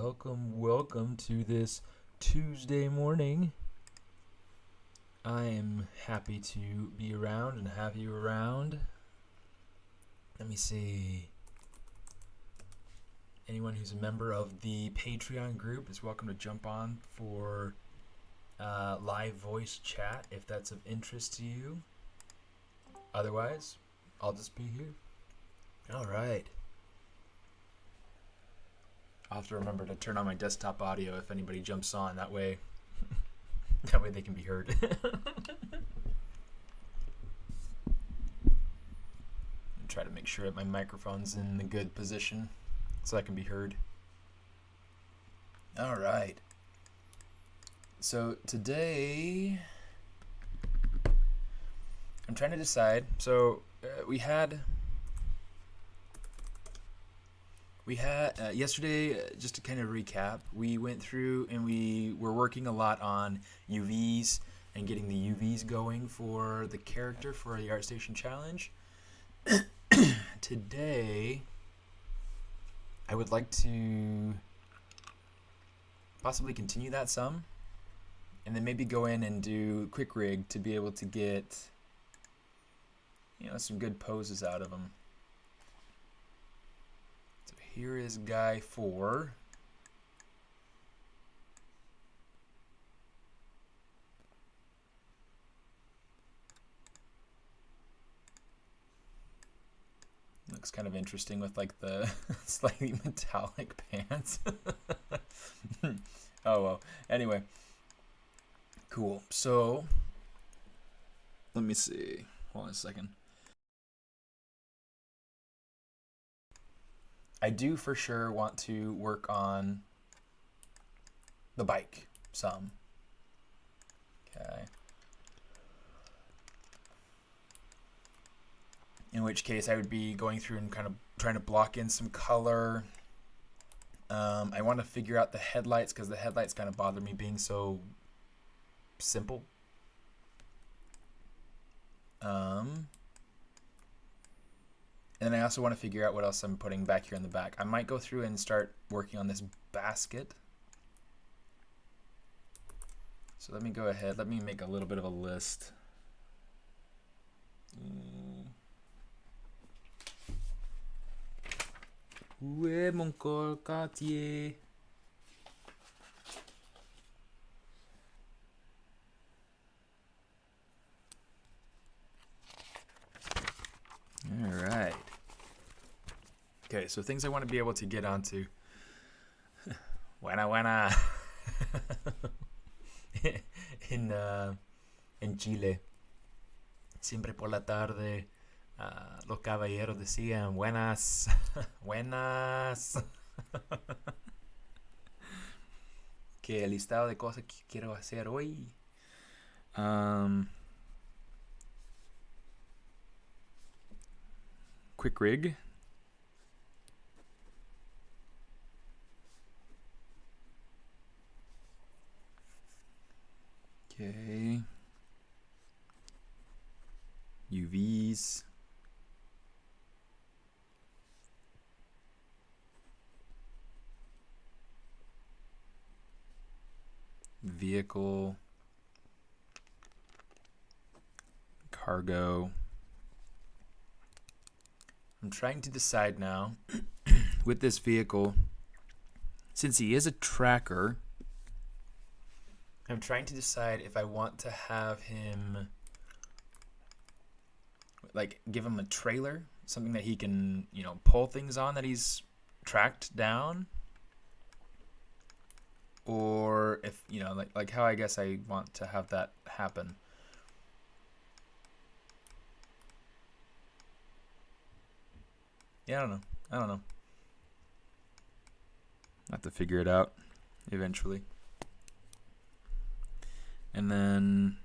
welcome to this Tuesday morning. I am happy to be around and have you around. Let me see. Anyone who's a member of the Patreon group is welcome to jump on for live voice chat if that's of interest to you. Otherwise, I'll just be here. All right. I'll have to remember to turn on my desktop audio if anybody jumps on. That way they can be heard. And try to make sure that my microphone's in a good position so I can be heard. All right. So today I'm trying to decide. So we had yesterday, just to kind of recap, we went through and we were working a lot on UVs and getting the UVs going for the character for the ArtStation challenge. Today, I would like to possibly continue that some, and then maybe go in and do quick rig to be able to get, some good poses out of them. Here is guy 4. Looks kind of interesting with like the slightly metallic pants. Oh well. Anyway. Cool. So let me see. Hold on a second. I do for sure want to work on the bike some. Okay. In which case I would be going through and kind of trying to block in some color. I want to figure out the headlights because the headlights kind of bother me being so simple. And then I also want to figure out what else I'm putting back here in the back. I might go through and start working on this basket. So let me go ahead. Let me make a little bit of a list. Où est mon quartier? All right. Okay, so things I want to be able to get onto. Buena. En Chile, siempre por la tarde, los caballeros decían buenas, buenas. Que el listado de cosas que quiero hacer hoy. Quick rig. Okay. UVs. Vehicle. Cargo. I'm trying to decide now with this vehicle, since he is a tracker, I'm trying to decide if I want to have him, like, give him a trailer, something that he can, pull things on that he's tracked down, or if, like how I guess I want to have that happen. Yeah, I don't know. I'll have to figure it out eventually. And then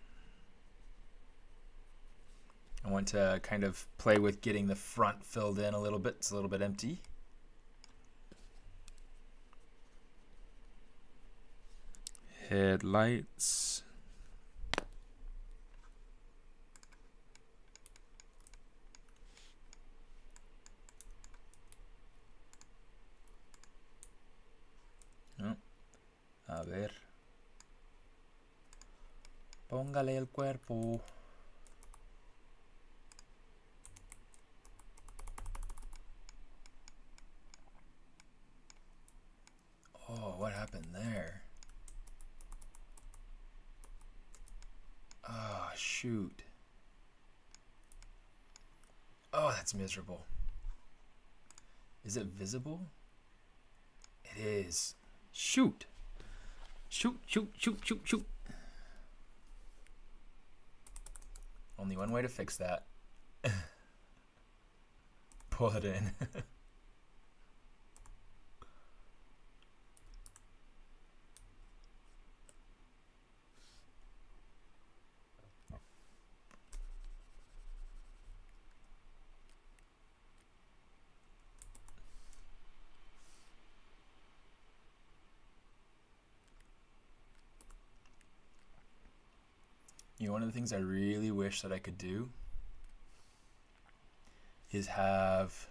I want to kind of play with getting the front filled in a little bit. It's a little bit empty. Headlights. Póngale el cuerpo. Oh, what happened there? Oh, shoot. Oh, that's miserable. Is it visible? It is. Shoot. Shoot, shoot, shoot, shoot, shoot. Only one way to fix that. Pull it in. You know, one of the things I really wish that I could do is have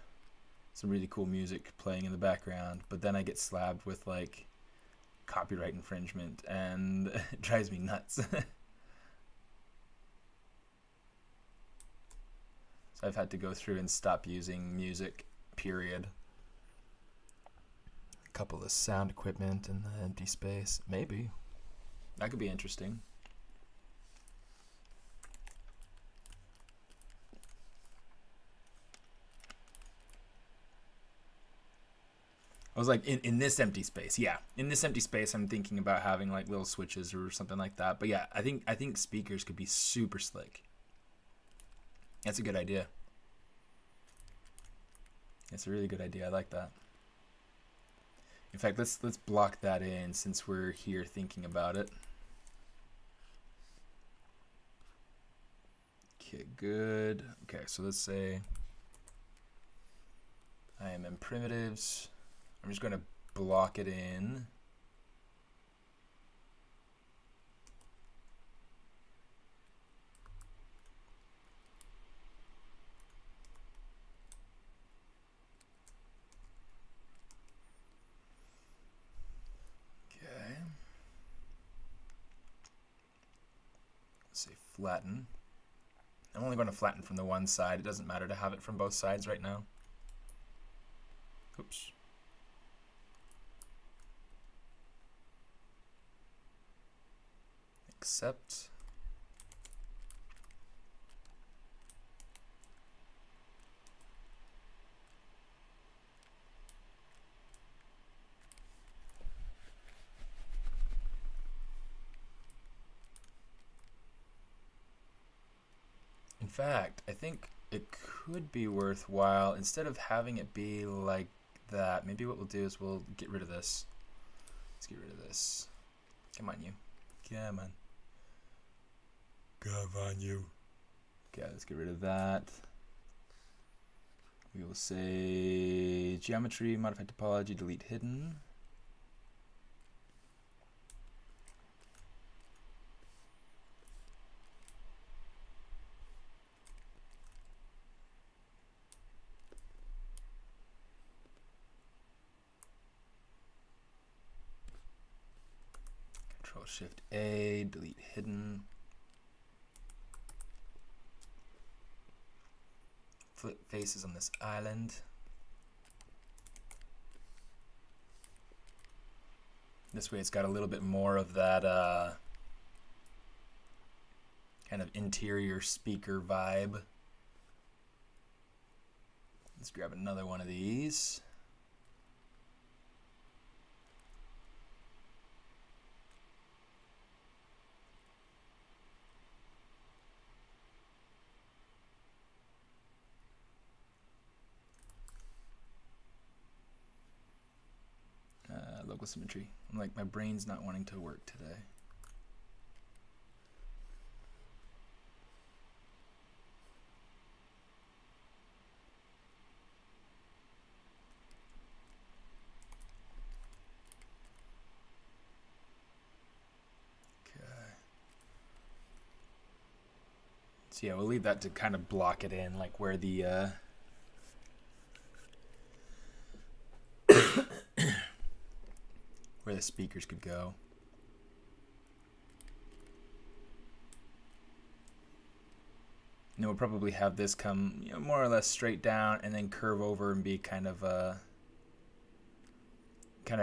some really cool music playing in the background, but then I get slapped with like copyright infringement and it drives me nuts. So I've had to go through and stop using music, period. A couple of sound equipment in the empty space. Maybe. That could be interesting. I was like, in this empty space, yeah. In this empty space, I'm thinking about having like little switches or something like that. But yeah, I think speakers could be super slick. That's a good idea. That's a really good idea. I like that. In fact, let's block that in since we're here thinking about it. Okay, good. Okay, so let's say I am in primitives. I'm just going to block it in. Okay. Let's say flatten. I'm only going to flatten from the one side. It doesn't matter to have it from both sides right now. Oops. Accept. In fact, I think it could be worthwhile, instead of having it be like that, maybe what we'll do is we'll get rid of this. Let's get rid of this. Come on, you. Come on. Come on, you. Okay, let's get rid of that. We will say geometry, modify topology, delete hidden. Control Shift A, delete hidden. Flip faces on this island. This way it's got a little bit more of that kind of interior speaker vibe. Let's grab another one of these. Local symmetry. I'm like, my brain's not wanting to work today. Okay. So yeah, we'll leave that to kind of block it in, like where the where the speakers could go. And we'll probably have this come, you know, more or less straight down and then curve over and be kind of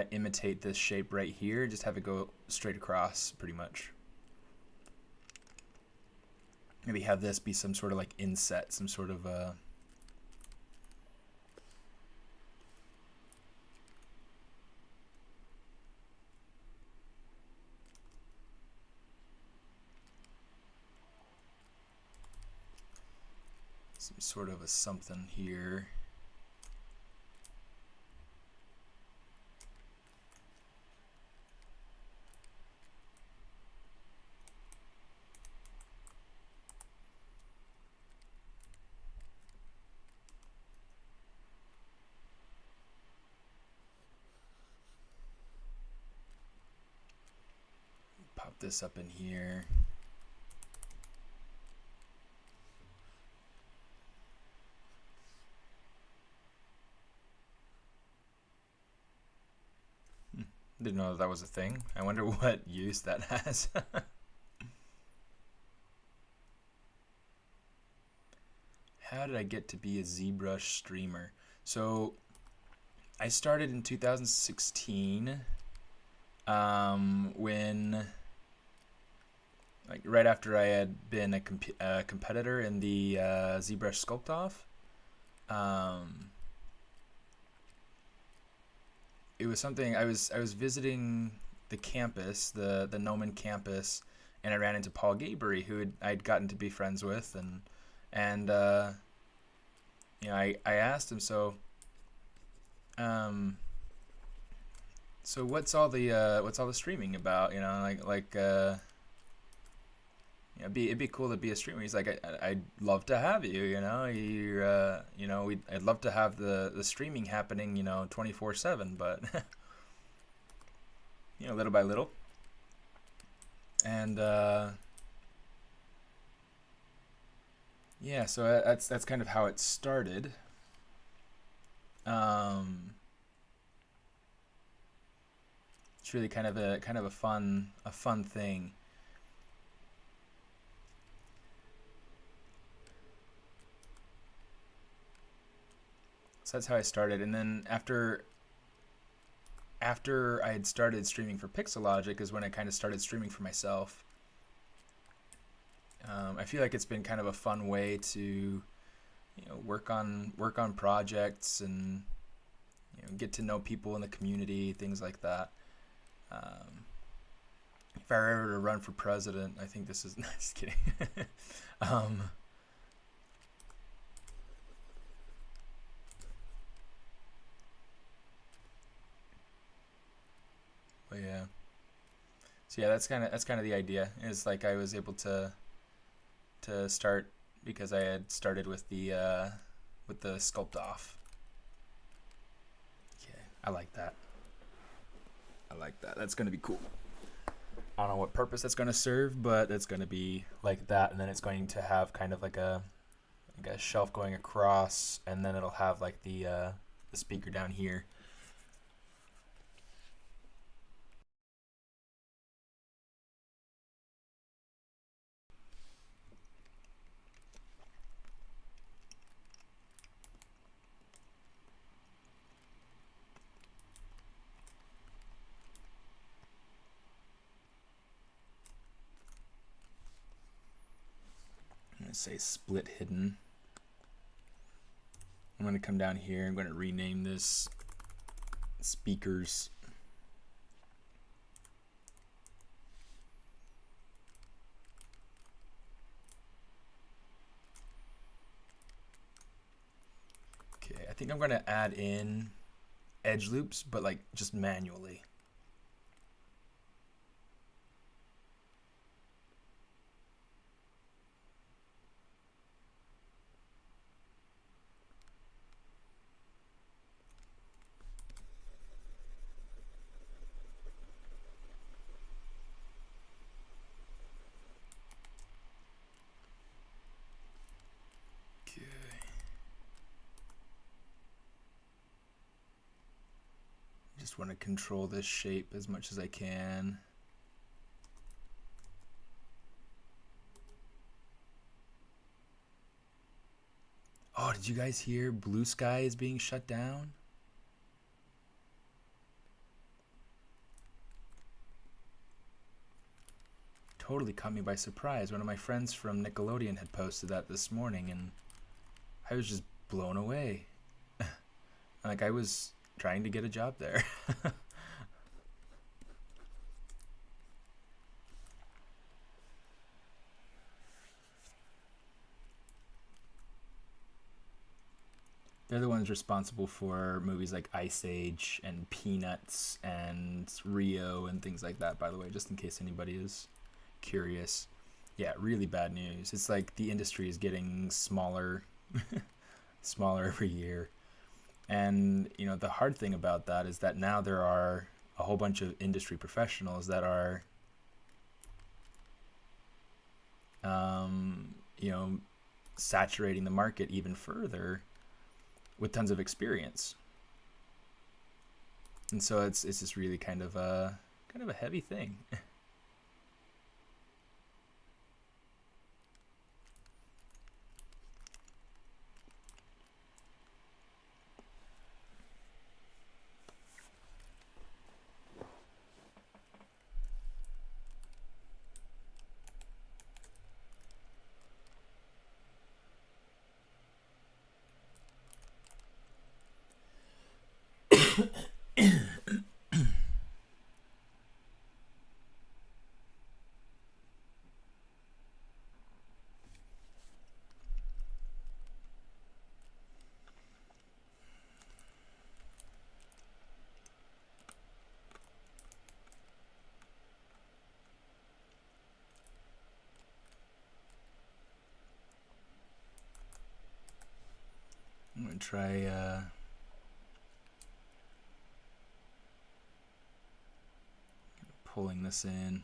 imitate this shape right here. Just have it go straight across pretty much. Maybe have this be some sort of like inset, some sort of some sort of a something here. Pop this up in here. Didn't know that was a thing. I wonder what use that has. How did I get to be a Zbrush streamer? So I started in 2016 when, like, right after I had been a competitor in the Zbrush Sculpt-Off. It was something I was visiting the campus, the Noman campus, and I ran into Paul Gabery, who I'd gotten to be friends with, and you know, I asked him, so what's all the streaming about, you know, like you know, it'd be cool to be a streamer. He's like, I'd love to have you, you know, you know, I'd love to have the streaming happening, you know, 24/7, but you know, little by little. And yeah, so that's kind of how it started. It's really kind of a fun thing. So that's how I started, and then after I had started streaming for Pixelogic is when I kind of started streaming for myself. I feel like it's been kind of a fun way to, you know, work on projects and, you know, get to know people in the community, things like that. If I were ever to run for president, I think this is just kidding. But yeah. So yeah, that's kind of the idea. Is like I was able to start because I had started with the sculpt off. Okay, I like that. That's gonna be cool. I don't know what purpose that's gonna serve, but it's gonna be like that, and then it's going to have kind of like a shelf going across, and then it'll have like the speaker down here. Say split hidden. I'm going to come down here. I'm going to rename this speakers. Okay, I think I'm going to add in edge loops, but like just manually. Just want to control this shape as much as I can. did you guys hear Blue Sky is being shut down? Totally caught me by surprise. One of my friends from Nickelodeon had posted that this morning, and I was just blown away. Like, I was trying to get a job there. They're the ones responsible for movies like Ice Age and Peanuts and Rio and things like that, by the way, just in case anybody is curious. Yeah, really bad news. It's like the industry is getting smaller, smaller every year. And, you know, the hard thing about that is that now there are a whole bunch of industry professionals that are, you know, saturating the market even further with tons of experience. And so it's just really kind of a heavy thing. I'm going to try pulling this in.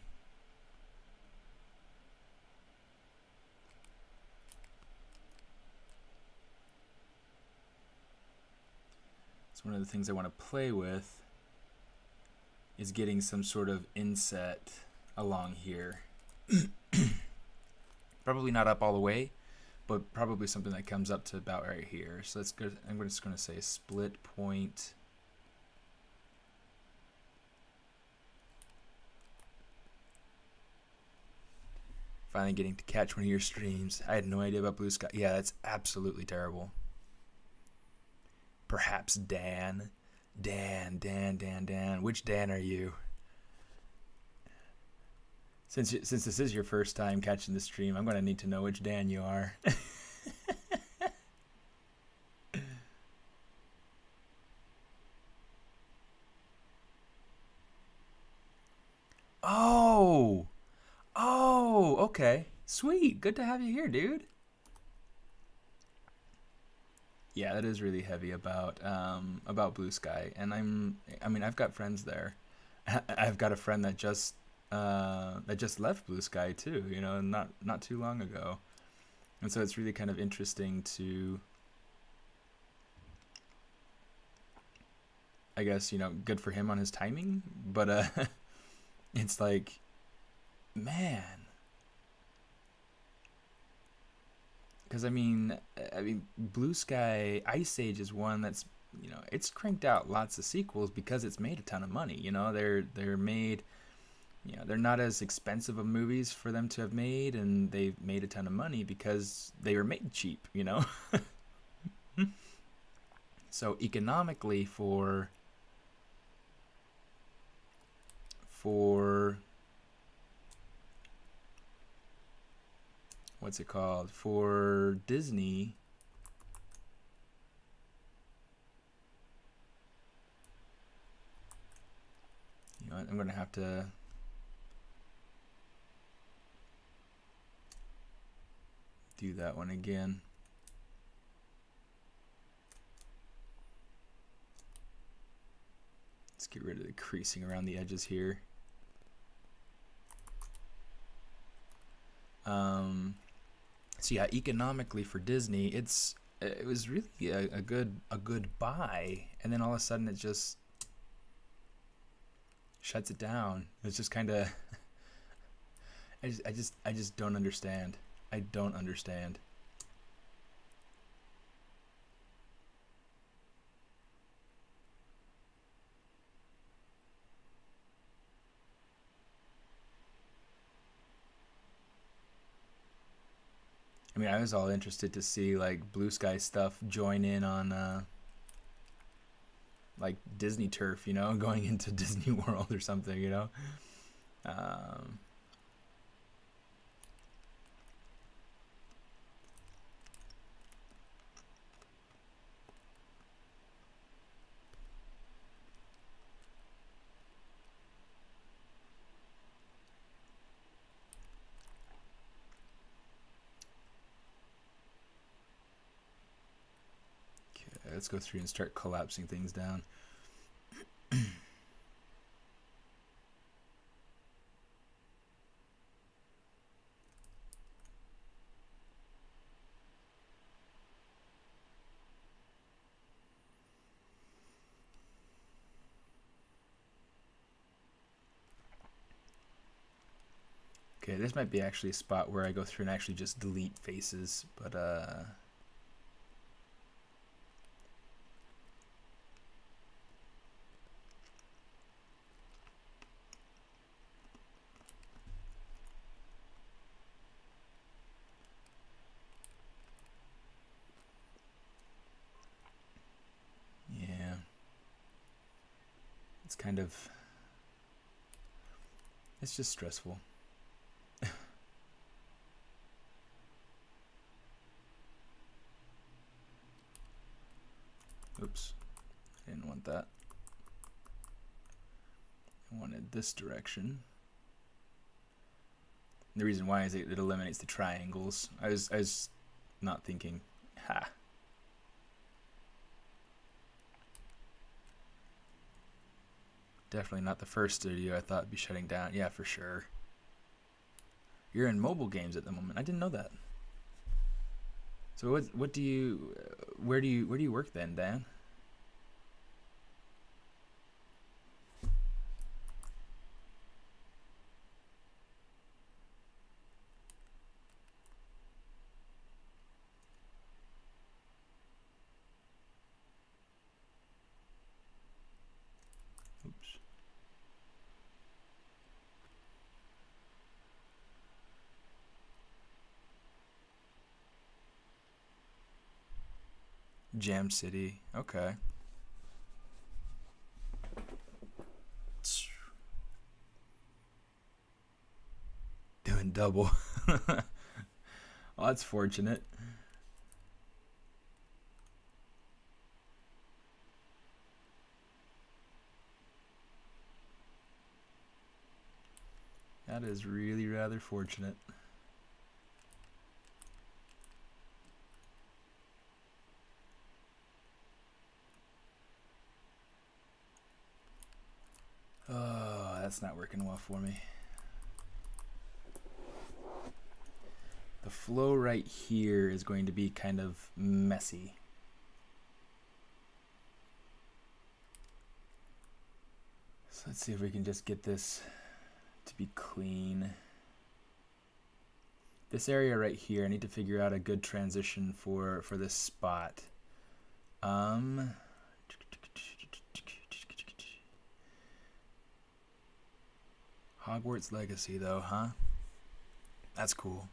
So one of the things I want to play with is getting some sort of inset along here. Probably not up all the way, but probably something that comes up to about right here. So let's go. I'm just going to say split point. Finally getting to catch one of your streams. I had no idea about Blue Sky. Yeah, that's absolutely terrible. Perhaps Dan. Dan. Which Dan are you? Since this is your first time catching the stream, I'm going to need to know which Dan you are. Oh, okay. Sweet. Good to have you here, dude. Yeah, that is really heavy about Blue Sky, and I've got friends there. I've got a friend that just left Blue Sky too, you know, not too long ago. And so it's really kind of interesting to, I guess, you know, good for him on his timing, but it's like, man, because I mean Blue Sky Ice Age is one that's, you know, it's cranked out lots of sequels because it's made a ton of money. You know, they're made, you know, they're not as expensive of movies for them to have made, and they've made a ton of money because they were made cheap, you know. So economically for what's it called, for Disney, you know what, I'm gonna have to do that one again. Let's get rid of the creasing around the edges here. So yeah, economically for Disney, it was really a good buy, and then all of a sudden it just shuts it down. It's just kind of I just don't understand. I don't understand. I mean, I was all interested to see like Blue Sky stuff join in on like Disney turf, you know, going into Disney World or something, you know. Um, okay, let's go through and start collapsing things down. Okay, this might be actually a spot where I go through and actually just delete faces, but yeah, it's kind of, it's just stressful. Oops, I didn't want that. I wanted this direction. And the reason why is it eliminates the triangles. I was not thinking, ha. Definitely not the first studio I thought would be shutting down. Yeah, for sure. You're in mobile games at the moment. I didn't know that. So what do you where do you work then, Dan? Oops. Jam City. Okay. Doing double. Well, that's fortunate. That is really rather fortunate. Oh, that's not working well for me. The flow right here is going to be kind of messy. So let's see if we can just get this to be clean. This area right here, I need to figure out a good transition for this spot. Hogwarts Legacy though, huh? That's cool.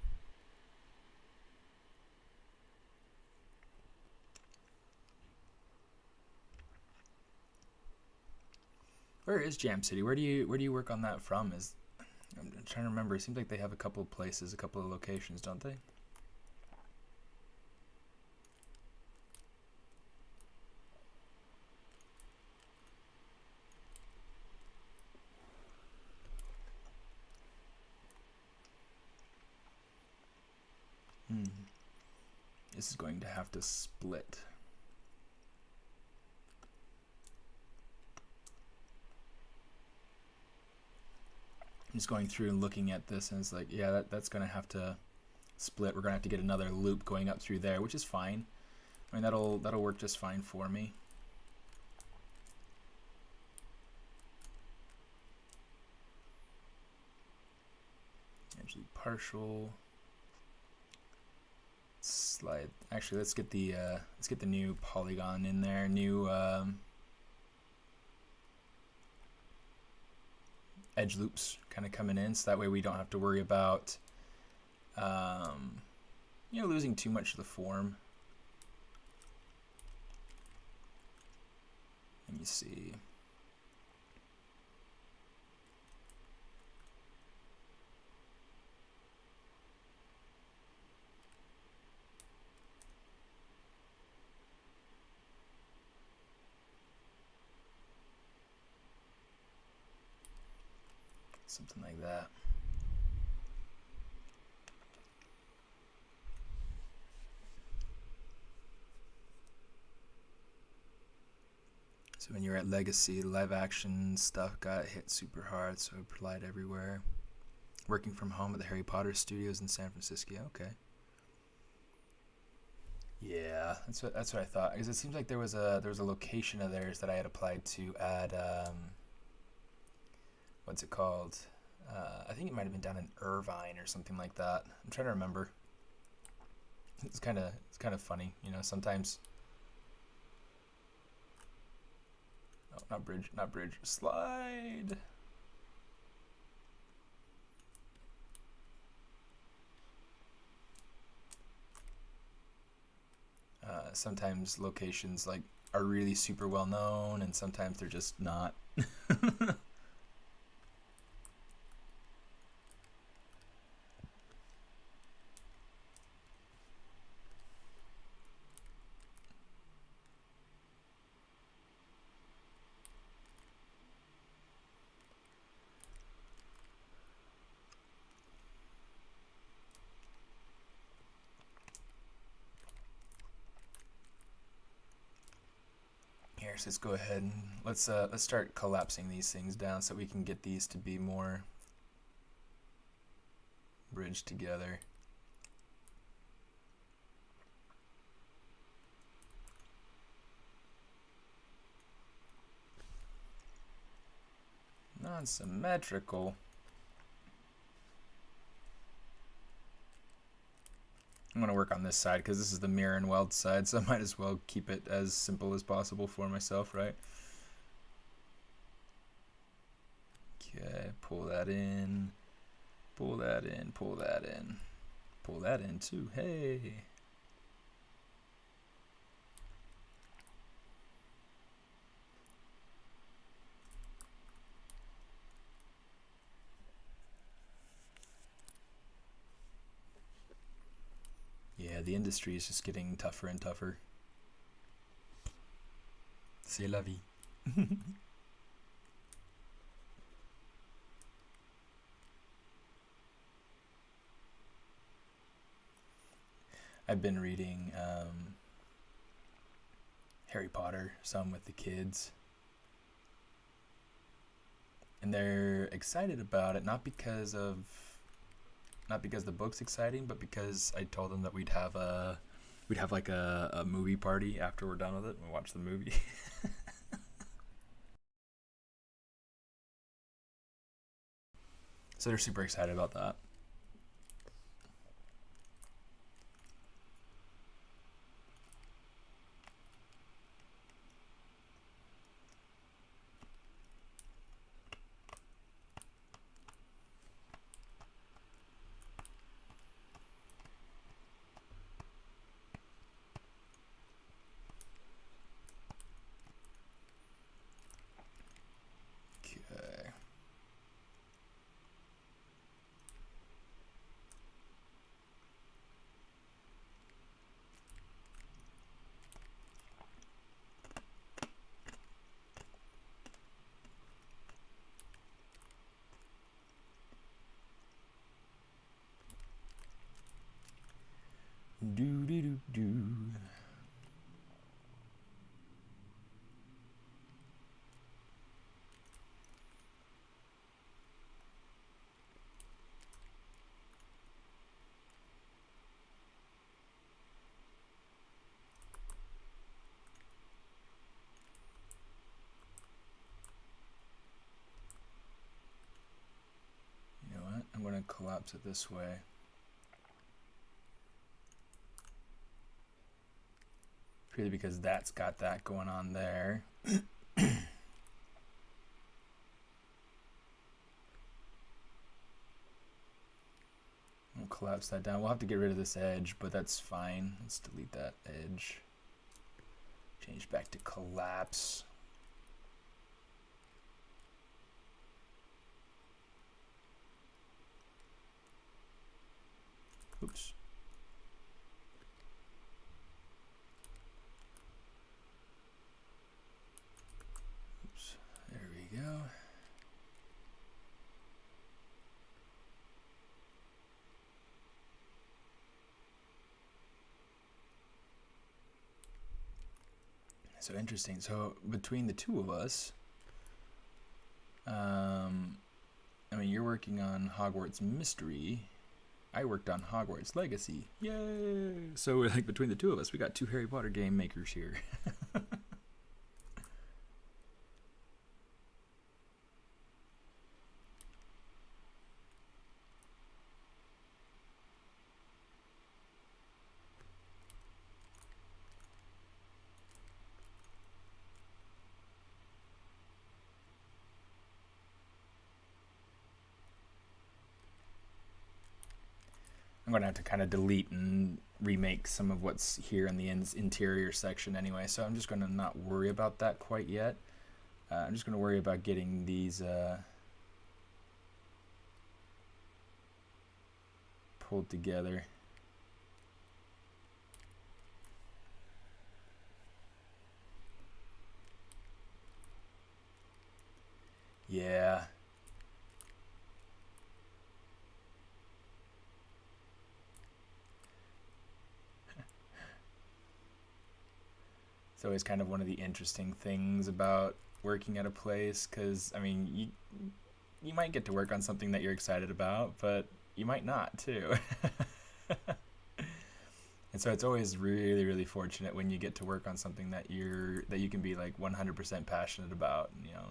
Where is Jam City? Where do you work on that from? I'm trying to remember. It seems like they have a couple of places, a couple of locations, don't they? This is going to have to split. I'm just going through and looking at this, and it's like, yeah, that's going to have to split. We're going to have to get another loop going up through there, which is fine. I mean, that'll work just fine for me. Actually, partial. Slide. Actually, let's get the new polygon in there. New edge loops kind of coming in, so that way we don't have to worry about losing too much of the form. Let me see. Something like that. So when you're at Legacy, live action stuff got hit super hard, so it applied everywhere. Working from home at the Harry Potter studios in San Francisco. Okay. Yeah, that's what I thought. Because it seems like there was a location of theirs that I had applied to at what's it called? I think it might have been down in Irvine or something like that. I'm trying to remember. It's kind of funny, sometimes. Oh, not bridge. Slide. Sometimes locations like are really super well known, and sometimes they're just not. Here, so let's go ahead and let's start collapsing these things down so we can get these to be more bridged together. Non-symmetrical. I'm going to work on this side because this is the mirror and weld side, so I might as well keep it as simple as possible for myself, right? Okay, pull that in, pull that in, pull that in, pull that in too. Hey! Yeah, the industry is just getting tougher and tougher. C'est la vie. I've been reading Harry Potter some with the kids, and they're excited about it, not because the book's exciting, but because I told them that we'd have like a movie party after we're done with it and we watch the movie. So they're super excited about that. Do. You know what? I'm going to collapse it this way. Purely because that's got that going on there. I'll collapse that down. We'll have to get rid of this edge, but that's fine. Let's delete that edge. Change back to collapse. Oops. Oops. There we go. So interesting. So between the two of us, I mean, you're working on Hogwarts Mystery. I worked on Hogwarts Legacy. Yay! So we're like between the two of us, we got 2 Harry Potter game makers here. I'm going to have to kind of delete and remake some of what's here in the interior section anyway, so I'm just going to not worry about that quite yet. I'm just going to worry about getting these pulled together. Yeah. It's always kind of one of the interesting things about working at a place, because, I mean, you might get to work on something that you're excited about, but you might not, too. And so it's always really, really fortunate when you get to work on something that you can be, like, 100% passionate about, you know.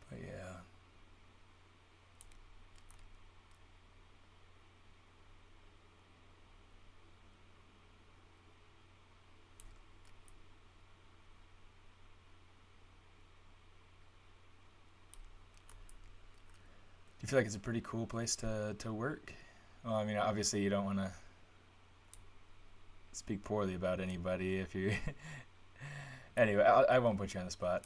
But, yeah. You feel like it's a pretty cool place to work? Well, I mean, obviously you don't want to speak poorly about anybody if you... Anyway, I won't put you on the spot.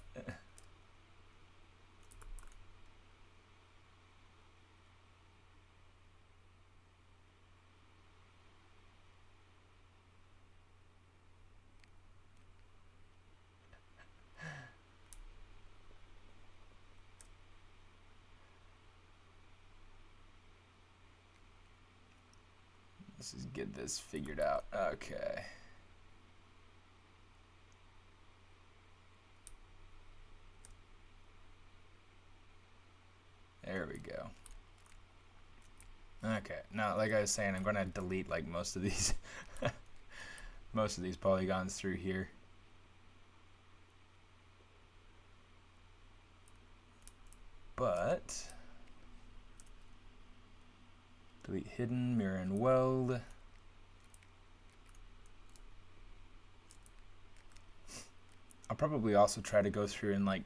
Let's just get this figured out. Okay. There we go. Okay. Now, like I was saying, I'm going to delete like most of these most of these polygons through here. But delete hidden, mirror and weld. I'll probably also try to go through and like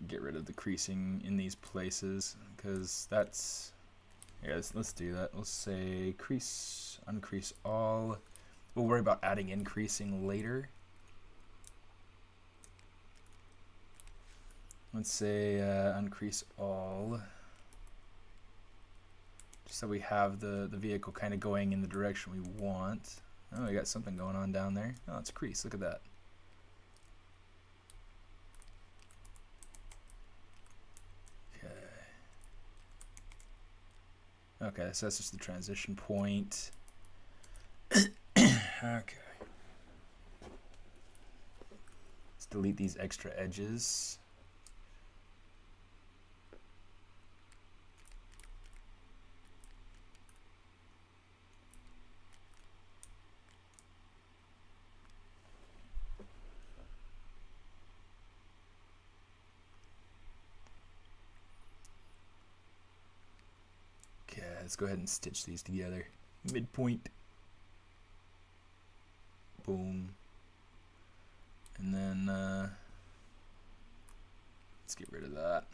get rid of the creasing in these places, because that's, yeah, let's do that. Let's say crease, uncrease all. We'll worry about adding increasing later. Let's say uncrease all, just so we have the vehicle kind of going in the direction we want. Oh, we got something going on down there. Oh, it's crease. Look at that. Okay, so that's just the transition point. Okay. Let's delete these extra edges. Let's go ahead and stitch these together. Midpoint. Boom. And then Let's get rid of that.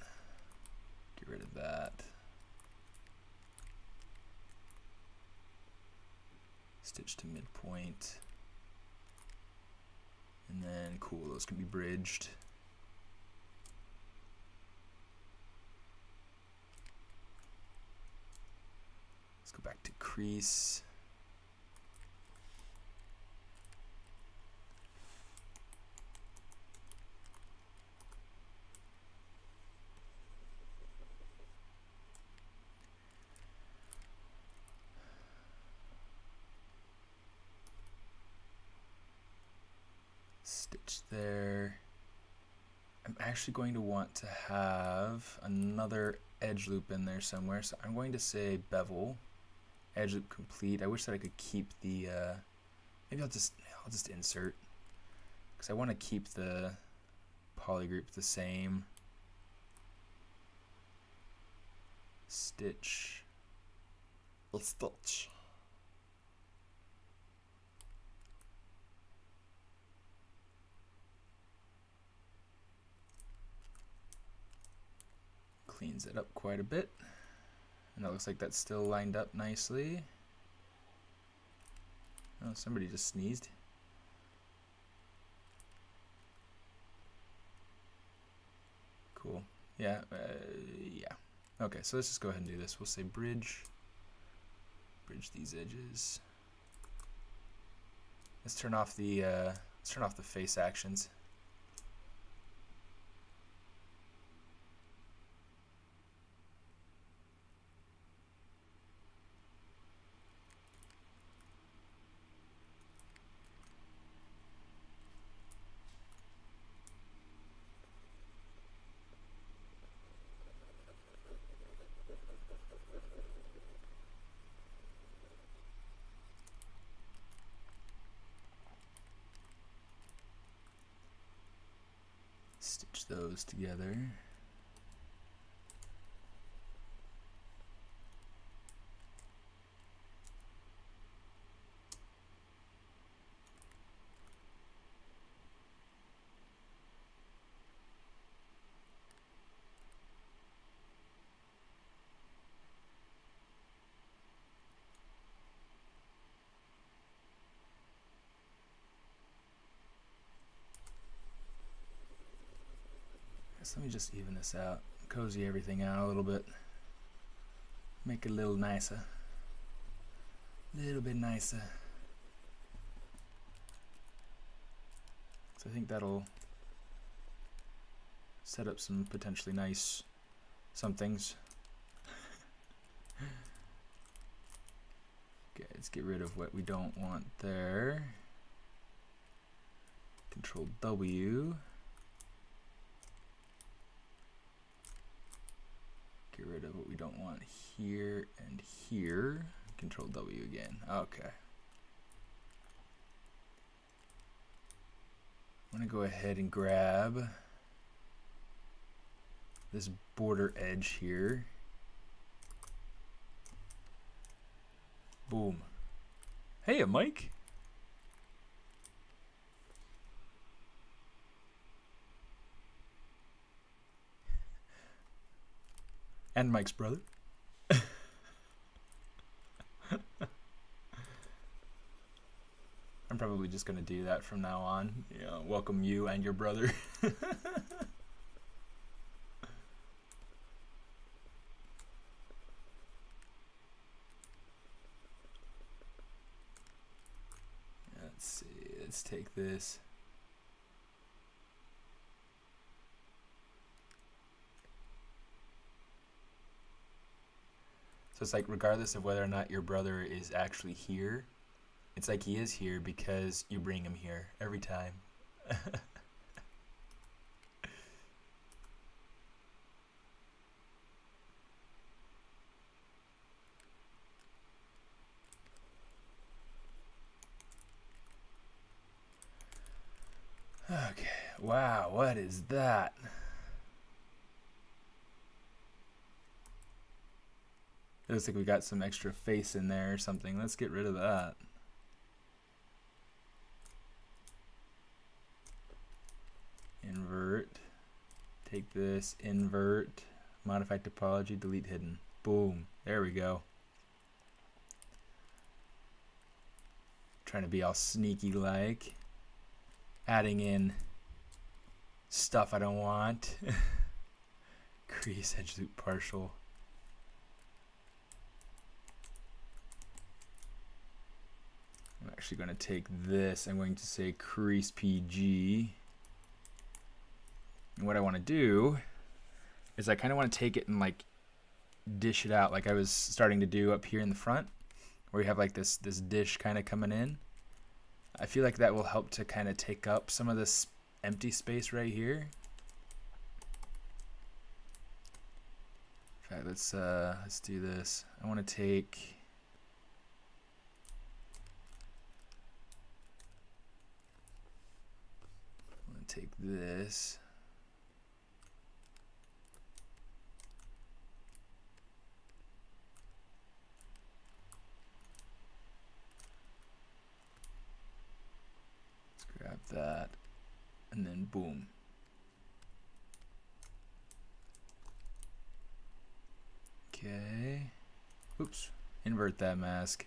Get rid of that. Stitch to midpoint. And then, cool, those can be bridged. Let's go back to crease. Stitch there. I'm actually going to want to have another edge loop in there somewhere, so I'm going to say bevel, edge loop complete. I wish that I could keep the maybe I'll just insert, because I want to keep the poly group the same. Stitch. Stitch. Cleans it up quite a bit, and it looks like that's still lined up nicely. Oh, somebody just sneezed. Cool. Yeah. Yeah. Okay, so let's just go ahead and do this. We'll say bridge these edges. Let's turn off the face actions. Stitch those together. Let me just even this out, cozy everything out a little bit, make it a little nicer, So I think that'll set up some potentially nice somethings. Okay, let's get rid of what we don't want there. Control W. Get rid of what we don't want here and here. Control W again. Okay. I'm going to go ahead and grab this border edge here. Boom. Hey, Mike. And Mike's brother. I'm probably just going to do that from now on. Yeah, welcome you and your brother. Let's see. Let's take this. So it's like regardless of whether or not your brother is actually here, it's like he is here because you bring him here every time. Okay, wow, what is that? It looks like we got some extra face in there or something. Let's get rid of that. Invert. Take this, invert, modify topology, delete hidden. Boom. There we go. Trying to be all sneaky like. Adding in stuff I don't want. Crease, edge loop, partial. I'm actually going to take this. I'm going to say crease PG. And what I want to do is I kind of want to take it and like dish it out like I was starting to do up here in the front, where you have like this dish kind of coming in. I feel like that will help to kind of take up some of this empty space right here. In fact, let's do this. I want to take this. Grab that, and then boom. Okay. Oops. Invert that mask.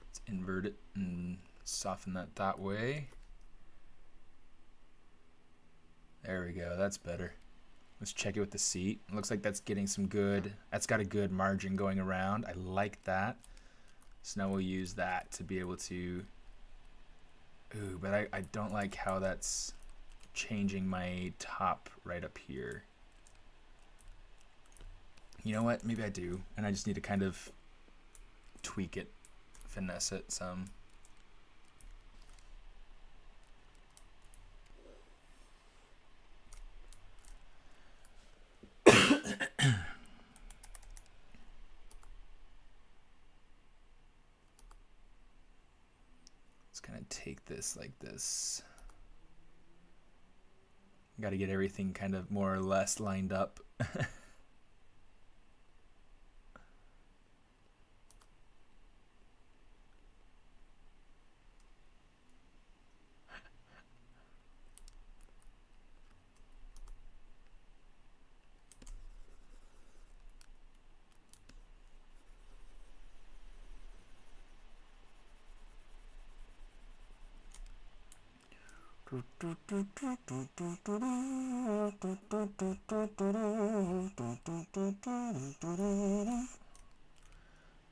Let's invert it and soften that way. There we go. That's better. Let's check it with the seat. It looks like that's getting some good, that's got a good margin going around. I like that. So now we'll use that to be able to, ooh, but I don't like how that's changing my top right up here. You know what, maybe I do. And I just need to kind of tweak it, finesse it some. Kind of take this like this. Got to get everything kind of more or less lined up. I'm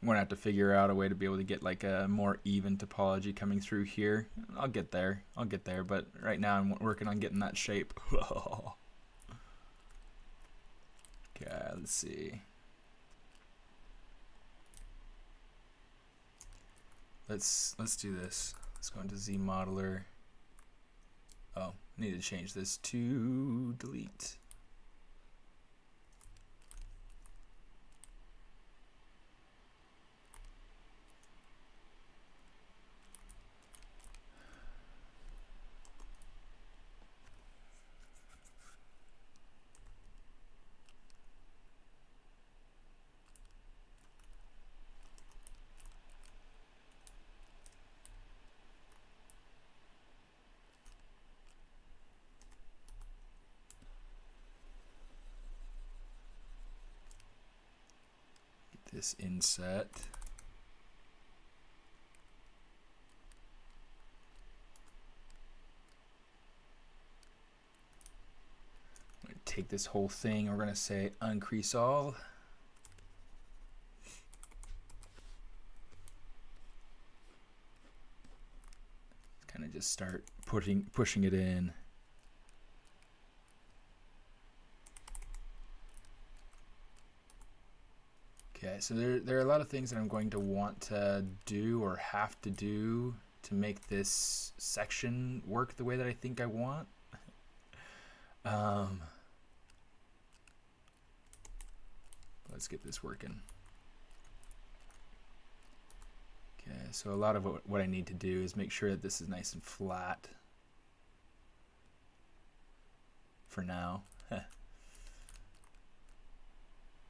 gonna have to figure out a way to be able to get like a more even topology coming through here. I'll get there, but right now I'm working on getting that shape. Okay, let's see. Let's do this. Let's go into Z modeler. Oh, I need to change this to delete. This inset. I'm going to take this whole thing, we're going to say uncrease all. Kind of just start pushing it in. Okay, so there are a lot of things that I'm going to want to do or have to do to make this section work the way that I think I want. Let's get this working. Okay, so a lot of what I need to do is make sure that this is nice and flat for now.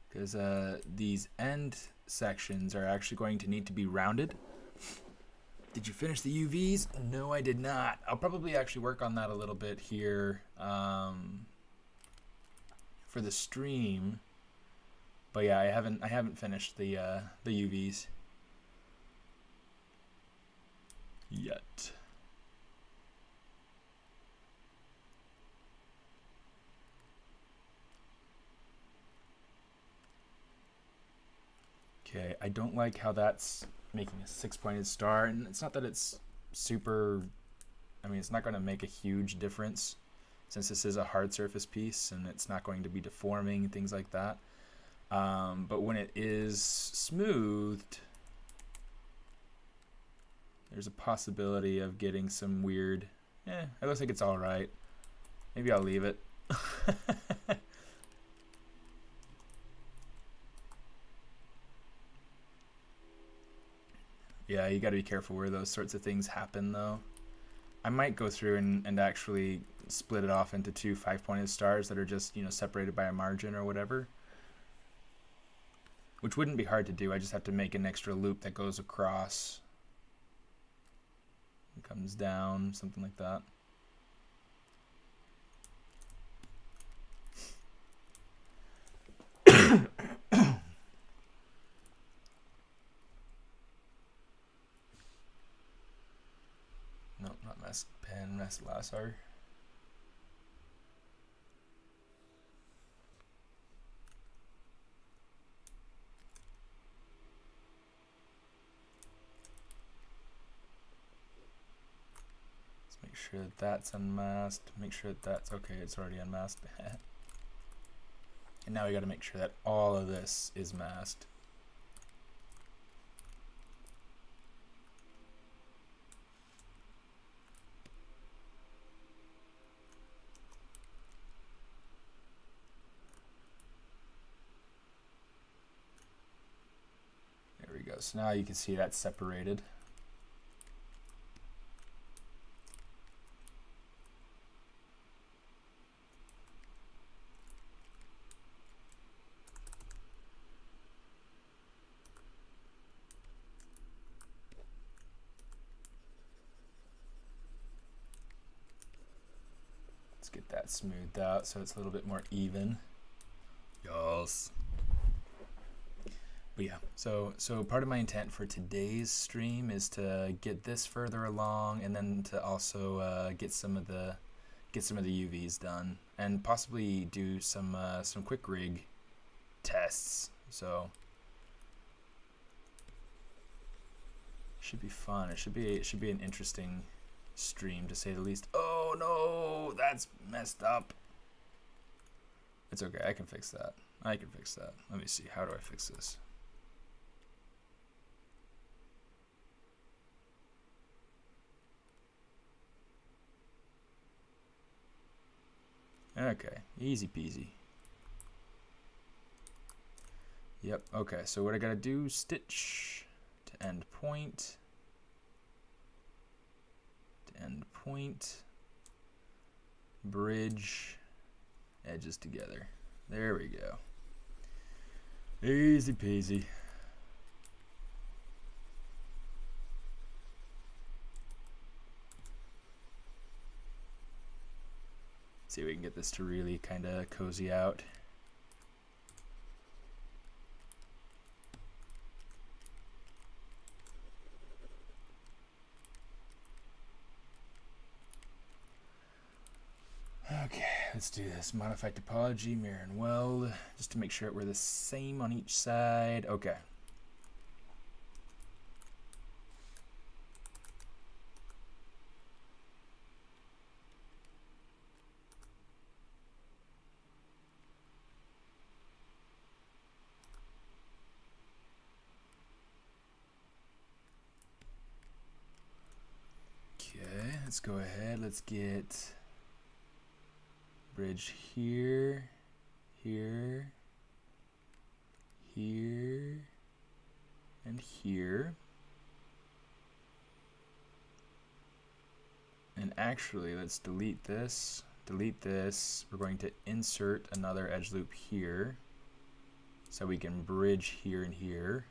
Because these end sections are actually going to need to be rounded. Did you finish the UVs? No, I did not. I'll probably actually work on that a little bit here for the stream. But yeah, I haven't finished the UVs yet. Okay, I don't like how that's making a 6-pointed star, and it's not that it's super, I mean, it's not going to make a huge difference since this is a hard surface piece and it's not going to be deforming, things like that. But when it is smoothed, there's a possibility of getting some weird, it looks like it's all right. Maybe I'll leave it. Yeah, you got to be careful where those sorts of things happen, though. I might go through and actually split it off into 2 5-pointed stars that are just, separated by a margin or whatever. Which wouldn't be hard to do. I just have to make an extra loop that goes across and comes down, something like that. No, not mask pen, mask lasso. Let's make sure that that's unmasked. Make sure that that's okay. It's already unmasked. And now we got to make sure that all of this is masked. So now you can see that's separated. Let's get that smoothed out so it's a little bit more even. Yes. But yeah, so part of my intent for today's stream is to get this further along, and then to also get some of the UVs done, and possibly do some quick rig tests. So should be fun. It should be an interesting stream, to say the least. Oh no, that's messed up. It's okay. I can fix that. Let me see. How do I fix this? Okay, easy peasy. Yep, okay, so what I gotta do, stitch to end point, bridge edges together. There we go. Easy peasy. See if we can get this to really kind of cozy out. Okay, let's do this. Modify topology, mirror and weld, just to make sure we're the same on each side. Okay. Let's go ahead, let's get bridge here, here, here, and here. And actually, let's delete this, We're going to insert another edge loop here so we can bridge here and here.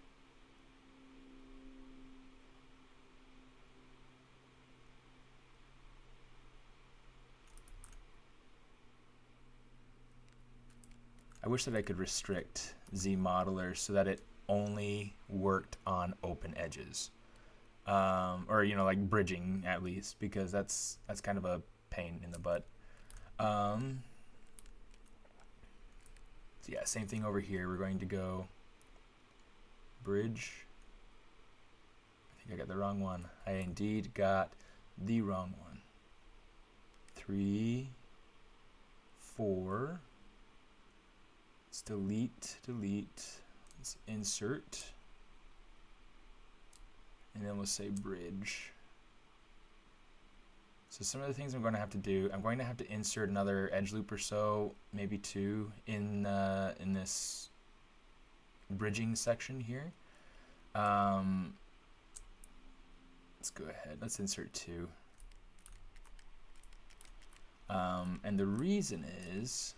I wish that I could restrict ZModeler so that it only worked on open edges, or you know, like bridging at least, because that's kind of a pain in the butt. So yeah, same thing over here. We're going to go bridge. I think I got the wrong one. I indeed got the wrong one. 3, 4. Let's delete. Let's insert. And then we'll say bridge. So some of the things I'm going to have to do, I'm going to have to insert another edge loop or so, maybe 2, in this bridging section here. Let's go ahead. Let's insert 2. And the reason is,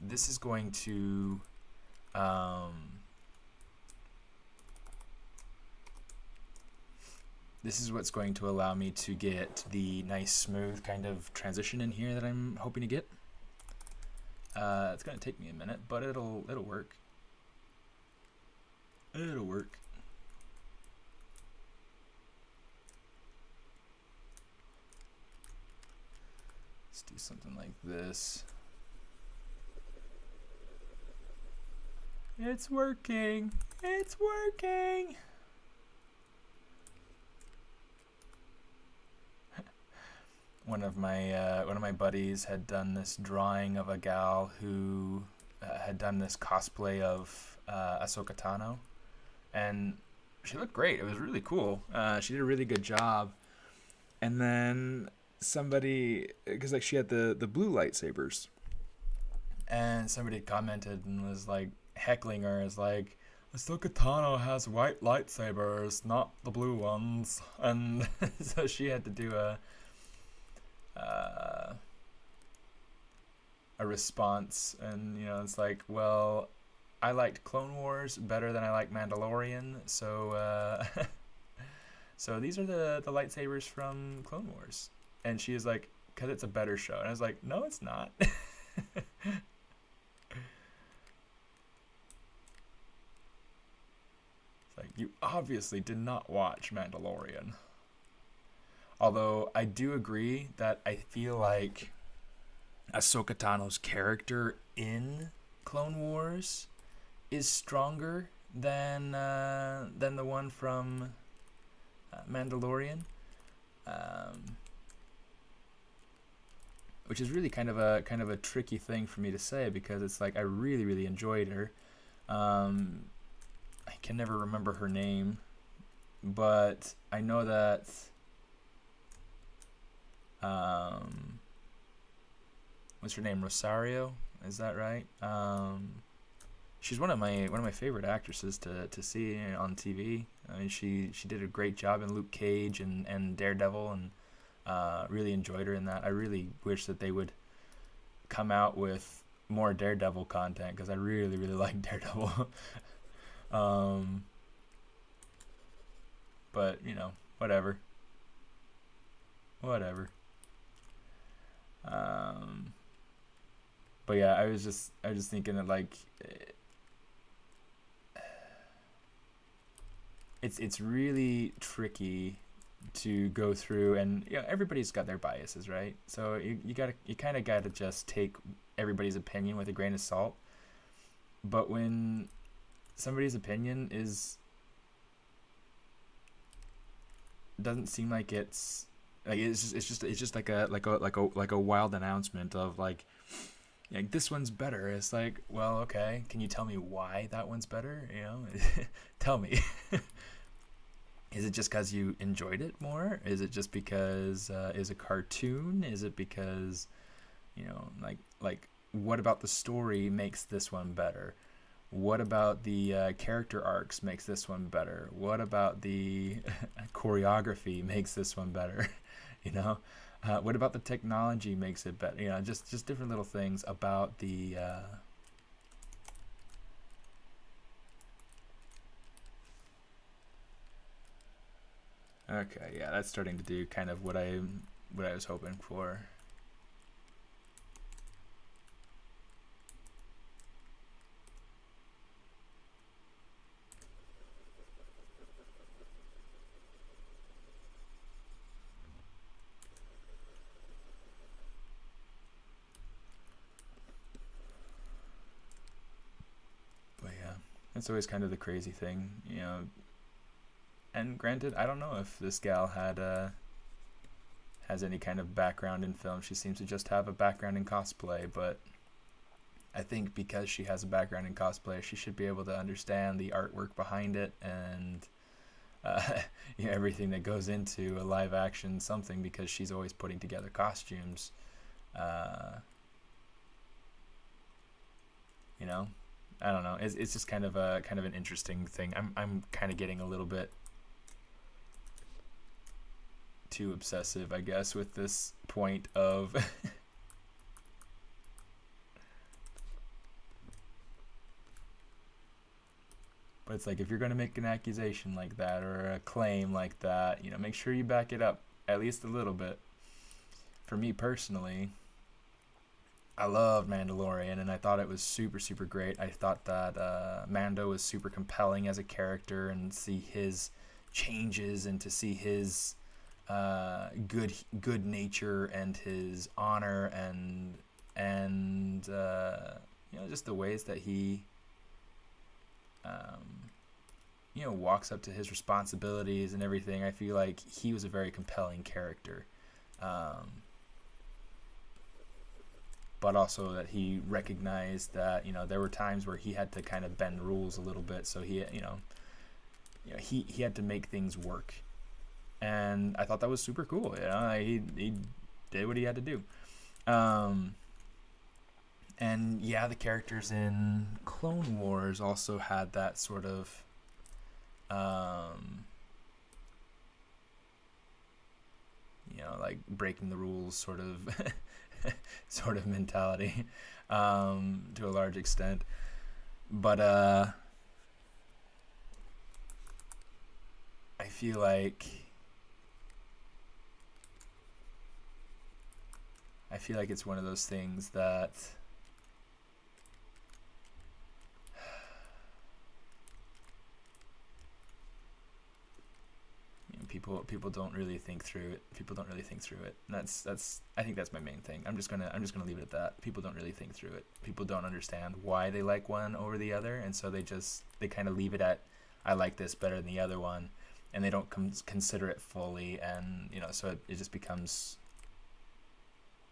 this is going to this is what's going to allow me to get the nice smooth kind of transition in here that I'm hoping to get. It's going to take me a minute, but it'll work. It'll work. Let's do something like this. It's working. It's working. One of my buddies had done this drawing of a gal who had done this cosplay of Ahsoka Tano, and she looked great. It was really cool. She did a really good job. And then somebody, because like she had the blue lightsabers, and somebody commented and was like heckling her, as like, Ahsoka Tano has white lightsabers, not the blue ones. And so she had to do a response, and you know, it's like, well, I liked Clone Wars better than I like Mandalorian, so so these are the lightsabers from Clone Wars. And she is like, because it's a better show. And I was like, no, it's not. It's like, you obviously did not watch Mandalorian. Although I do agree that I feel like Ahsoka Tano's character in Clone Wars is stronger than the one from Mandalorian, which is really kind of a tricky thing for me to say, because it's like I really enjoyed her. I can never remember her name, but I know that. What's her name? Rosario, is that right? She's one of my favorite actresses to see on TV. I mean, she did a great job in Luke Cage and Daredevil, and really enjoyed her in that. I really wish that they would come out with more Daredevil content, because I really like Daredevil. But you know, whatever. But yeah, I was just thinking that, like, it's really tricky to go through, and you know, everybody's got their biases, right? So you kind of gotta just take everybody's opinion with a grain of salt. But when somebody's opinion doesn't seem like it's just like a wild announcement of like this one's better. It's like, well, okay, can you tell me why that one's better? You know, tell me. Is it just because you enjoyed it more? Is it just because is a cartoon? Is it because, you know, like what about the story makes this one better? What about the character arcs makes this one better? What about the choreography makes this one better? You know, what about the technology makes it better? You know, just different little things about the Okay, yeah, that's starting to do kind of what I was hoping for. But yeah, it's always kind of the crazy thing, you know. And granted, I don't know if this gal had has any kind of background in film. She seems to just have a background in cosplay, but I think because she has a background in cosplay, she should be able to understand the artwork behind it and you know, everything that goes into a live action something, because she's always putting together costumes. You know, I don't know. It's just kind of an interesting thing. I'm kind of getting a little bit too obsessive, I guess, with this point of but it's like, if you're going to make an accusation like that or a claim like that, you know, make sure you back it up at least a little bit. For me personally, I love Mandalorian, and I thought it was super, super great. I thought that Mando was super compelling as a character, and see his changes and to see his good nature and his honor and you know, just the ways that he you know, walks up to his responsibilities and everything. I feel like he was a very compelling character, but also that he recognized that, you know, there were times where he had to kind of bend rules a little bit, so he he had to make things work. And I thought that was super cool. You know, he did what he had to do. And yeah, the characters in Clone Wars also had that sort of you know, like breaking the rules sort of sort of mentality to a large extent. But I feel like it's one of those things that people don't really think through it. People don't really think through it. And that's I think that's my main thing. I'm just gonna leave it at that. People don't really think through it. People don't understand why they like one over the other, and so they kind of leave it at, I like this better than the other one, and they don't consider it fully, and you know, so it just becomes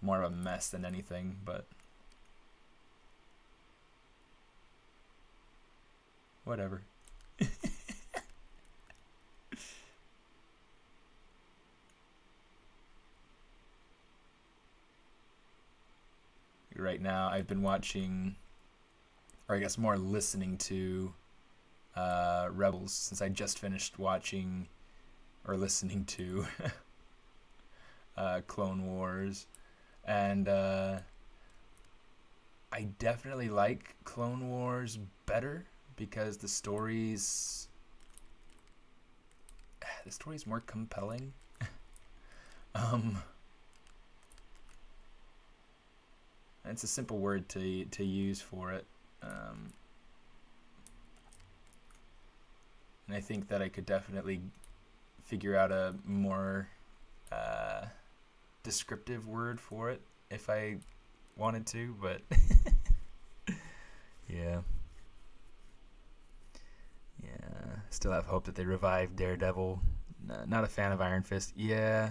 more of a mess than anything. But whatever. Right now I've been watching, or I guess more listening to Rebels, since I just finished watching or listening to Clone Wars, and I definitely like Clone Wars better because the story's more compelling. It's a simple word to use for it, and I think that I could definitely figure out a more descriptive word for it if I wanted to, but yeah, still have hope that they revive Daredevil. Not a fan of Iron Fist. Yeah,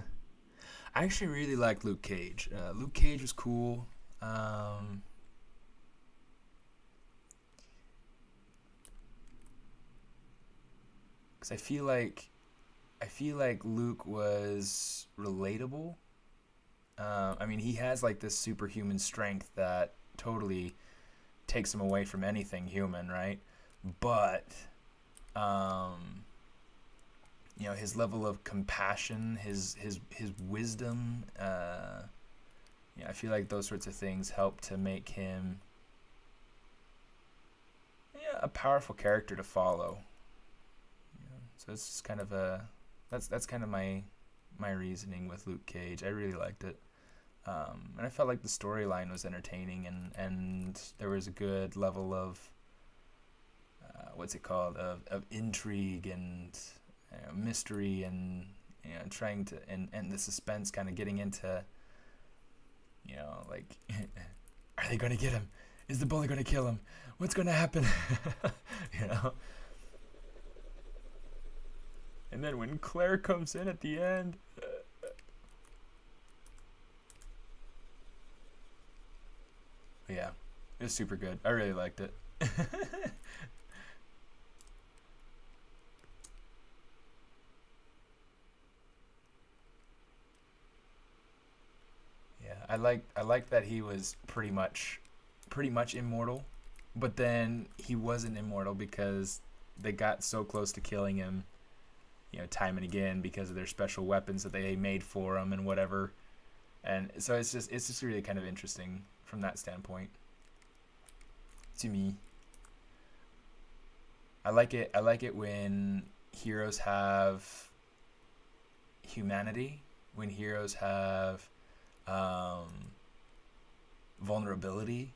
I actually really liked Luke Cage. Luke Cage was cool. Because I feel like Luke was relatable. I mean, he has like this superhuman strength that totally takes him away from anything human, right? But you know, his level of compassion, his wisdom, I feel like those sorts of things help to make him a powerful character to follow. So it's just kind of a that's kind of my reasoning with Luke Cage. I really liked it. And I felt like the storyline was entertaining, and there was a good level of of intrigue and mystery, and trying to and the suspense kind of getting into like are they gonna get him? Is the bully gonna kill him? What's gonna happen? And then when Claire comes in at the end, yeah, it was super good. I really liked it. Yeah, I like that he was pretty much immortal, but then he wasn't immortal because they got so close to killing him, time and again because of their special weapons that they made for him and whatever. And so it's just really kind of interesting from that standpoint. To me, I like it when heroes have humanity, when heroes have vulnerability,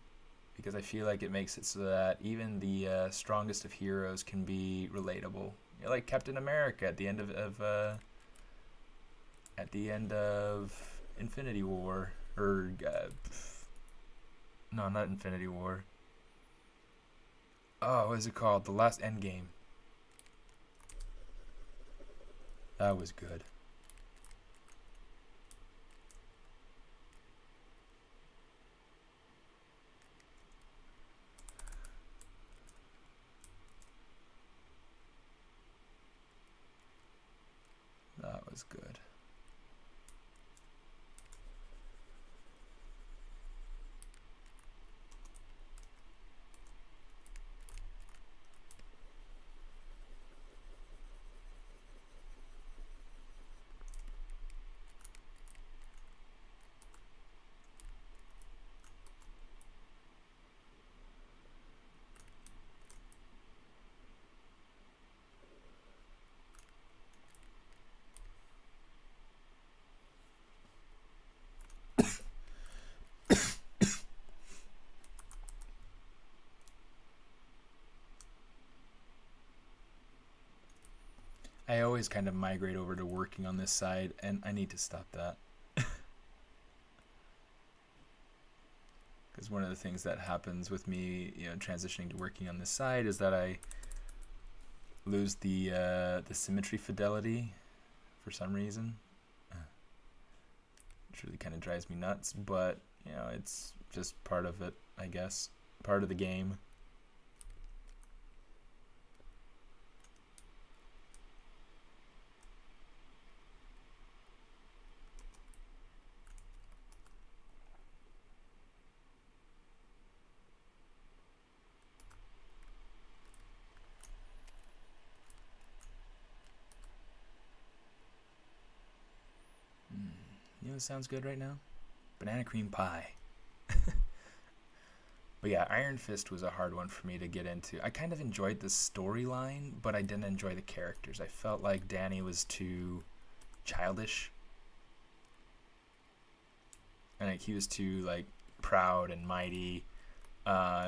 because I feel like it makes it so that even the strongest of heroes can be relatable. Like Captain America at the end of Infinity War, or no, not Infinity War. Oh, what is it called? The last Endgame. That was good. That was good. I always kind of migrate over to working on this side, and I need to stop that. Because one of the things that happens with me, transitioning to working on this side, is that I lose the symmetry fidelity for some reason, which really kind of drives me nuts. But it's just part of it, I guess, part of the game. Sounds good right now? Banana cream pie. But yeah, Iron Fist was a hard one for me to get into. I kind of enjoyed the storyline, but I didn't enjoy the characters. I felt like Danny was too childish. And like he was too like proud and mighty.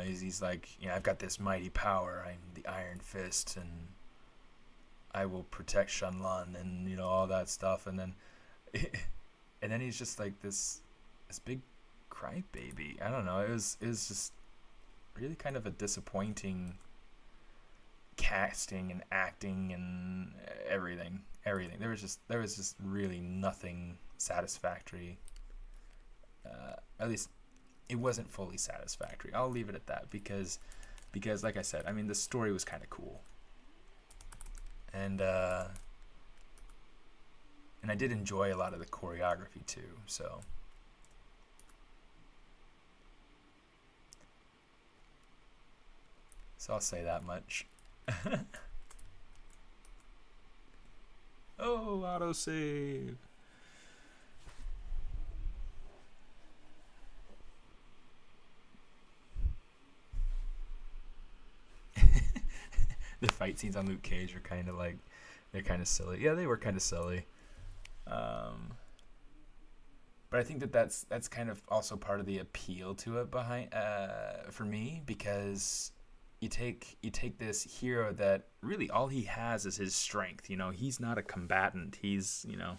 He's like, I've got this mighty power. I'm the Iron Fist, and I will protect Shenlong, and all that stuff. And then and then he's just like this big crybaby. I don't know. It was just really kind of a disappointing casting and acting and everything. There was just really nothing satisfactory. At least it wasn't fully satisfactory. I'll leave it at that because like I said, I mean the story was kind of cool. And I did enjoy a lot of the choreography too, so. So I'll say that much. Oh, autosave. The fight scenes on Luke Cage are kind of like They're kind of silly. Yeah, they were kind of silly. But I think that's kind of also part of the appeal to it behind for me, because you take this hero that really all he has is his strength. You know, he's not a combatant. He's, you know,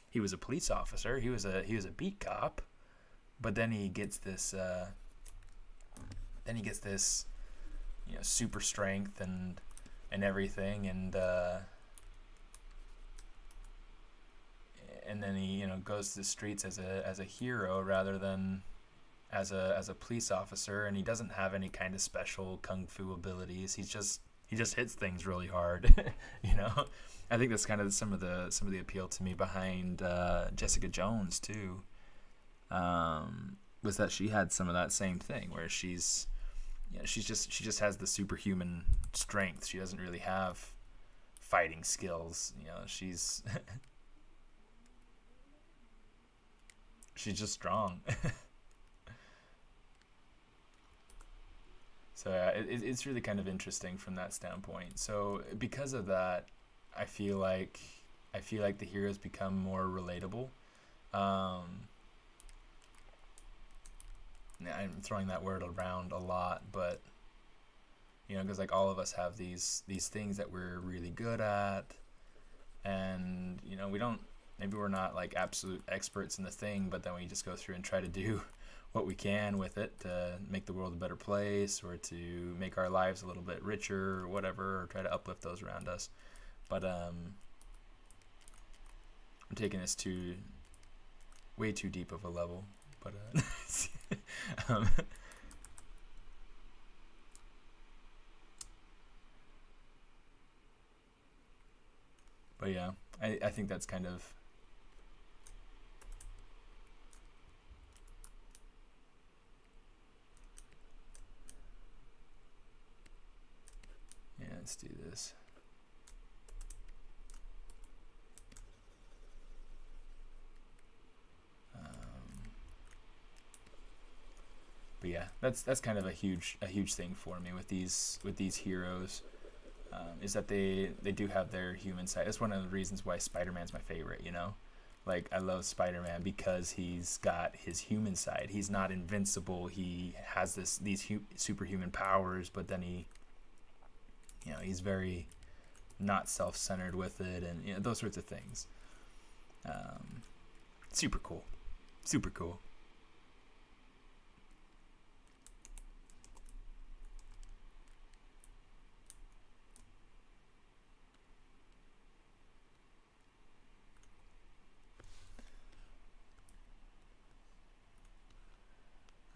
he was a police officer. He was a beat cop, but then he gets this you know, super strength and everything, and then he, you know, goes to the streets as a hero rather than as a police officer, and he doesn't have any kind of special kung fu abilities. He just hits things really hard. You know, I think that's kind of some of the appeal to me behind Jessica Jones too. Was that she had some of that same thing where she just has the superhuman strength. She doesn't really have fighting skills. You know, she's just strong. So it's really kind of interesting from that standpoint. So because of that, I feel like the heroes become more relatable. I'm throwing that word around a lot, but you know, because like all of us have these things that we're really good at, and you know, maybe we're not like absolute experts in the thing, but then we just go through and try to do what we can with it to make the world a better place, or to make our lives a little bit richer or whatever, or try to uplift those around us. But I'm taking this to way too deep of a level, but but yeah, I think that's kind of let's do this. But yeah, that's kind of a huge thing for me with these heroes, is that they do have their human side. That's one of the reasons why Spider-Man's my favorite. You know, like I love Spider-Man because he's got his human side. He's not invincible. He has these superhuman powers, but then he, you know, he's very not self-centered with it, and you know, those sorts of things. Super cool.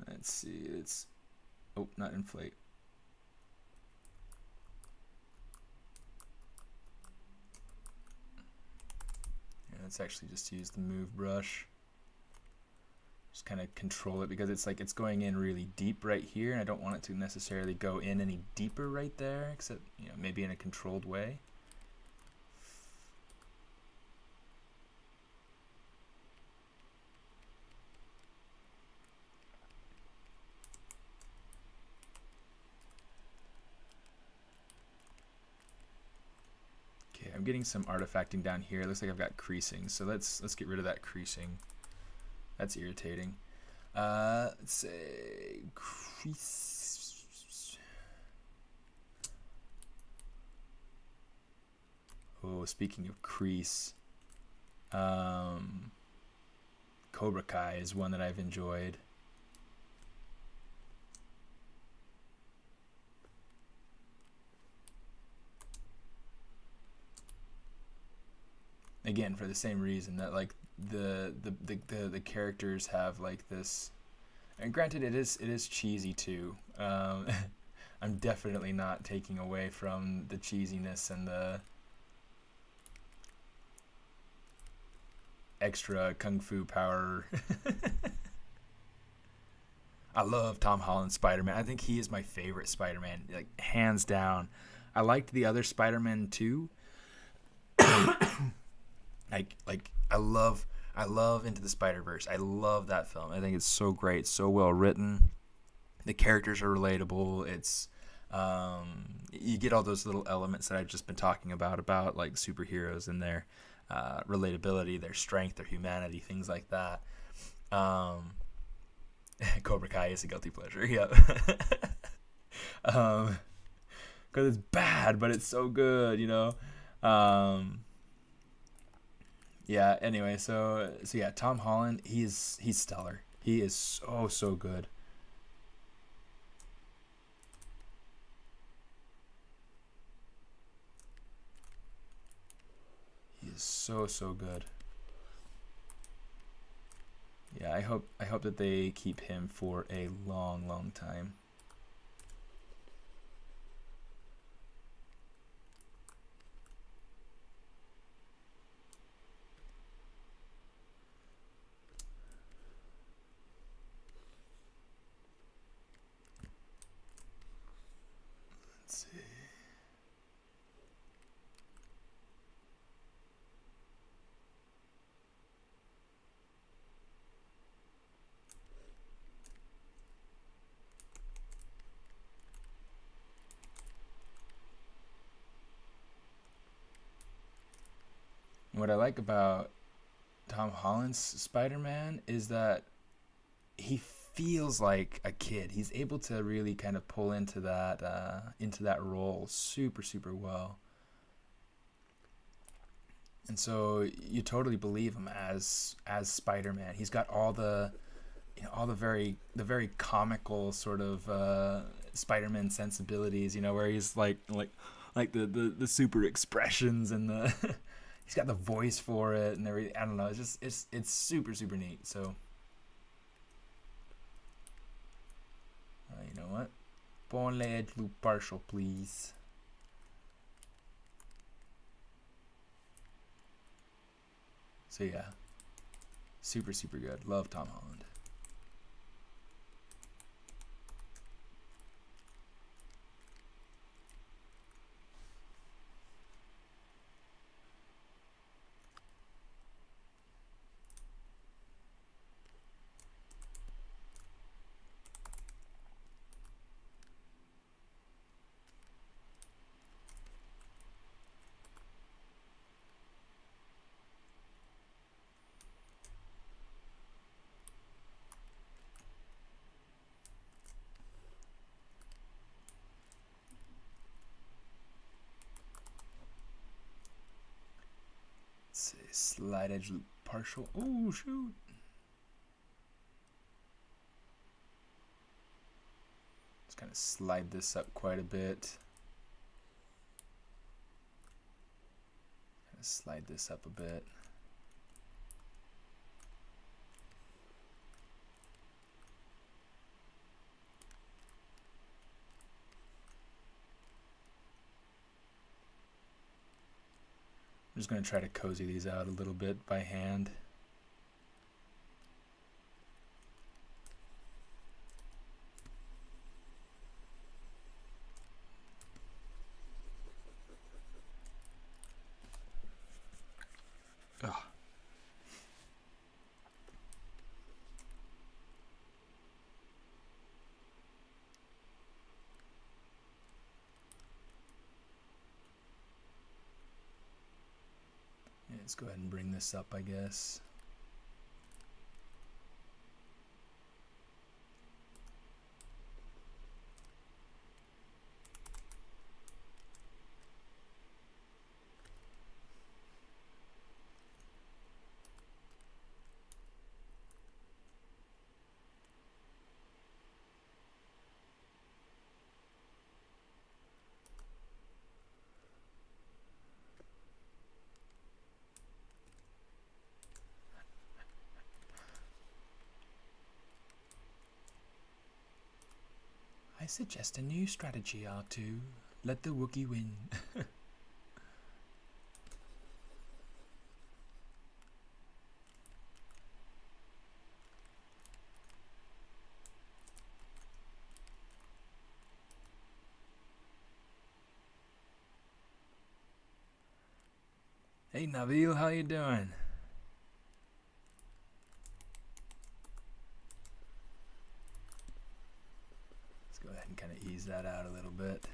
Let's see, not inflate. Yeah, let's actually just use the move brush. Just kind of control it, because it's like it's going in really deep right here, and I don't want it to necessarily go in any deeper right there, except, you know, maybe in a controlled way. I'm getting some artifacting down here. It looks like I've got creasing, so let's get rid of that creasing. That's irritating. Let's say crease. Oh, speaking of crease, Cobra Kai is one that I've enjoyed. Again, for the same reason that like the characters have like this, and granted it is cheesy too. I'm definitely not taking away from the cheesiness and the extra kung fu power. I love Tom Holland Spider-Man. I think he is my favorite Spider-Man, like hands down. I liked the other Spider-Man too. I love Into the Spider-Verse. I love that film. I think it's so great, so well written. The characters are relatable. It's You get all those little elements that I've just been talking about like superheroes and their relatability, their strength, their humanity, things like that. Cobra Kai is a guilty pleasure. Yep. Because it's bad, but it's so good, you know. Yeah. Anyway, so yeah, Tom Holland, he's stellar. He is so good. He is so good. Yeah, I hope that they keep him for a long time. Let's see. What I like about Tom Holland's Spider-Man is that he feels like a kid. He's able to really kind of pull into that role super well, and so you totally believe him as Spider-Man. He's got all the very comical sort of Spider-Man sensibilities. Where he's like the super expressions and the he's got the voice for it and everything. I don't know. It's super neat. So, you know what? Bon ledge loop partial, please. So yeah, super good. Love Tom Holland. Slide edge loop partial. Oh shoot. Just kind of slide this up quite a bit. Kind of slide this up a bit. I'm just going to try to cozy these out a little bit by hand. Ugh. Let's go ahead and bring this up, I guess. I suggest a new strategy, R2. Let the Wookiee win. Hey Nabil, how you doing? ease that out a little bit.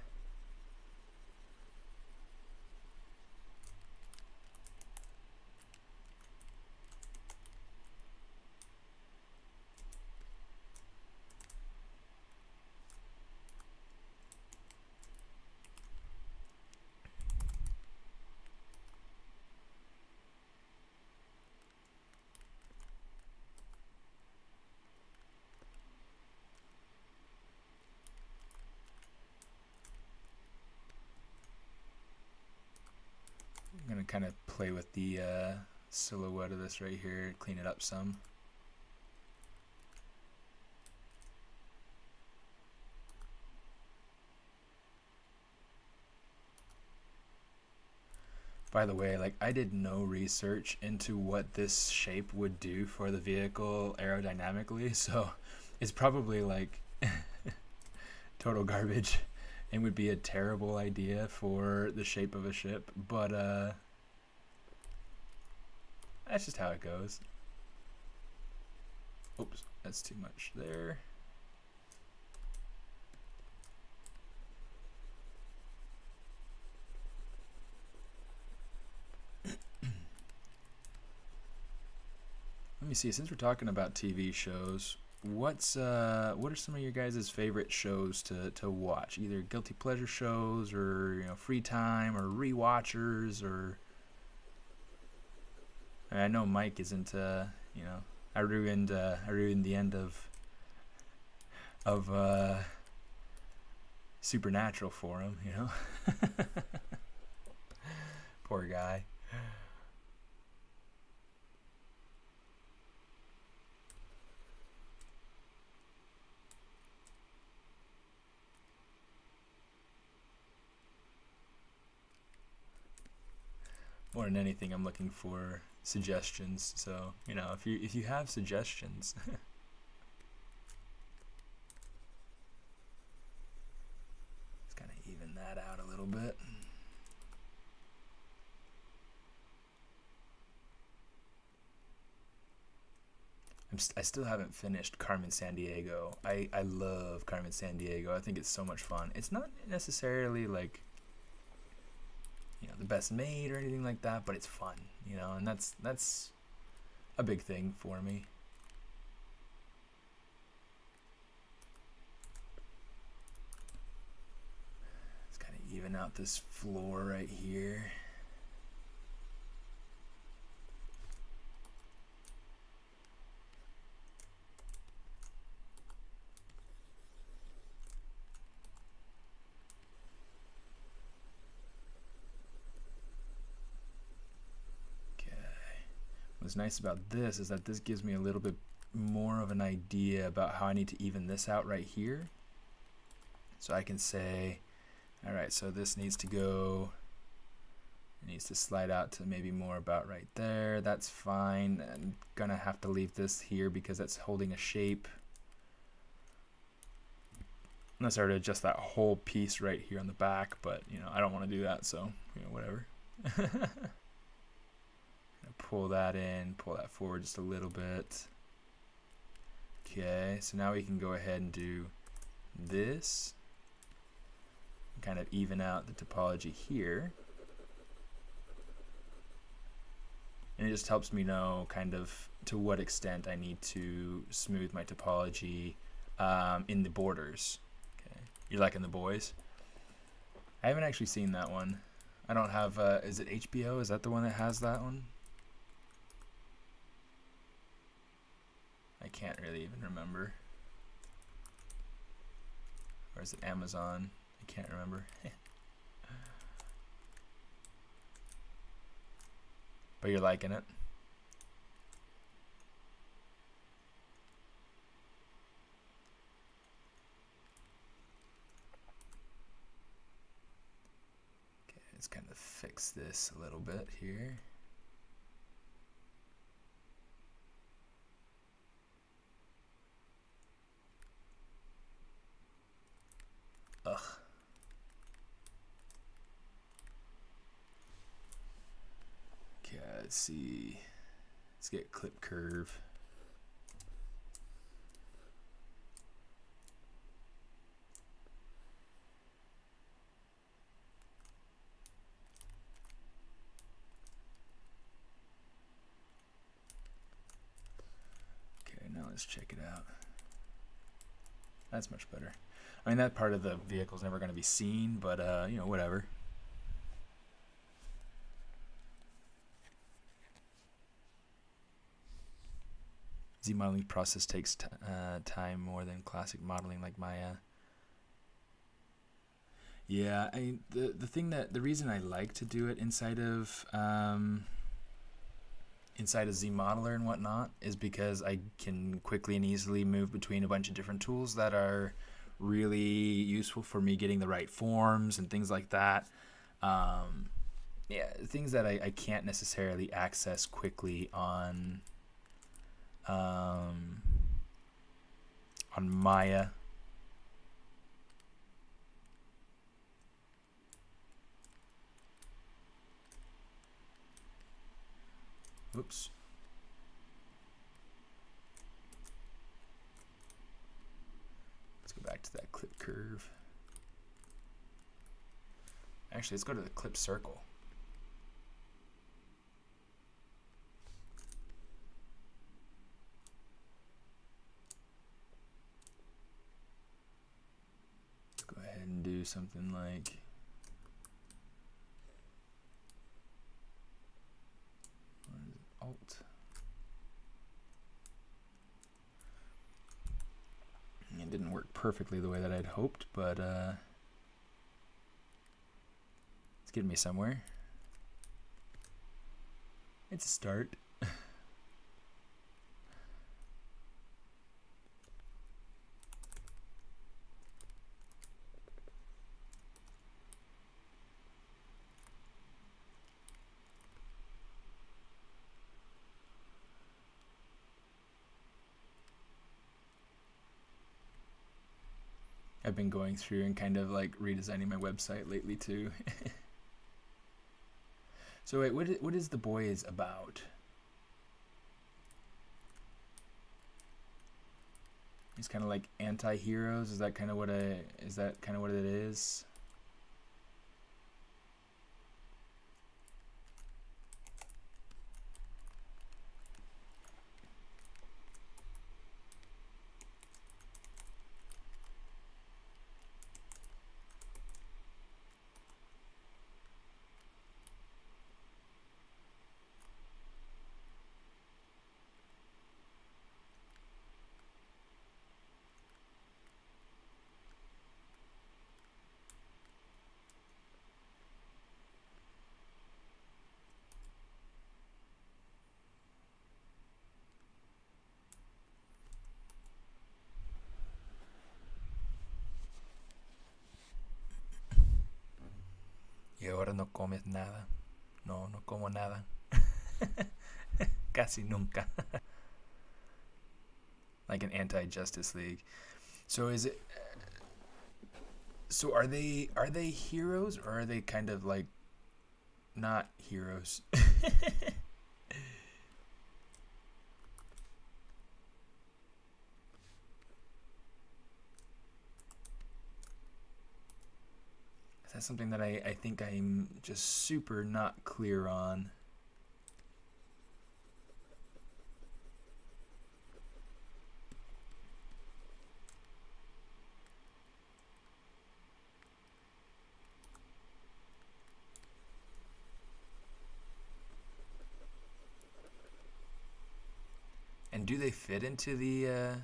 I'm going to kind of play with the silhouette of this right here, clean it up some. By the way, like, I did no research into what this shape would do for the vehicle aerodynamically, so it's probably like total garbage and would be a terrible idea for the shape of a ship, but that's just how it goes. Oops, that's too much there. Let me see, since we're talking about TV shows, what are some of your guys' favorite shows to watch? Either guilty pleasure shows, or, you know, free time, or rewatchers, or I know Mike isn't, you know, I ruined the end of Supernatural for him, you know. Poor guy. More than anything, I'm looking for suggestions. So, you know, if you have suggestions, let's kind of even that out a little bit. I still haven't finished Carmen Sandiego. I love Carmen Sandiego. I think it's so much fun. It's not necessarily like, you know, the best made or anything like that, but it's fun, you know, and that's a big thing for me. Let's kind of even out this floor right here. What's nice about this is that this gives me a little bit more of an idea about how I need to even this out right here. So I can say, all right, so this needs to go, it needs to slide out to maybe more about right there. That's fine. I'm gonna have to leave this here because that's holding a shape. Unless I were to adjust that whole piece right here on the back, but you know, I don't want to do that, so you know, whatever. Pull that in, pull that forward just a little bit. Okay, so now we can go ahead and do this. Kind of even out the topology here. And it just helps me know kind of to what extent I need to smooth my topology in the borders. Okay, you're liking The Boys? I haven't actually seen that one. I don't have, is it HBO? Is that the one that has that one? I can't really even remember. Or is it Amazon? I can't remember. But you're liking it? Okay, let's kind of fix this a little bit here. Ugh. Okay, let's see. Let's get clip curve. Let's check it out. That's much better. I mean, that part of the vehicle is never going to be seen, but you know, whatever. Z modeling process takes time more than classic modeling like Maya. Yeah, I mean, the reason I like to do it inside of Z modeler and whatnot is because I can quickly and easily move between a bunch of different tools that are really useful for me getting the right forms and things like that. Yeah, things that I can't necessarily access quickly on Maya. Oops. Let's go back to that clip curve. Actually, let's go to the clip circle. Let's go ahead and do something like Alt. It didn't work perfectly the way that I'd hoped, but it's getting me somewhere. It's a start. I've been going through and kind of like redesigning my website lately too. So wait, what is The Boys about? It's kind of like anti-heroes. Is that kind of what it is? Y ahora no comes nada. No como nada. Casi nunca. Like an anti-Justice League. So is it? So are they heroes, or are they kind of like not heroes? That's something that I think I'm just super not clear on. And do they fit into the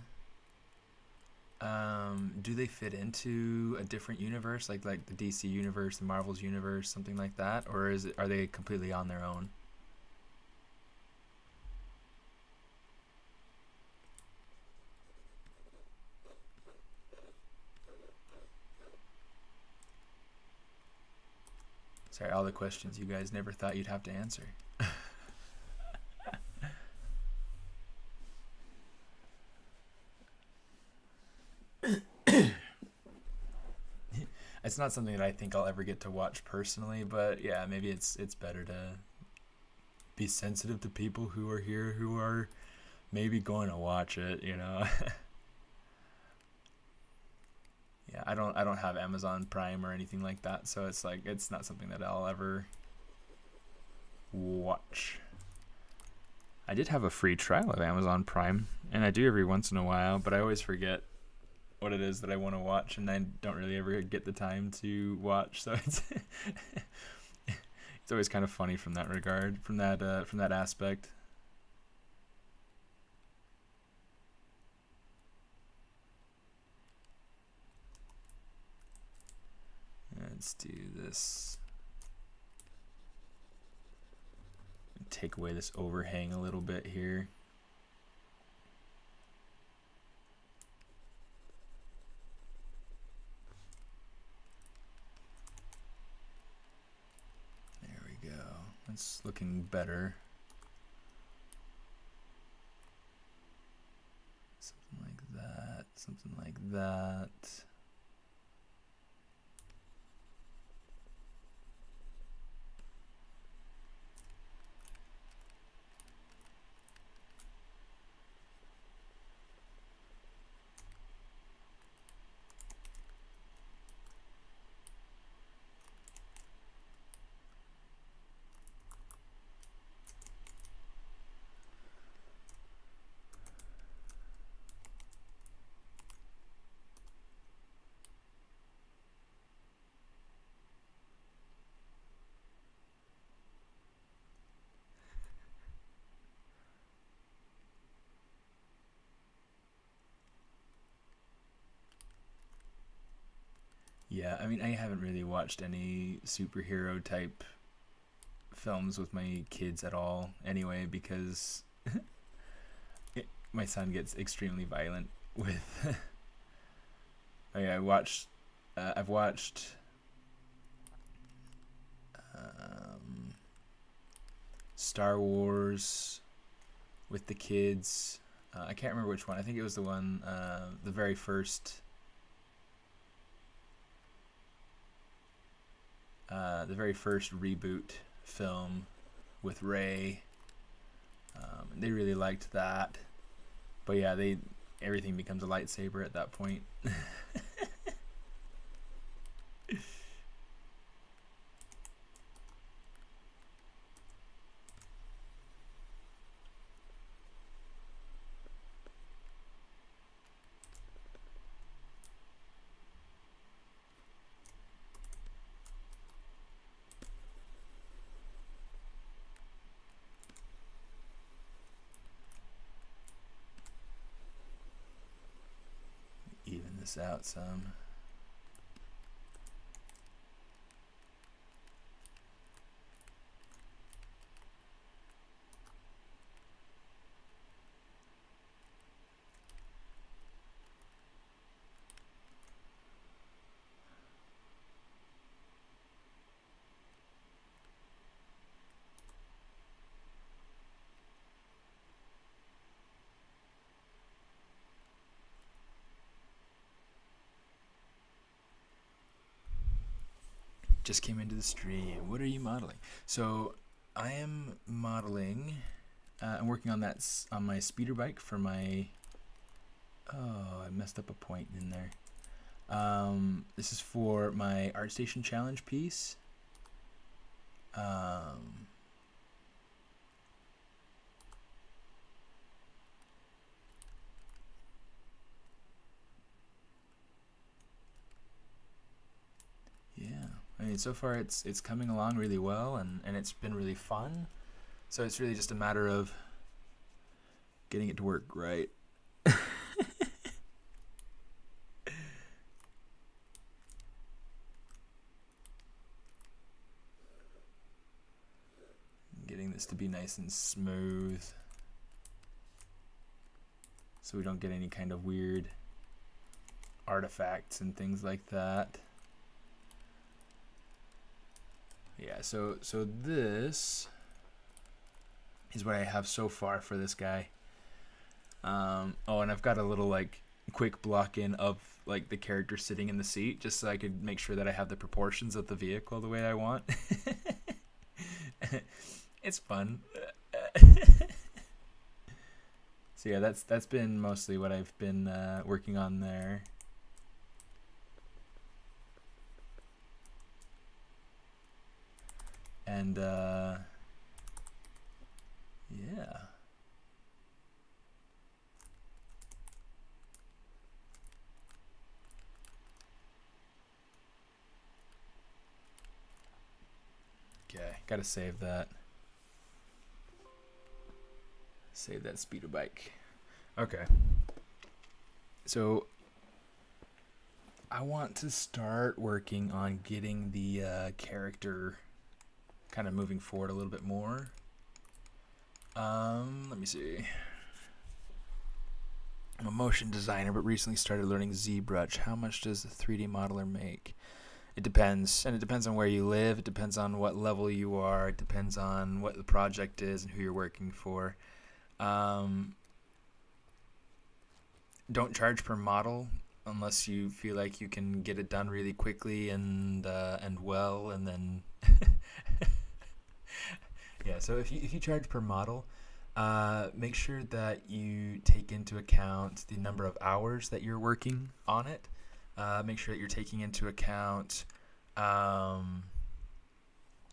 do they fit into a different universe, like the DC universe, the Marvel's universe, something like that, or are they completely on their own? Sorry, all the questions you guys never thought you'd have to answer. It's not something that I think I'll ever get to watch personally, but yeah, maybe it's better to be sensitive to people who are here who are maybe going to watch it, you know. Yeah, I don't have Amazon Prime or anything like that, so it's like it's not something that I'll ever watch. I did have a free trial of Amazon Prime, and I do every once in a while, but I always forget what it is that I want to watch, and I don't really ever get the time to watch. So it's it's always kind of funny from that regard, from that aspect. Let's do this. Take away this overhang a little bit here. There we go. That's looking better. Something like that. Something like that. Yeah, I mean, I haven't really watched any superhero type films with my kids at all anyway, because my son gets extremely violent with oh yeah, I've watched Star Wars with the kids. I can't remember which one. I think it was the one, the very first reboot film with Rey. They really liked that, but yeah, everything becomes a lightsaber at that point. Even this out some. Just came into the stream. What are you modeling? So I am modeling. I'm working on that on my speeder bike for my. Oh, I messed up a point in there. This is for my ArtStation challenge piece. Yeah. I mean, so far it's coming along really well, and it's been really fun. So it's really just a matter of getting it to work right. Getting this to be nice and smooth, so we don't get any kind of weird artifacts and things like that. Yeah, so this is what I have so far for this guy. Oh, and I've got a little like quick block in of like the character sitting in the seat, just so I could make sure that I have the proportions of the vehicle the way I want. It's fun. So yeah, that's been mostly what I've been working on there. And yeah, Gotta save that. Save that speeder bike. Okay. So I want to start working on getting the character kind of moving forward a little bit more. Let me see. I'm a motion designer, but recently started learning ZBrush. How much does the 3D modeler make? It depends, and it depends on where you live. It depends on what level you are. It depends on what the project is and who you're working for. Don't charge per model unless you feel like you can get it done really quickly and well, and then yeah. So if you charge per model, make sure that you take into account the number of hours that you're working on it. Make sure that you're taking into account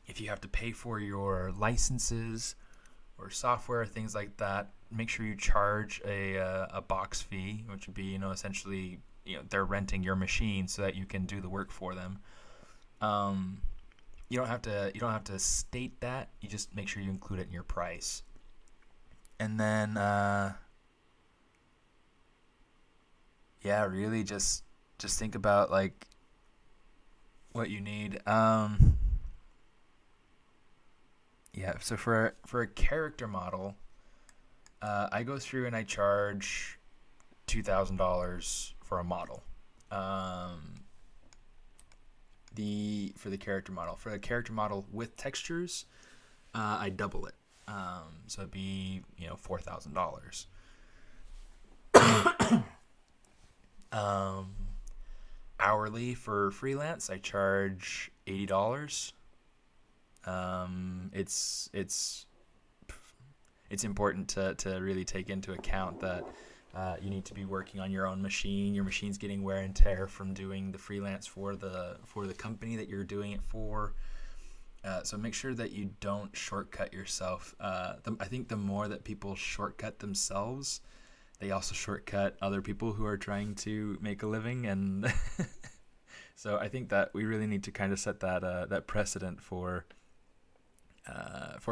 if you have to pay for your licenses or software, things like that. Make sure you charge a box fee, which would be, essentially, they're renting your machine so that you can do the work for them. You don't have to state that. You just make sure you include it in your price. And then really just think about like what you need. So for a character model, I go through and I charge $2,000 for a model. For the character model. For a character model with textures, I double it. So it'd be $4,000. Hourly for freelance, I charge $80. It's important to really take into account that you need to be working on your own machine. Your machine's getting wear and tear from doing the freelance for the company that you're doing it for. So make sure that you don't shortcut yourself. I think the more that people shortcut themselves, they also shortcut other people who are trying to make a living. And so I think that we really need to kind of set that precedent for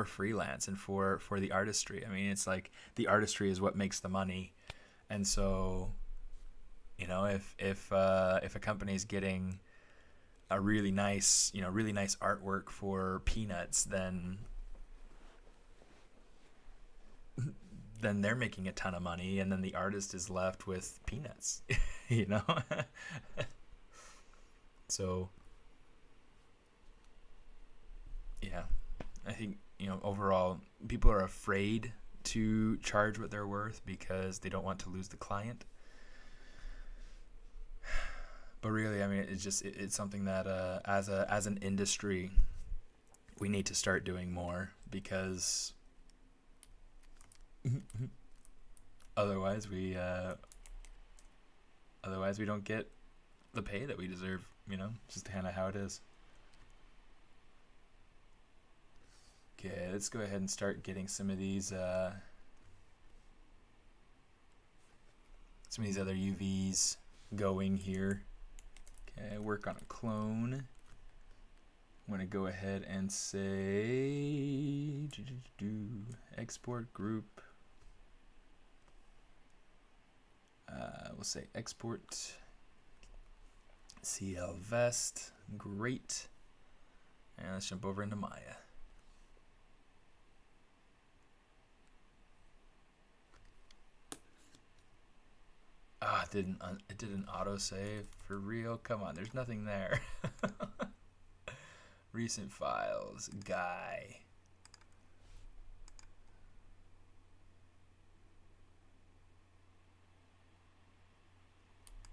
freelance and for the artistry. I mean, it's like the artistry is what makes the money. And so, if a company is getting a really nice artwork for peanuts, then they're making a ton of money, and then the artist is left with peanuts, So, yeah, I think, overall, people are afraid to charge what they're worth because they don't want to lose the client. But really, I mean, it's something that as an industry, we need to start doing more, because otherwise we don't get the pay that we deserve. It's just kind of how it is. Okay, let's go ahead and start getting some of these other UVs going here. Okay, work on a clone. I'm going to go ahead and say export group. We'll say export CL vest. Great. And let's jump over into Maya. It didn't autosave for real. Come on, there's nothing there. Recent files, guy.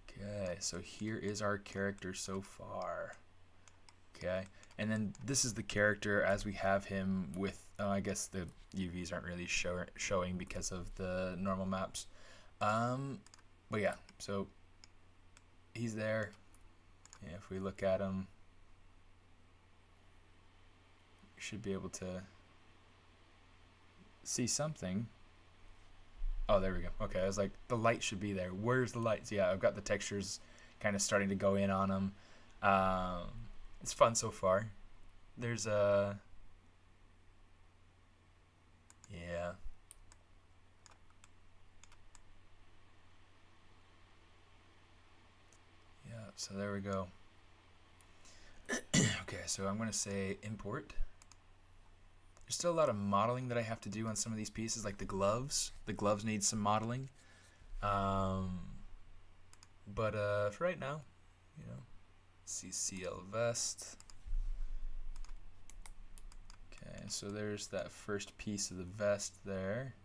Okay, so here is our character so far. Okay, and then this is the character as we have him with, I guess the UVs aren't really showing because of the normal maps. But yeah, so he's there. Yeah, if we look at him, we should be able to see something. Oh, there we go. Okay, I was like, the light should be there. Where's the lights? Yeah, I've got the textures kind of starting to go in on him. It's fun so far. There's Yeah. Yeah, so there we go. Okay, so I'm going to say import. There's still a lot of modeling that I have to do on some of these pieces, like the gloves. The gloves need some modeling. But for right now, you know, CCL vest. Okay, so there's that first piece of the vest there.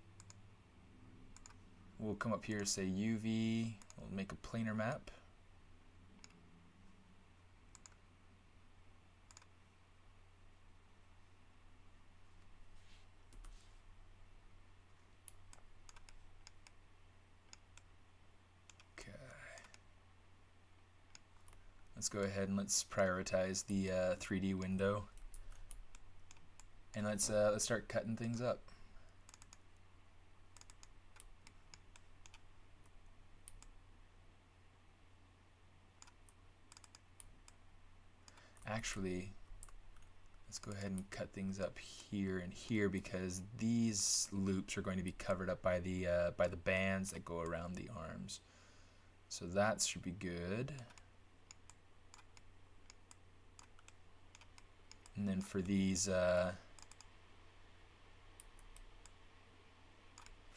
We'll come up here, say UV. We'll make a planar map. Let's go ahead and let's prioritize the 3D window, and let's start cutting things up. Actually, let's go ahead and cut things up here and here, because these loops are going to be covered up by the bands that go around the arms. So that should be good. And then for these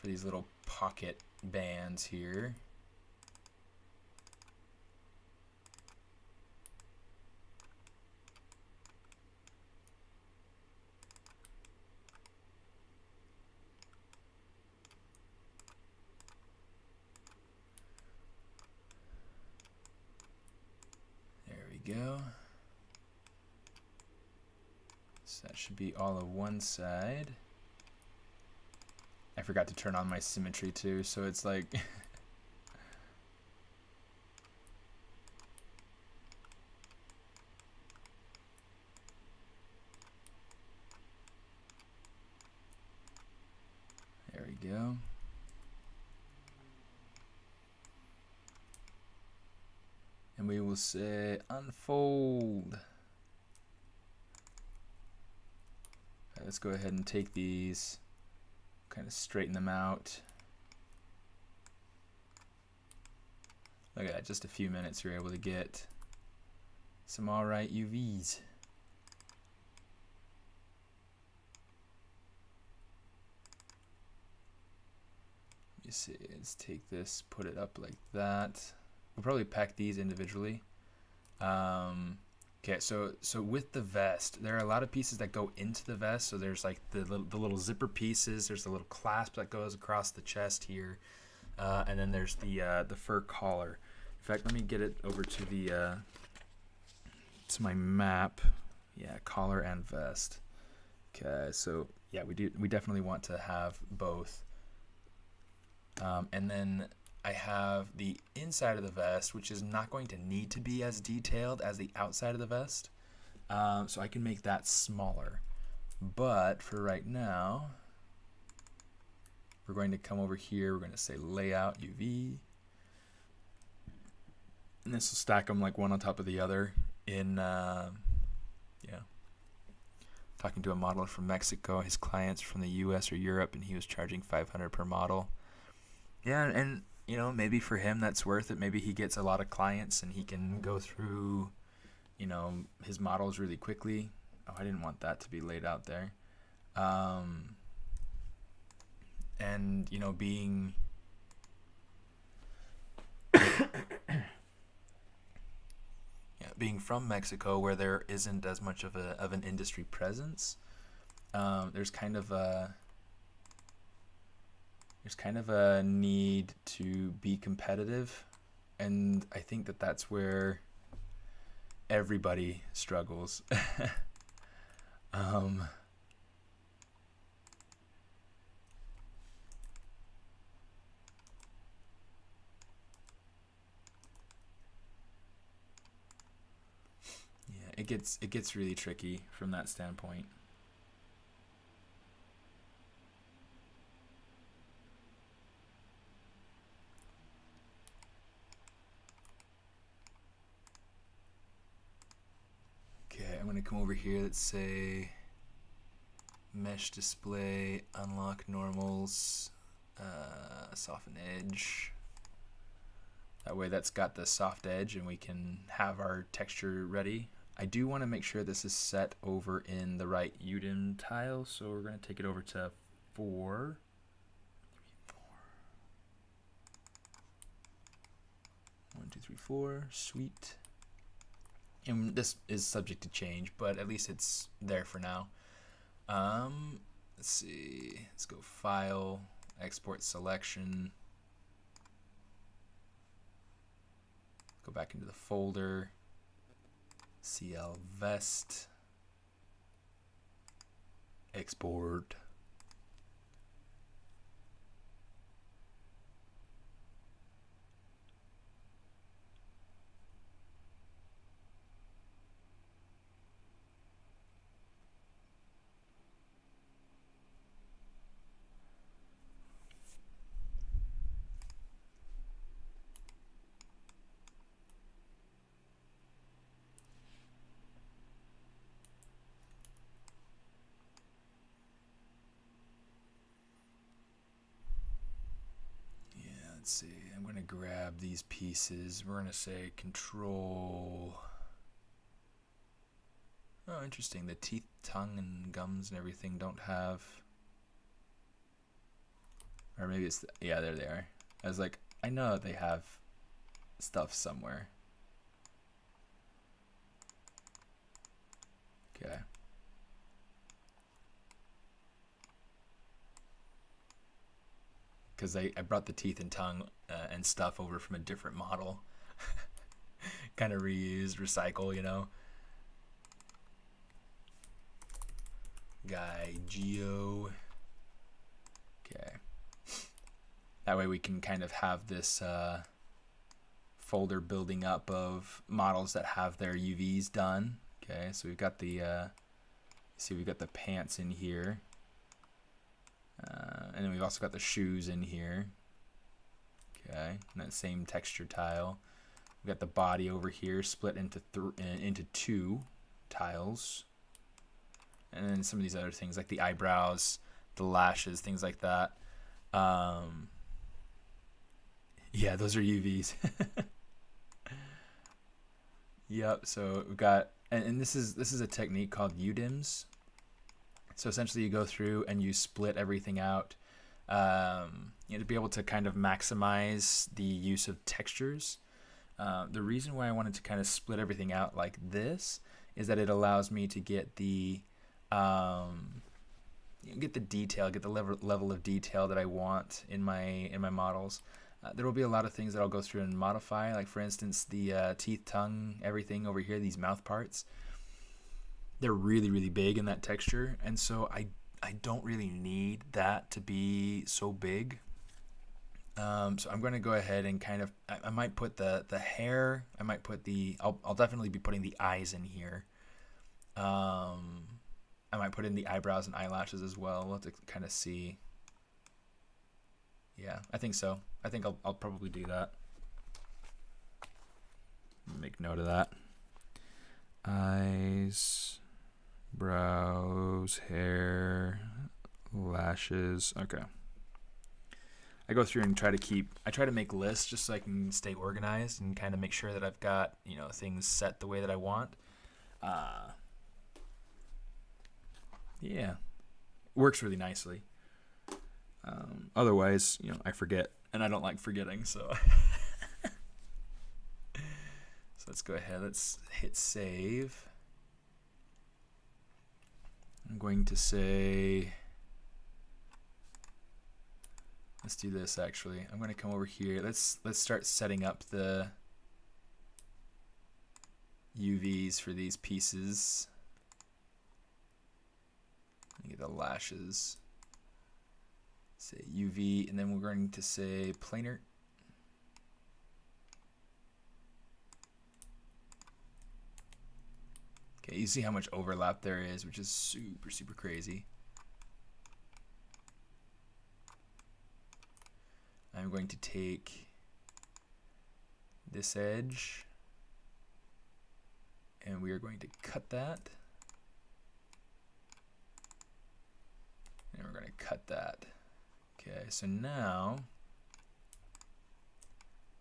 little pocket bands here, there we go. So that should be all of one side. I forgot to turn on my symmetry too, so it's like there we go. And we will say unfold. Okay, let's go ahead and take these, kind of straighten them out. Look at that, just a few minutes you're able to get some alright UVs. Let me see, let's take this, put it up like that. We'll probably pack these individually. Okay, so with the vest, there are a lot of pieces that go into the vest. So there's like the little zipper pieces. There's the little clasp that goes across the chest here, and then there's the fur collar. In fact, let me get it over to the to my map. Yeah, collar and vest. Okay, so yeah, we definitely want to have both. And then I have the inside of the vest, which is not going to need to be as detailed as the outside of the vest. So I can make that smaller. But for right now, we're going to come over here. We're going to say layout UV. And this will stack them like one on top of the other in, yeah. Talking to a modeler from Mexico. His clients from the US or Europe, and he was charging $500 per model. Yeah, and you know, maybe for him that's worth it. Maybe he gets a lot of clients and he can go through, you know, his models really quickly. Oh, I didn't want that to be laid out there. And, you know, being being from Mexico, where there isn't as much of an industry presence, there's kind of a need to be competitive, and I think that that's where everybody struggles. Yeah, it gets really tricky from that standpoint. Okay, I'm gonna come over here. Let's say mesh display, unlock normals, soften edge. That way that's got the soft edge and we can have our texture ready. I do want to make sure this is set over in the right UDIM tile, so we're going to take it over to 4. 1, 2, 3, 4. Sweet. And this is subject to change, but at least it's there for now. Let's see. Let's go File, Export Selection. Go back into the folder. CL Vest. Export. Let's see, I'm going to grab these pieces. We're going to say control. Oh, interesting. The teeth, tongue, and gums and everything don't have. Or maybe it's, yeah, there they are. I was like, I know they have stuff somewhere. Okay. Because I brought the teeth and tongue and stuff over from a different model. Kind of reuse, recycle, you know. Guy Geo. Okay. That way we can kind of have this folder building up of models that have their UVs done. Okay, so we've got the see, we've got the pants in here. And then we've also got the shoes in here. Okay, and that same texture tile. We've got the body over here split into 2 tiles. And then some of these other things like the eyebrows, the lashes, things like that. Yeah, those are UVs. Yep, so we've got, and this is a technique called UDIMs. So essentially you go through and you split everything out, to be able to kind of maximize the use of textures. The reason why I wanted to kind of split everything out like this is that it allows me to get the detail, get the level of detail that I want in my models. There will be a lot of things that I'll go through and modify, like for instance the teeth, tongue, everything over here, these mouth parts. They're really, really big in that texture, and so I don't really need that to be so big. So I'm going to go ahead and kind of, I might put the hair, I might put I'll definitely be putting the eyes in here. I might put in the eyebrows and eyelashes as well. We'll have to kind of see. Yeah, I think so. I think I'll probably do that. Make note of that. Eyes, brows, hair, lashes. Okay. I go through and try to make lists just so I can stay organized and kind of make sure that I've got, things set the way that I want. Yeah, works really nicely. Otherwise, I forget, and I don't like forgetting, so. So let's go ahead, let's hit save. I'm going to say, let's do this actually. I'm going to come over here. Let's start setting up the UVs for these pieces. Get the lashes. Say UV, and then we're going to say planar. Okay, you see how much overlap there is, which is super, super crazy. I'm going to take this edge, and we are going to cut that. And we're going to cut that. Okay, so now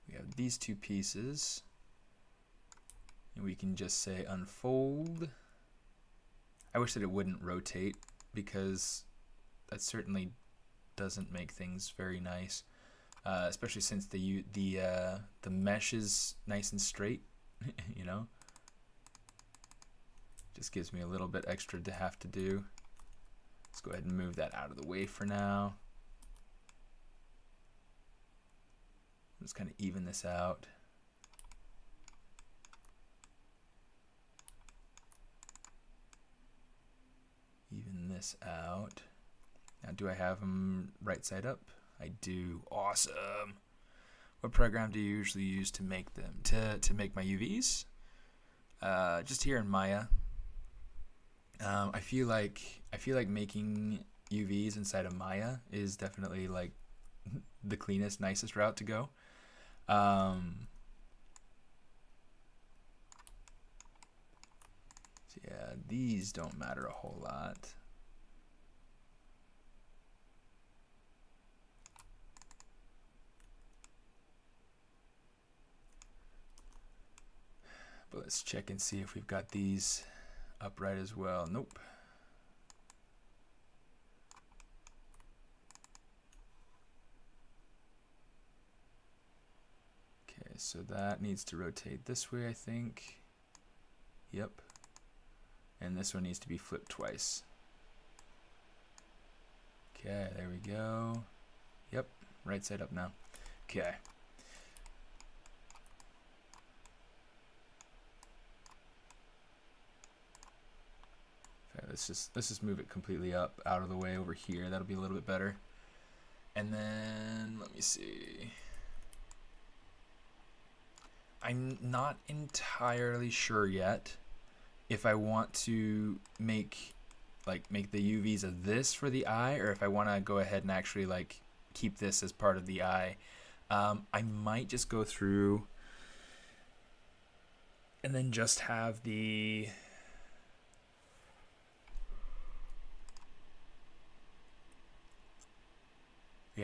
we have these two pieces. And we can just say unfold. I wish that it wouldn't rotate because that certainly doesn't make things very nice, especially since the mesh is nice and straight. You know, just gives me a little bit extra to have to do. Let's go ahead and move that out of the way for now. Let's kind of even this out. Even this out. Now, do I have them right side up? I do. Awesome. What program do you usually use to make them? To make my UVs? Just here in Maya. I feel like making UVs inside of Maya is definitely like the cleanest, nicest route to go. So yeah, these don't matter a whole lot. But let's check and see if we've got these upright as well. Nope. Okay, so that needs to rotate this way, I think. Yep. And this one needs to be flipped twice. Okay, there we go. Yep, right side up now. Okay. Okay, let's just move it completely up out of the way over here. That'll be a little bit better. And then let me see. I'm not entirely sure yet if I want to make the UVs of this for the eye, or if I want to go ahead and actually like keep this as part of the eye. I might just go through and then just have the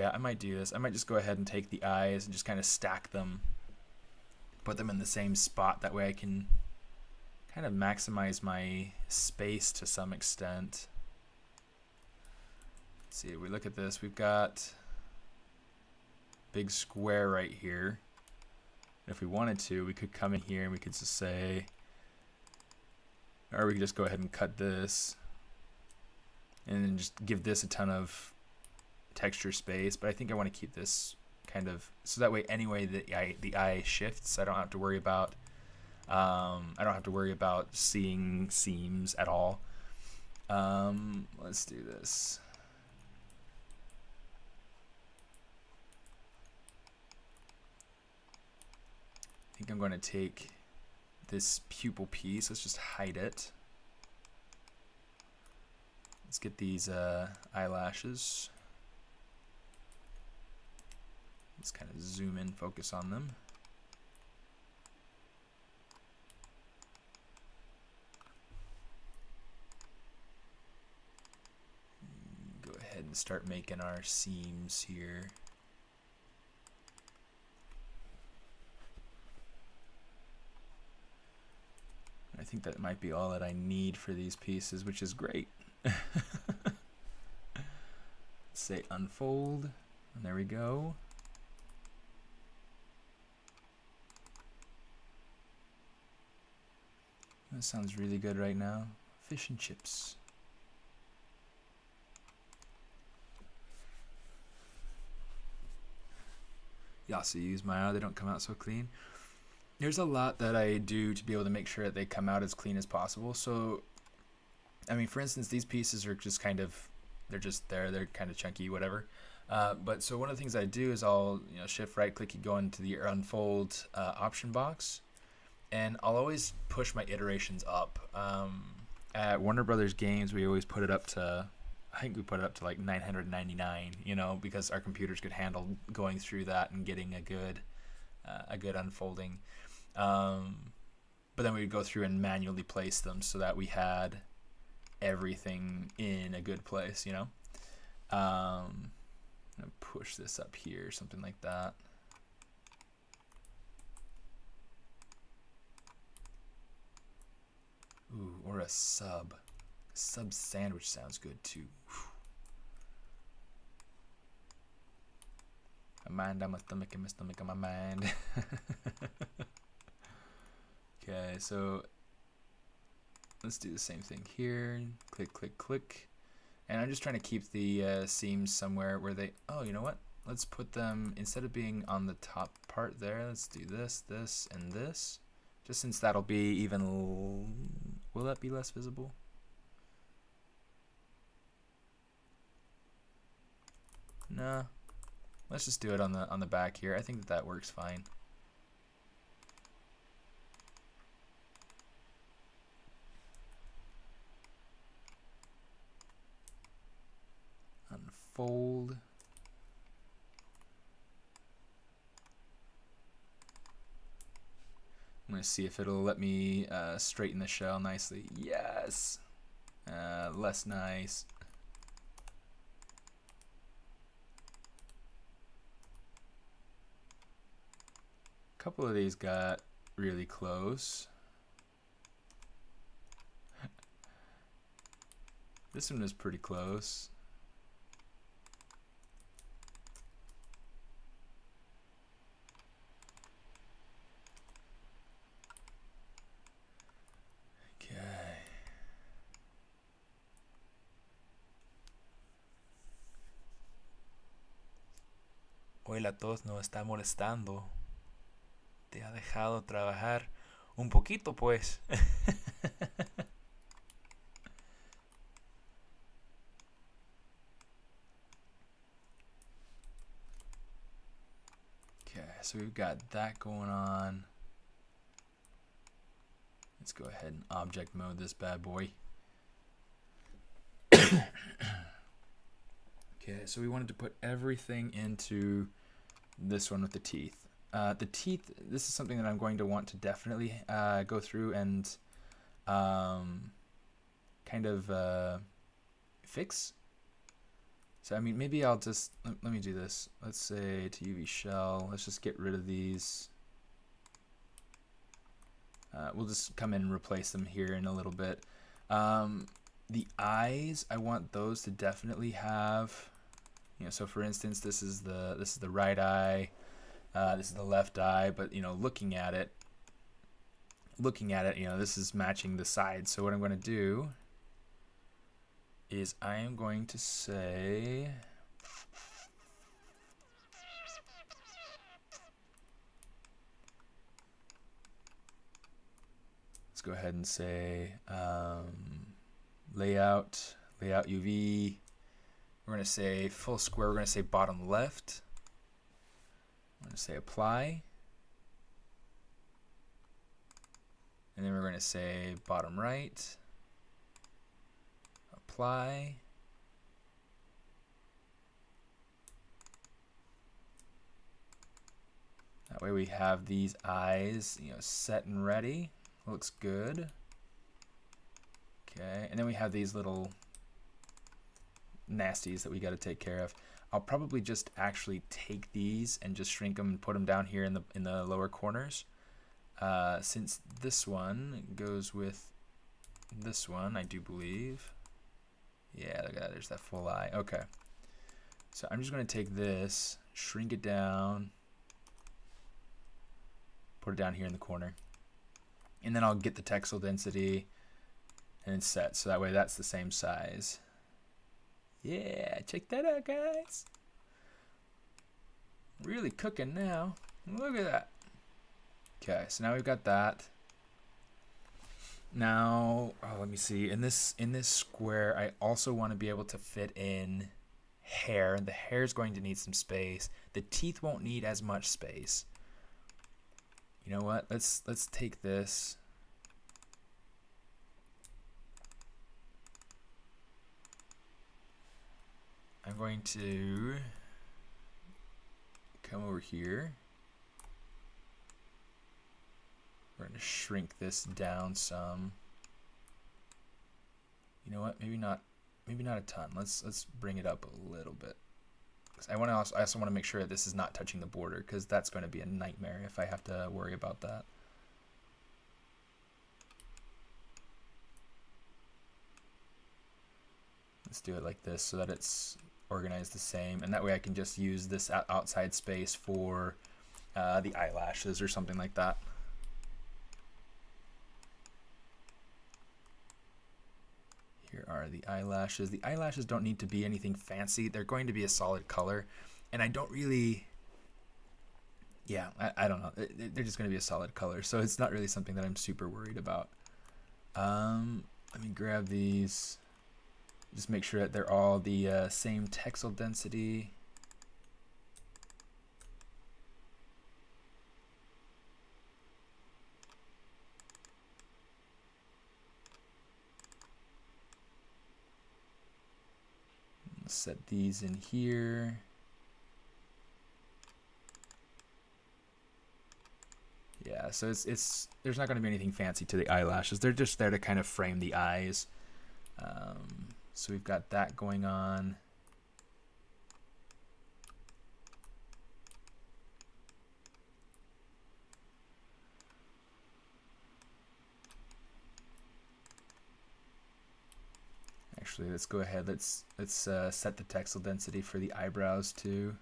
I might do this. I might just go ahead and take the eyes and just kind of stack them, put them in the same spot. That way I can kind of maximize my space to some extent. Let's see, if we look at this, we've got big square right here. If we wanted to, we could come in here and we could just say, or we could just go ahead and cut this and then just give this a ton of texture space. But I think I want to keep this kind of, so that way anyway the eye shifts, I don't have to worry about seeing seams at all. Let's do this. I think I'm going to take this pupil piece. Let's just hide it. Let's get these eyelashes. Let's kind of zoom in, focus on them. Go ahead and start making our seams here. I think that might be all that I need for these pieces, which is great. Let's say unfold, and there we go. That sounds really good right now. Fish and chips. You also use Maya, they don't come out so clean. There's a lot that I do to be able to make sure that they come out as clean as possible. So, I mean, for instance, these pieces are just kind of, they're just there, they're kind of chunky, whatever. But so one of the things I do is I'll shift right click and go into the unfold option box. And I'll always push my iterations up. At Warner Brothers Games, we always put it up to, I think we put it up to like 999, because our computers could handle going through that and getting a good unfolding. But then we would go through and manually place them so that we had everything in a good place, I'm gonna push this up here, something like that. Ooh, or a sub. Sub sandwich sounds good too. My mind on my stomach and my stomach on my mind. Okay, so let's do the same thing here. Click, click, click. And I'm just trying to keep the seams somewhere where they, oh, you know what? Let's put them, instead of being on the top part there, let's do this, this, and this. Just since that'll be even, will that be less visible? No. Let's just do it on the back here. I think that works fine. Unfold. I'm going to see if it'll let me straighten the shell nicely. Yes! Less nice. A couple of these got really close. This one was pretty close. Hoy la tos nos está molestando. Te ha dejado trabajar un poquito, pues. Okay, so we've got that going on. Let's go ahead and object mode this bad boy. Okay, so we wanted to put everything into this one with the teeth. The teeth, this is something that I'm going to want to definitely go through and kind of fix. So I mean, maybe I'll just, let me do this. Let's say to UV shell, let's just get rid of these. We'll just come in and replace them here in a little bit. The eyes, I want those to definitely have, you know, so for instance, this is the right eye, this is the left eye, but you know, looking at it, you know, this is matching the sides. So what I'm going to do is I am going to say, let's go ahead and say layout UV. We're going to say full square. We're going to say bottom left. I'm going to say apply. And then we're going to say bottom right. Apply. That way we have these eyes, you know, set and ready. Looks good. Okay, and then we have these little nasties that we got to take care of. I'll probably just actually take these and just shrink them and put them down here in the lower corners. Since this one goes with this one, I do believe. Yeah, look at that. There's that full eye. Okay. So I'm just going to take this, shrink it down, put it down here in the corner. And then I'll get the texel density and set. So that way that's the same size. Yeah, check that out, guys. Really cooking now. Look at that. Okay, so now we've got that. Now, let me see. In this square, I also want to be able to fit in hair, and the hair is going to need some space. The teeth won't need as much space. You know what? Let's take this. I'm going to come over here. We're going to shrink this down some. You know what? Maybe not maybe not a ton. Let's bring it up a little bit. I also want to make sure that this is not touching the border, because that's going to be a nightmare if I have to worry about that. Let's do it like this so that it's organized the same, and that way I can just use this outside space for the eyelashes or something like that. Here are the eyelashes. The eyelashes don't need to be anything fancy. They're going to be a solid color, and I don't really, yeah, I don't know. They're just going to be a solid color, so it's not really something that I'm super worried about. Let me grab these. Just make sure that they're all the same texel density. Set these in here. Yeah, so it's there's not going to be anything fancy to the eyelashes. They're just there to kind of frame the eyes. So we've got that going on. Actually, let's go ahead. Let's set the texel density for the eyebrows too.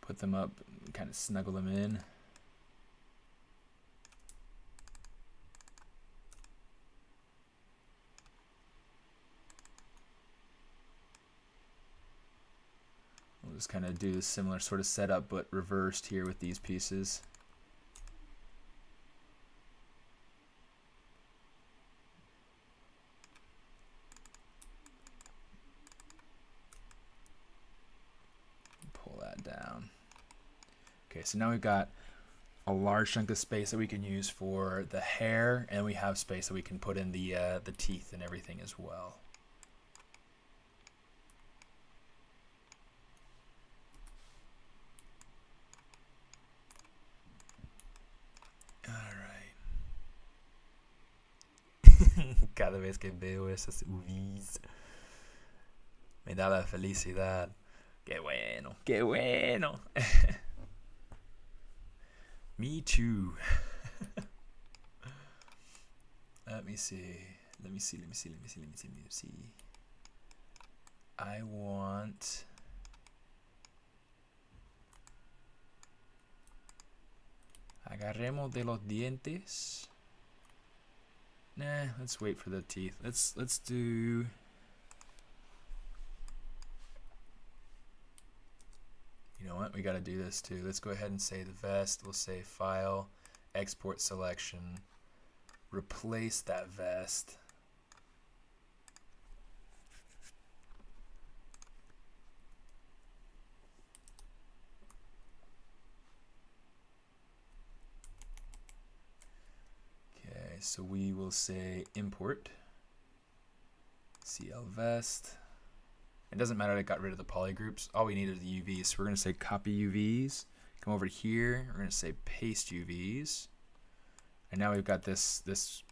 Put them up, kind of snuggle them in. We'll just kind of do a similar sort of setup, but reversed here with these pieces. Pull that down. Okay, so now we've got a large chunk of space that we can use for the hair, and we have space that we can put in the teeth and everything as well. Cada vez que veo esas UVs me da la felicidad. Qué bueno, qué bueno. Me too. Let me see. I want agarremos de los dientes. Nah, let's wait for the teeth. Let's do. You know what? We got to do this too. Let's go ahead and say the vest. We'll say File, Export Selection. Replace that vest. Okay, so we will say import CL vest. It doesn't matter that I got rid of the poly groups. All we need are the UVs. So we're going to say copy UVs. Come over here. We're going to say paste UVs. And now we've got this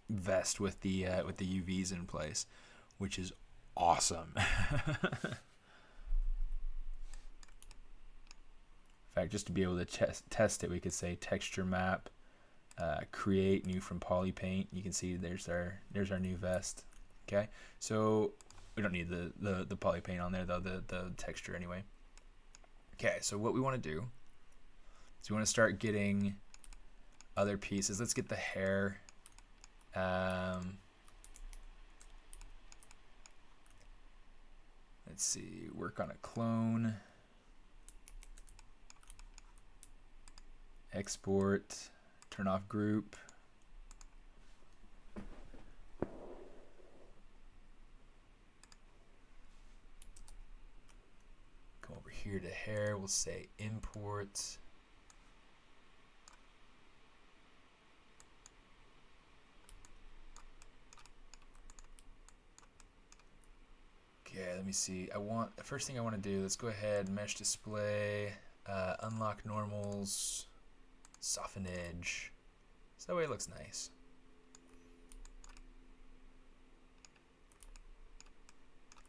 vest with the UVs in place, which is awesome. In fact, just to be able to test it, we could say texture map, create new from poly paint. You can see there's our new vest. Okay, so we don't need the poly paint on there though, the texture anyway. Okay, so what we want to do is we want to start getting other pieces. Let's get the hair. Let's see, work on a clone. Export, turn off group. Come over here to hair, we'll say import. Okay, let me see. The first thing I want to do, let's go ahead, mesh display. unlock normals, soften edge. So that way it looks nice.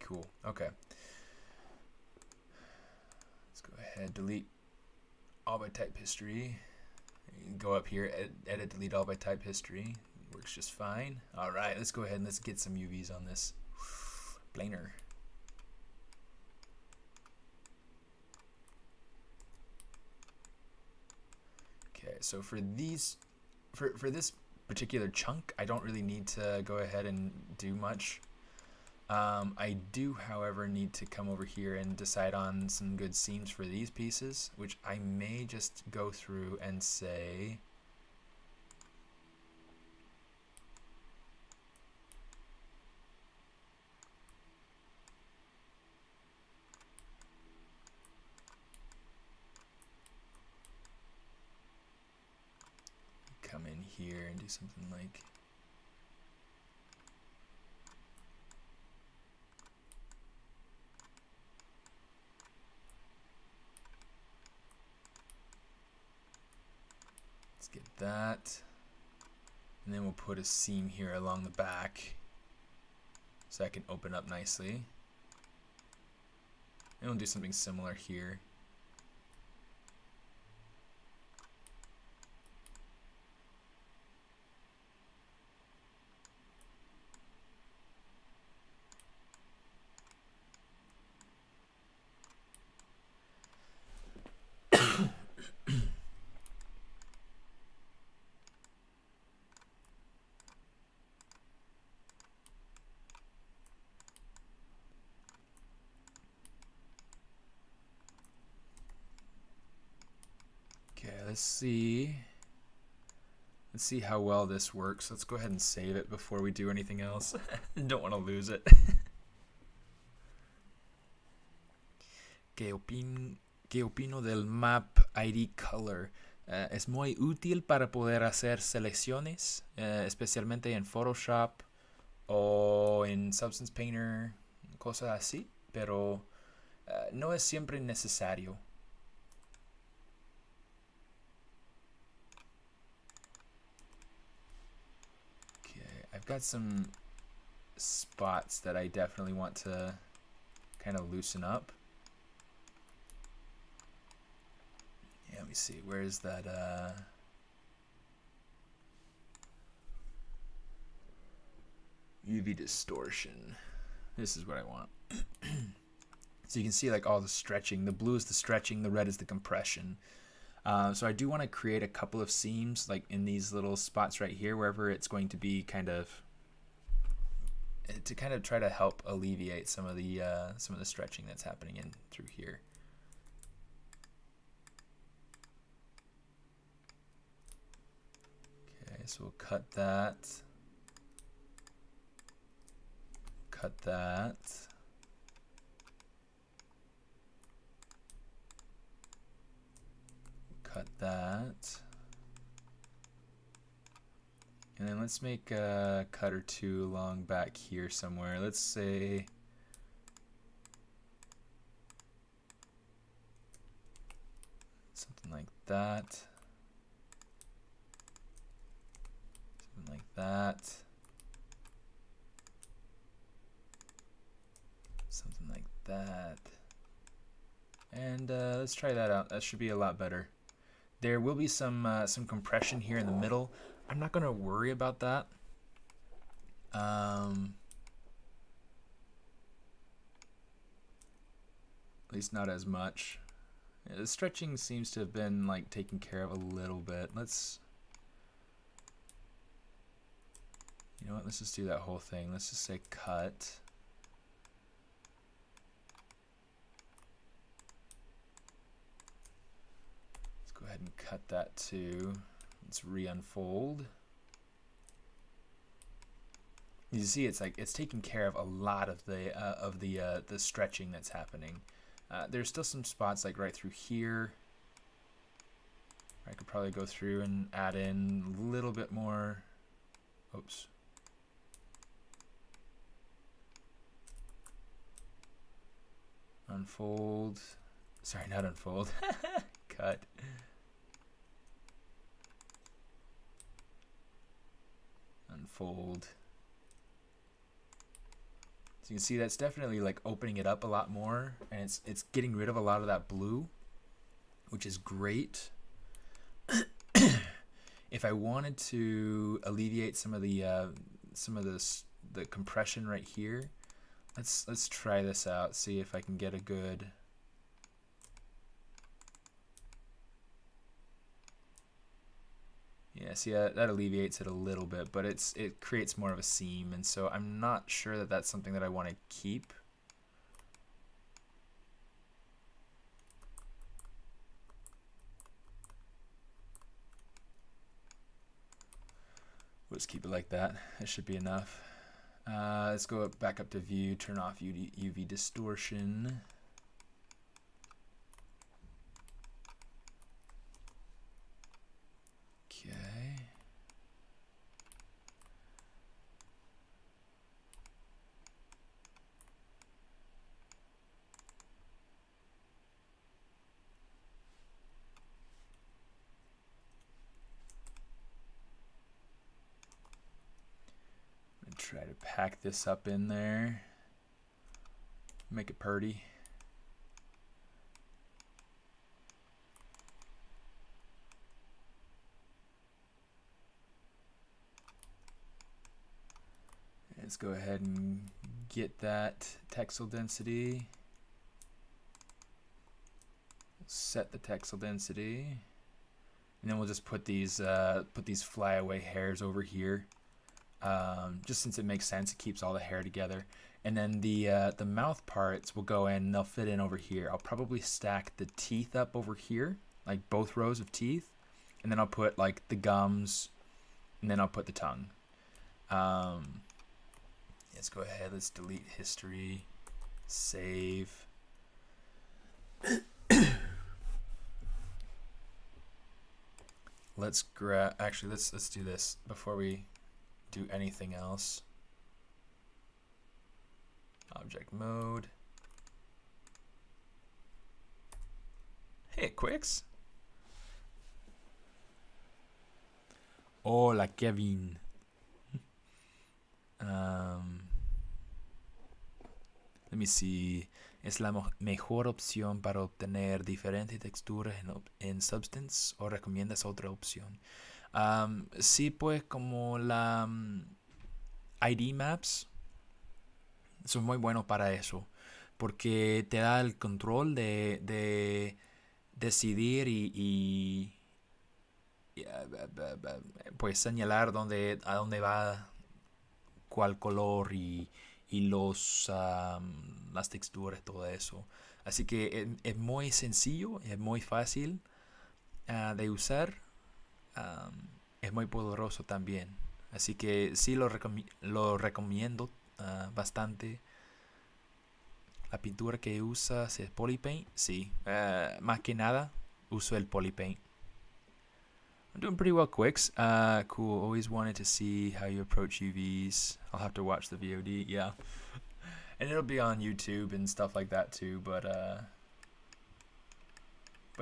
Cool. Okay. Let's go ahead, delete all by type history. You can go up here, edit, delete all by type history. Works just fine. All right, let's go ahead and let's get some UVs on this planar. Okay, so for these, for this particular chunk, I don't really need to go ahead and do much. I do, however, need to come over here and decide on some good seams for these pieces, which I may just go through and say, come in here and do something like, let's get that, and then we'll put a seam here along the back so I can open up nicely, and we'll do something similar here. Let's see how well this works. Let's go ahead and save it before we do anything else. Don't want to lose it. ¿Qué opino del map ID color? Es muy útil para poder hacer selecciones, especialmente en Photoshop o en Substance Painter, cosas así, pero no es siempre necesario. I've got some spots that I definitely want to kind of loosen up. Yeah, let me see. Where is that? UV distortion. This is what I want. So you can see like all the stretching. The blue is the stretching. The red is the compression. So I do want to create a couple of seams like in these little spots right here, wherever it's going to be kind of to kind of try to help alleviate some of the stretching that's happening in through here. Okay, so we'll cut that. Cut that. Cut that, and then let's make a cut or two along back here somewhere. Let's say something like that, something like that, something like that, and let's try that out. That should be a lot better. There will be some compression here in the middle. I'm not going to worry about that. At least not as much. Yeah, the stretching seems to have been like taken care of a little bit. Let's, you know what? Let's just do that whole thing. Let's just say cut. Go ahead and cut that too. Let's re-unfold. You see, it's like it's taking care of a lot of the stretching that's happening. There's still some spots like right through here. I could probably go through and add in a little bit more. Oops. Unfold. Sorry, not unfold. cut. Unfold. So you can see that's definitely like opening it up a lot more, and it's getting rid of a lot of that blue, which is great. If I wanted to alleviate some of the compression right here, let's try this out. See if I can get a good. Yeah, see that alleviates it a little bit, but it creates more of a seam, and so I'm not sure that that's something that I want to keep. We'll just keep it like that. That should be enough. Let's go back up to view, turn off UV distortion. Okay. Try to pack this up in there, make it pretty. Let's go ahead and get that texel density. Set the texel density, and then we'll just put these flyaway hairs over here. Just since it makes sense, it keeps all the hair together. And then the mouth parts will go in, and they'll fit in over here. I'll probably stack the teeth up over here, like both rows of teeth, and then I'll put like the gums, and then I'll put the tongue. Let's go ahead, let's delete history, save. Let's do this before we do anything else. Object mode. Hey, Quicks. Hola, Kevin. Let me see. Es la mejor opción para obtener diferentes texturas en Substance, o recomiendas otra opción? Sí, pues como la ID Maps son muy buenos para eso, porque te da el control de decidir y pues señalar a dónde va cuál color y las texturas, todo eso. Así que es muy sencillo, es muy fácil de usar. Es muy poderoso también, así que sí lo recomiendo bastante. La pintura que usas es Polypaint, sí, más que nada uso el Polypaint. I'm doing pretty well, Quicks. Cool, always wanted to see how you approach UVs. I'll have to watch the VOD, yeah. And it'll be on YouTube and stuff like that too, but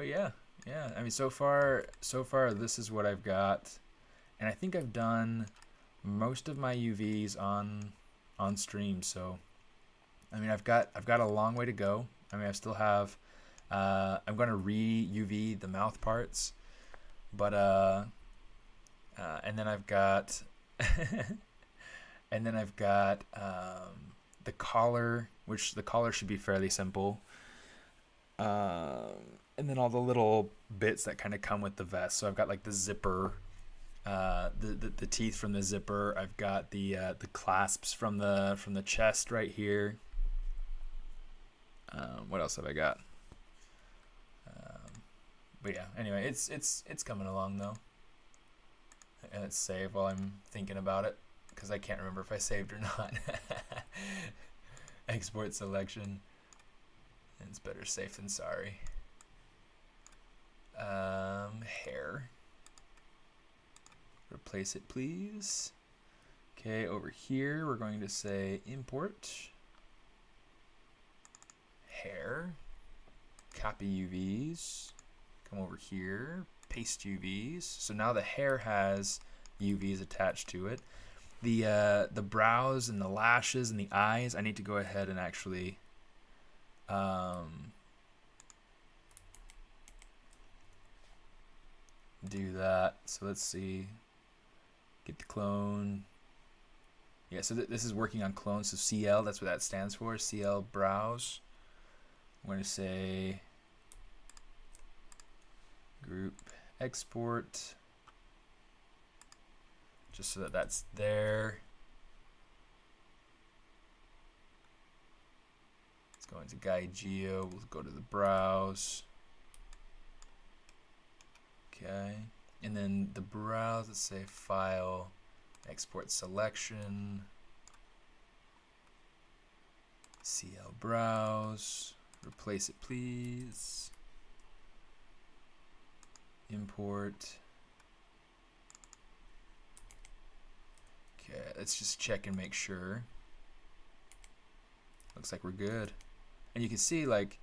yeah. Yeah, I mean, so far, this is what I've got, and I think I've done most of my UVs on stream. So, I mean, I've got a long way to go. I mean, I still have. I'm going to re-UV the mouth parts, but and then I've got, the collar, which the collar should be fairly simple. And then all the little bits that kind of come with the vest. So I've got like the zipper, the teeth from the zipper. I've got the clasps from the chest right here. What else have I got? But yeah, anyway, it's coming along though. And let's save while I'm thinking about it, because I can't remember if I saved or not. Export selection. It's better safe than sorry. Hair. Replace it, please. Okay, over here we're going to say import hair. Copy UVs. come over here, paste UVs. So now the hair has UVs attached to it. The brows and the lashes and the eyes, I need to go ahead and actually do that. So let's see, get the clone. Yeah, so this is working on clone. So CL, that's what that stands for, CL brows. I'm going to say group export, just so that that's there. Let's go into guide geo, we'll go to the brows. Okay, and then the brows, let's say file, export selection, CL browse, replace it please, import. Okay, let's just check and make sure. Looks like we're good. And you can see, like,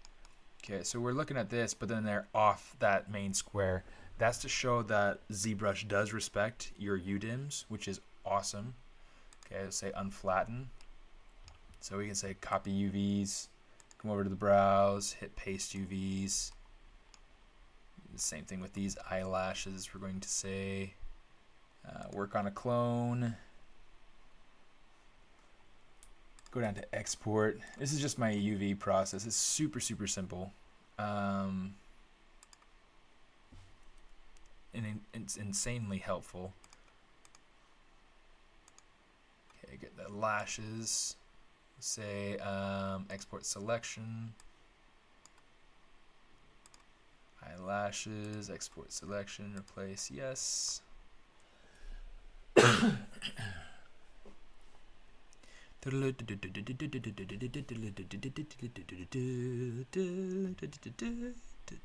okay, so we're looking at this, but then they're off that main square. That's to show that ZBrush does respect your UDIMs, which is awesome. Okay, let's say unflatten. So we can say copy UVs, come over to the browse, hit paste UVs. The same thing with these eyelashes. We're going to say work on a clone. Go down to export. This is just my UV process. It's super, super simple. And it's insanely helpful. Okay, get the lashes. Say export selection. Eyelashes, export selection, replace yes.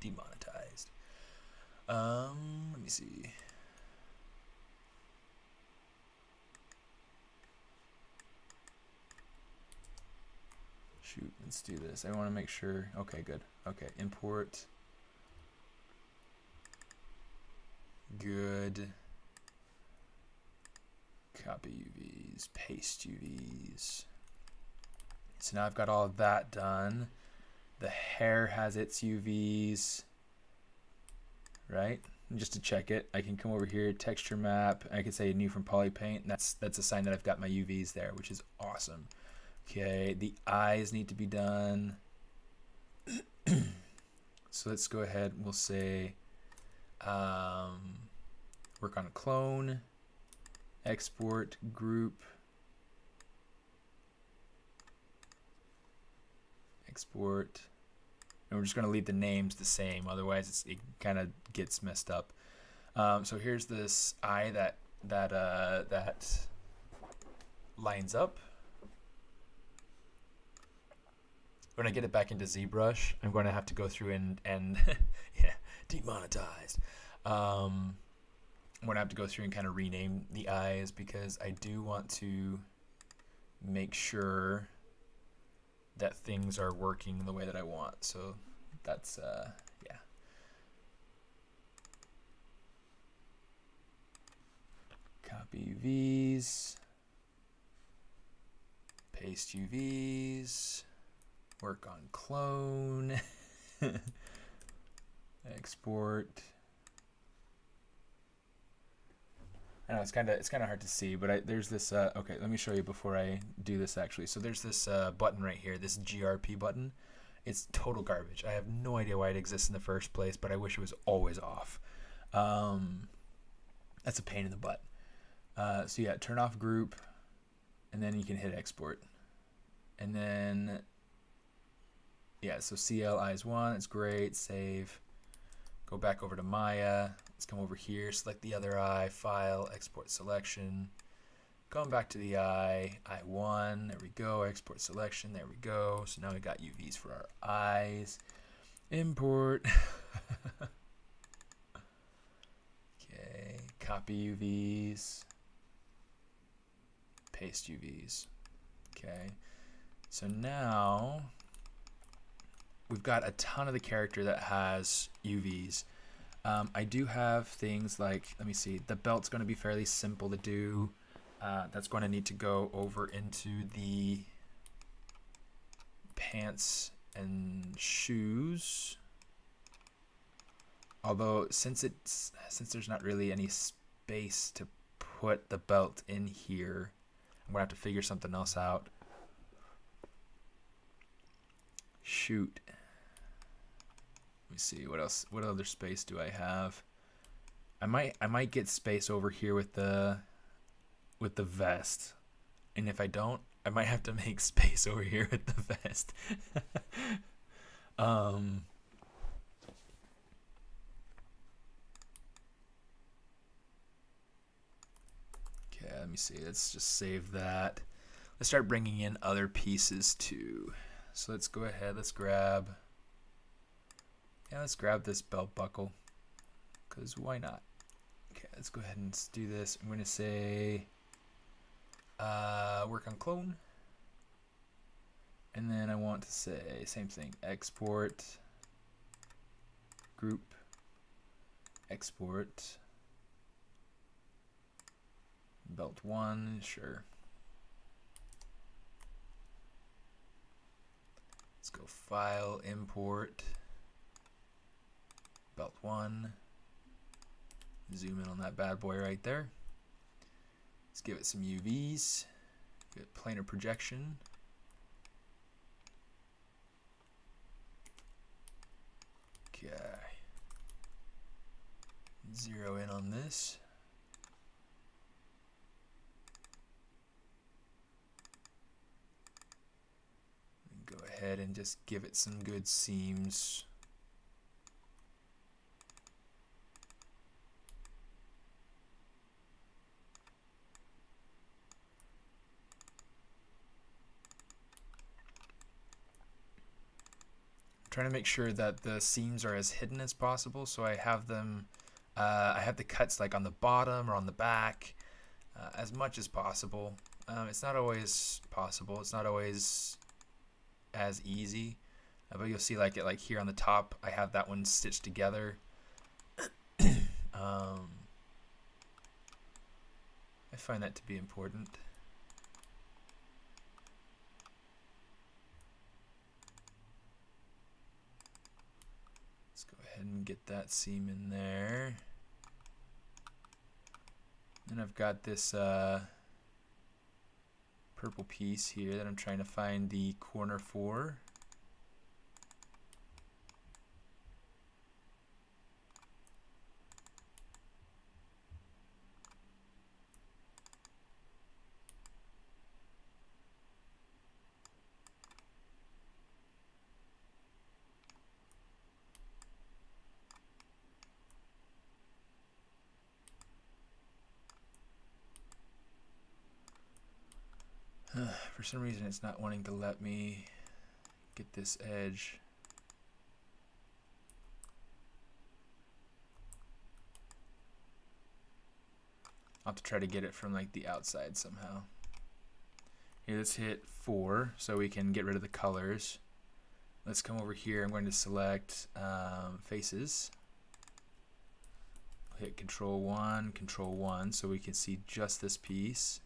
Demonetized. Let me see. Shoot, let's do this. I want to make sure. Okay, good. Okay, import. Good. Copy UVs, paste UVs. So now I've got all of that done. The hair has its UVs, right? And just to check it, I can come over here, texture map. I can say new from polypaint. And that's a sign that I've got my UVs there, which is awesome. Okay, the eyes need to be done. So let's go ahead. We'll say work on a clone. Export group, export, and we're just going to leave the names the same, otherwise it kind of gets messed up. So here's this eye that lines up. When I get it back into ZBrush, I'm going to have to go through and yeah, demonetized. I'm going to have to go through and kind of rename the eyes because I do want to make sure that things are working the way that I want. So that's, yeah. Copy UVs, paste UVs, work on clone, export. I know it's kind of hard to see, but there's this. Okay, let me show you before I do this actually. So there's this button right here, this GRP button. It's total garbage. I have no idea why it exists in the first place, but I wish it was always off. That's a pain in the butt. So yeah, turn off group, and then you can hit export, and then yeah. So CL eyes 1, it's great. Save. Go back over to Maya. Let's come over here, select the other eye, file, export selection. Going back to the eye, I1, there we go, export selection, there we go. So now we got UVs for our eyes. Import. Okay, copy UVs, paste UVs. Okay, so now we've got a ton of the character that has UVs. I do have things like, let me see, the belt's going to be fairly simple to do. That's going to need to go over into the pants and shoes. Although since there's not really any space to put the belt in here, I'm gonna have to figure something else out. Shoot. Let me see what else. What other space do I have? I might get space over here with the vest, and if I don't, I might have to make space over here with the vest. Okay, let me see. Let's just save that. Let's start bringing in other pieces too. So let's go ahead. Let's grab this belt buckle, because why not? Okay, let's go ahead and do this. I'm going to say work on clone. And then I want to say same thing, export, group, export, belt 1, sure. Let's go file, import, belt 1, zoom in on that bad boy right there. Let's give it some UVs, give it planar projection. Okay, zero in on this. And go ahead and just give it some good seams. Trying to make sure that the seams are as hidden as possible, so I have them I have the cuts like on the bottom or on the back as much as possible. It's not always possible, it's not always as easy, but you'll see like here on the top I have that one stitched together. I find that to be important. And get that seam in there. And I've got this purple piece here that I'm trying to find the corner for. For some reason it's not wanting to let me get this edge. I'll have to try to get it from like the outside somehow. Here, let's hit 4 so we can get rid of the colors. Let's come over here. I'm going to select faces. Hit Control 1 so we can see just this piece.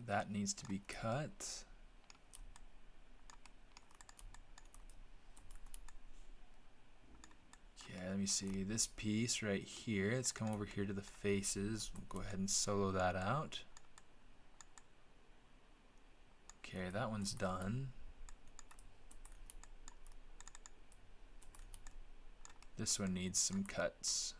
That needs to be cut. Okay, let me see this piece right here. Let's come over here to the faces. We'll go ahead and solo that out. Okay, that one's done. This one needs some cuts.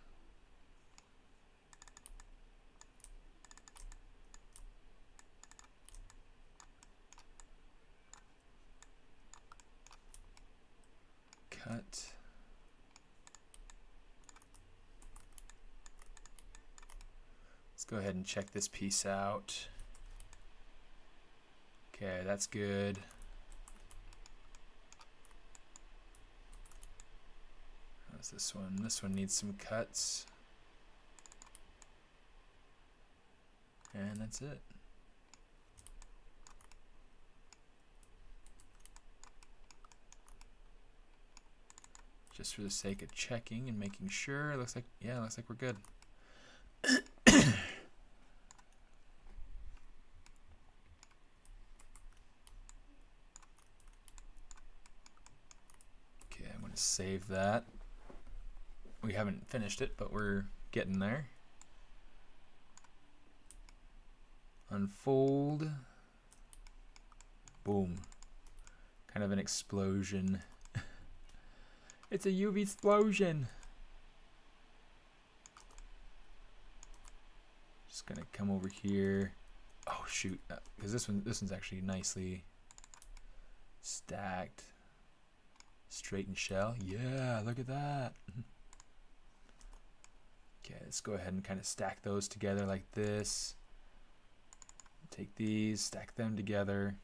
Cut. Let's go ahead and check this piece out. Okay, that's good. How's this one? This one needs some cuts. And that's it. just for the sake of checking and making sure. It looks like, yeah, it looks like we're good. Okay, I'm going to save that. We haven't finished it, but we're getting there. Unfold. Boom. Kind of an explosion. It's a UV explosion. Just gonna come over here. Oh shoot, because this one's actually nicely stacked. Straighten shell. Yeah, look at that. Okay, let's go ahead and kind of stack those together like this. Take these, stack them together.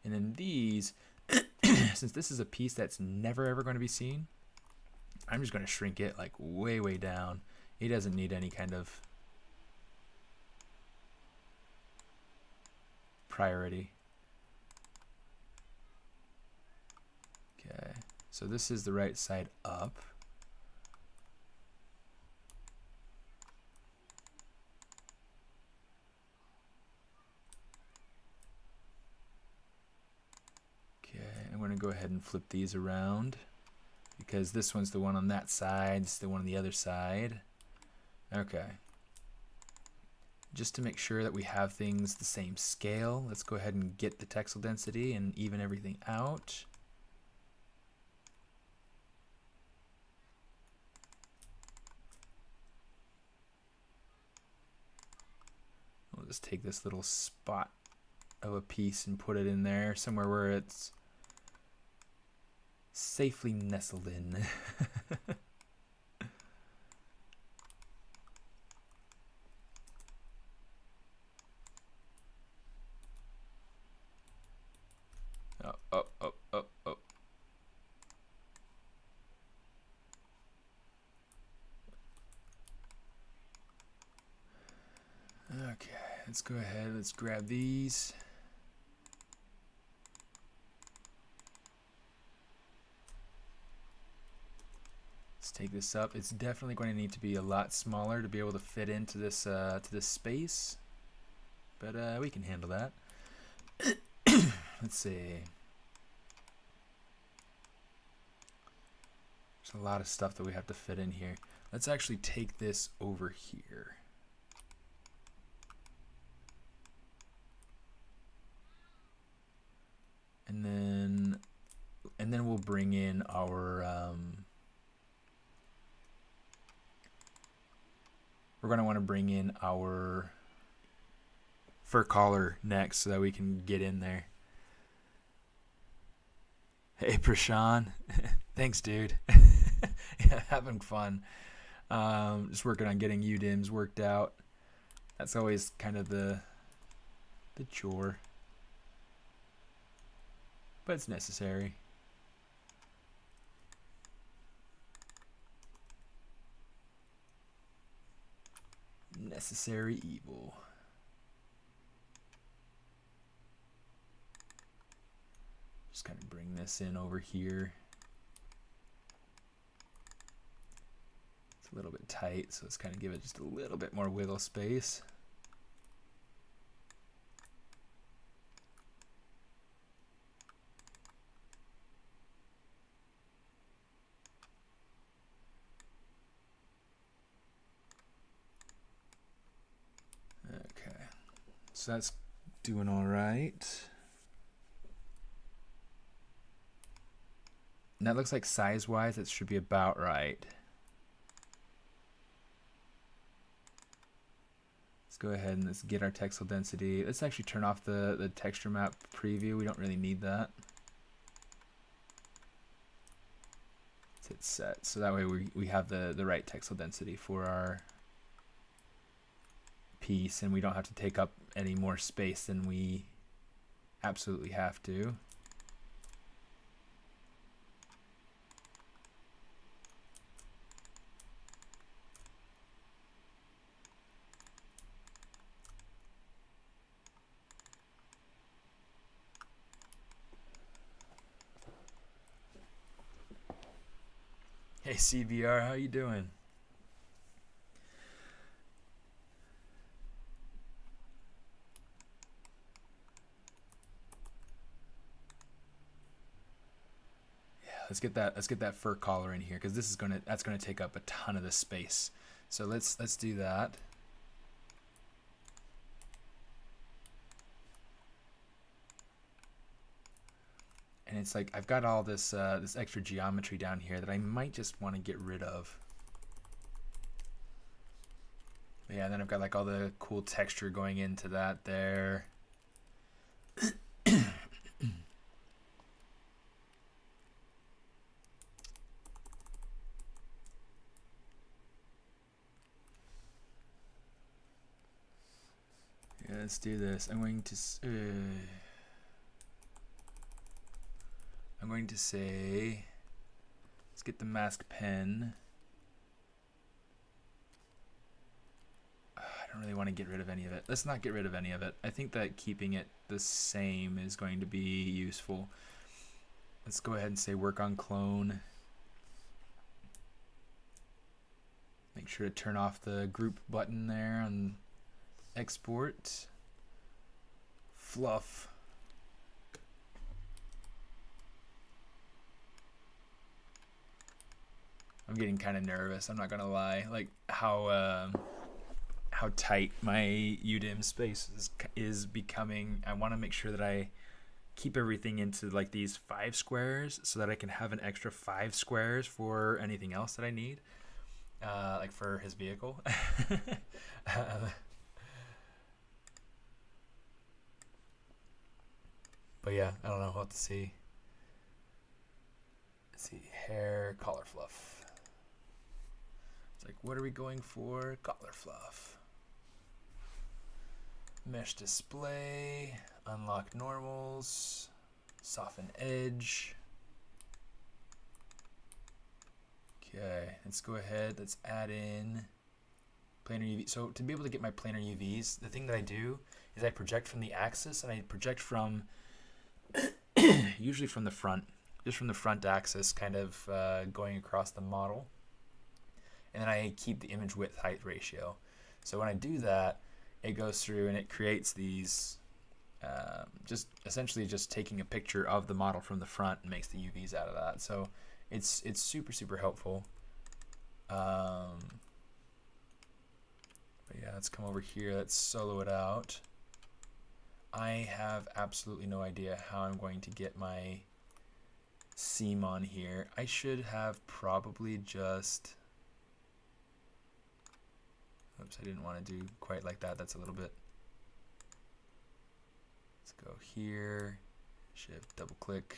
And then these, since this is a piece that's never ever going to be seen, I'm just going to shrink it like way, way down. It doesn't need any kind of priority. Okay, so this is the right side up. I'm going to go ahead and flip these around because this one's the one on that side, it's the one on the other side. Okay. Just to make sure that we have things the same scale, let's go ahead and get the texel density and even everything out. We'll just take this little spot of a piece and put it in there somewhere where it's safely nestled in. Oh. Okay, let's go ahead, let's grab these. Take this up. It's definitely going to need to be a lot smaller to be able to fit into this space, but we can handle that. Let's see. There's a lot of stuff that we have to fit in here. Let's actually take this over here. And then we'll bring in our we're going to want to bring in our fur collar next so that we can get in there. Hey, Prashan. Thanks, dude. Yeah, having fun. Just working on getting UDIMs worked out. That's always kind of the chore. But it's necessary. Necessary evil. Just kind of bring this in over here. It's a little bit tight, so let's kind of give it just a little bit more wiggle space. So that's doing all right. And that looks like size-wise, it should be about right. Let's go ahead and let's get our texel density. Let's actually turn off the texture map preview. We don't really need that. Let's hit set. So that way we have the right texel density for our piece, and we don't have to take up any more space than we absolutely have to. Hey CBR, how you doing? Yeah, let's get that fur collar in here because that's gonna take up a ton of the space. So let's do that. And it's like I've got all this this extra geometry down here that I might just want to get rid of. But yeah, then I've got like all the cool texture going into that there. Yeah, let's do this. I'm going to say, let's get the mask pen. I don't really want to get rid of any of it. Let's not get rid of any of it. I think that keeping it the same is going to be useful. Let's go ahead and say work on clone. Make sure to turn off the group button there on export. Fluff. I'm getting kind of nervous, I'm not gonna lie, like how tight my UDIM space is becoming. I want to make sure that I keep everything into like these 5 squares so that I can have an extra 5 squares for anything else that I need, like for his vehicle. But yeah, I don't know what to see. Let's see, hair, collar fluff. It's like, what are we going for? Collar fluff. Mesh display, unlock normals, soften edge. Okay, let's go ahead, let's add in planar UV. So to be able to get my planar UVs, the thing that I do is I project from the axis, and I project from usually from the front, just from the front axis, kind of going across the model. And then I keep the image width height ratio. So when I do that, it goes through and it creates these, just essentially just taking a picture of the model from the front and makes the UVs out of that. So it's super, super helpful. But yeah, let's come over here, let's solo it out. I have absolutely no idea how I'm going to get my seam on here. I should have probably just, oops, I didn't want to do quite like that. That's a little bit. Let's go here, shift, double click.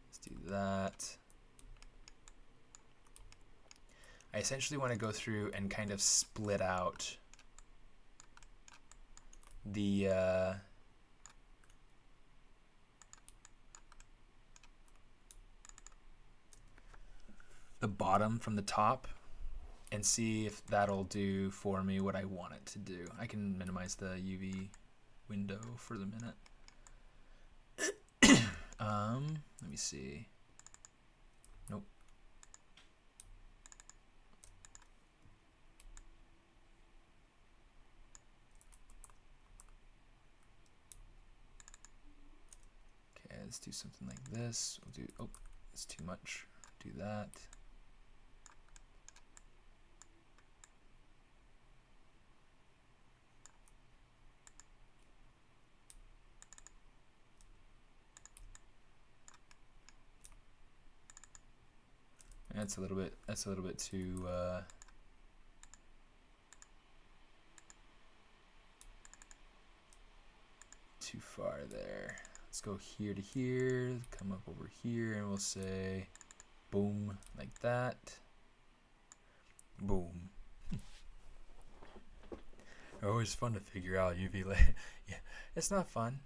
Let's do that. I essentially want to go through and kind of split out the bottom from the top and see if that'll do for me what I want it to do. I can minimize the UV window for the minute. Let me see. Nope. Okay, let's do something like this. We'll do, oh, it's too much. Do that. That's a little bit too too far there. Let's go here to here, come up over here, and we'll say boom, like that. Boom. Always fun to figure out UV light. Yeah, it's not fun.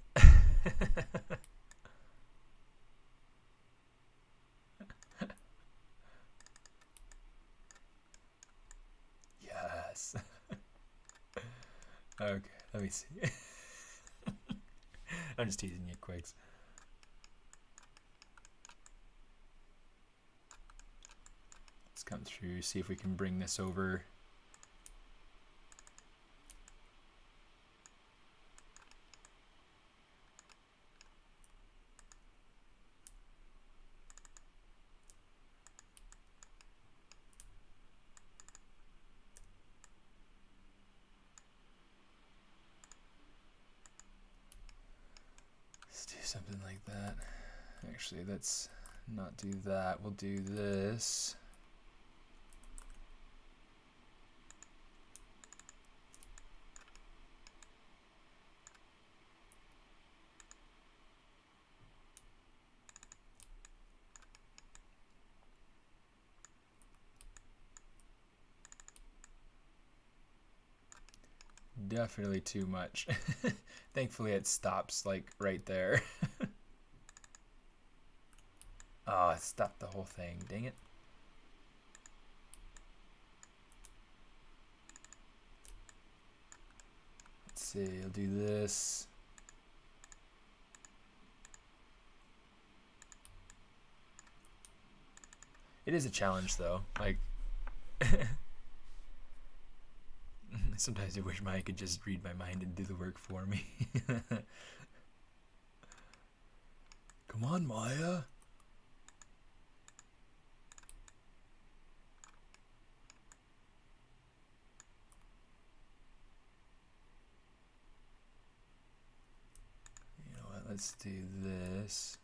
Okay, let me see. I'm just teasing you, Quakes. Let's come through, see if we can bring this over. Let's do something like that. Actually, let's not do that. We'll do this. Definitely too much. Thankfully it stops like right there. Oh, it stopped the whole thing. Dang it. Let's see, I'll do this. It is a challenge though. Like sometimes I wish Maya could just read my mind and do the work for me. Come on, Maya. You know what? Let's do this.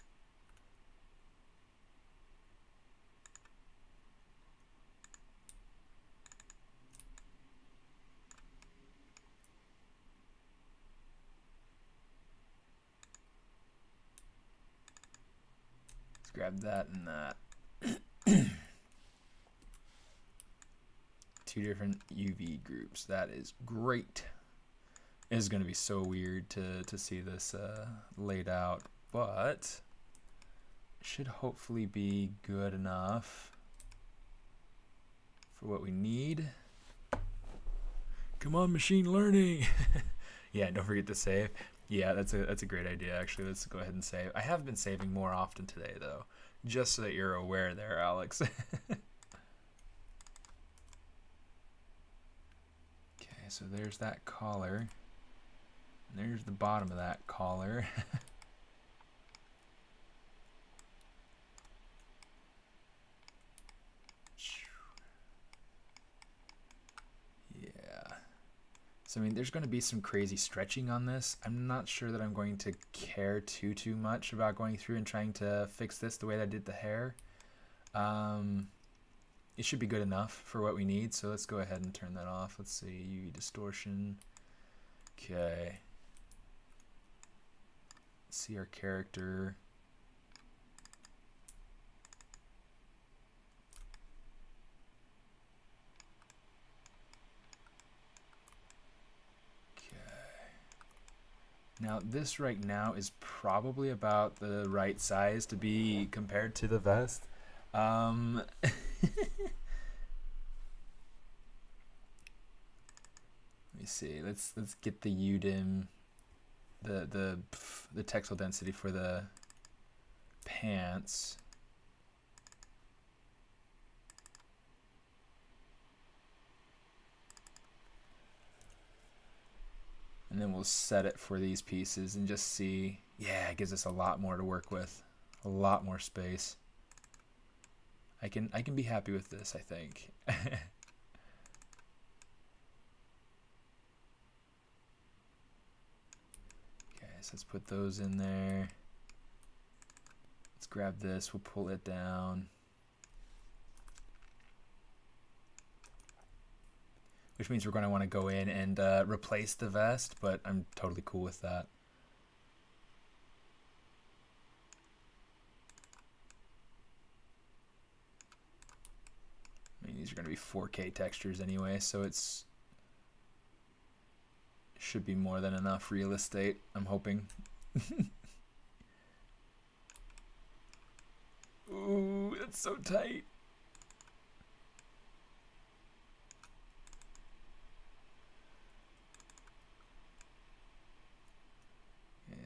Grab that and that. Two different UV groups. That is great. It is going to be so weird to see this laid out, but it should hopefully be good enough for what we need. Come on, machine learning. Yeah, don't forget to save. Yeah, that's a great idea, actually. Let's go ahead and save. I have been saving more often today, though, just so that you're aware there, Alex. Okay, so there's that collar. And there's the bottom of that collar. So, I mean, there's going to be some crazy stretching on this. I'm not sure that I'm going to care too much about going through and trying to fix this the way that I did the hair. It should be good enough for what we need, so let's go ahead and turn that off. Let's see, UV distortion. Okay. Let's see our character. Now this right now is probably about the right size to be compared to the vest. Let me see. Let's get the UDIM, the textile density for the pants. And then we'll set it for these pieces and just see. Yeah, it gives us a lot more to work with. A lot more space. I can be happy with this, I think. Okay, so let's put those in there. Let's grab this, we'll pull it down. Which means we're going to want to go in and replace the vest, but I'm totally cool with that. I mean, these are going to be 4K textures anyway, so it's should be more than enough real estate, I'm hoping. Ooh, that's so tight.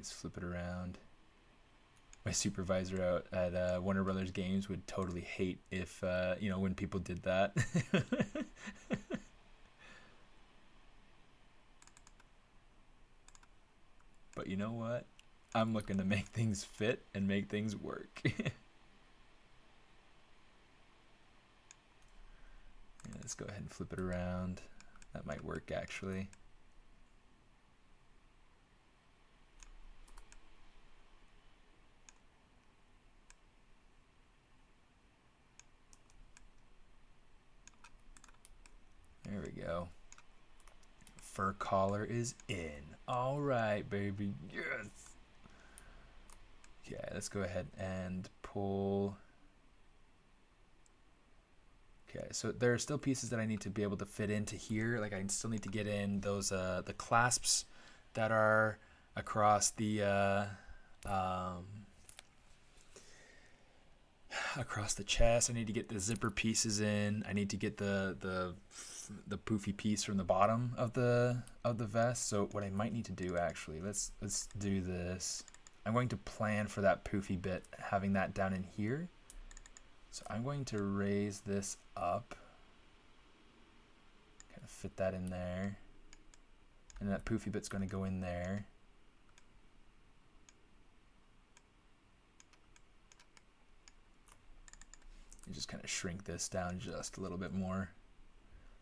Let's flip it around. My supervisor out at Warner Brothers Games would totally hate if, you know, when people did that. But you know what? I'm looking to make things fit and make things work. Yeah, let's go ahead and flip it around. That might work actually. There we go. Fur collar is in. All right, baby. Yes. Okay, let's go ahead and pull. Okay, so there are still pieces that I need to be able to fit into here. Like I still need to get in those the clasps that are across the chest. I need to get the zipper pieces in. I need to get the poofy piece from the bottom of the vest. So what I might need to do actually, let's do this. I'm going to plan for that poofy bit, having that down in here. So I'm going to raise this up, kind of fit that in there, and that poofy bit's going to go in there. And just kind of shrink this down just a little bit more.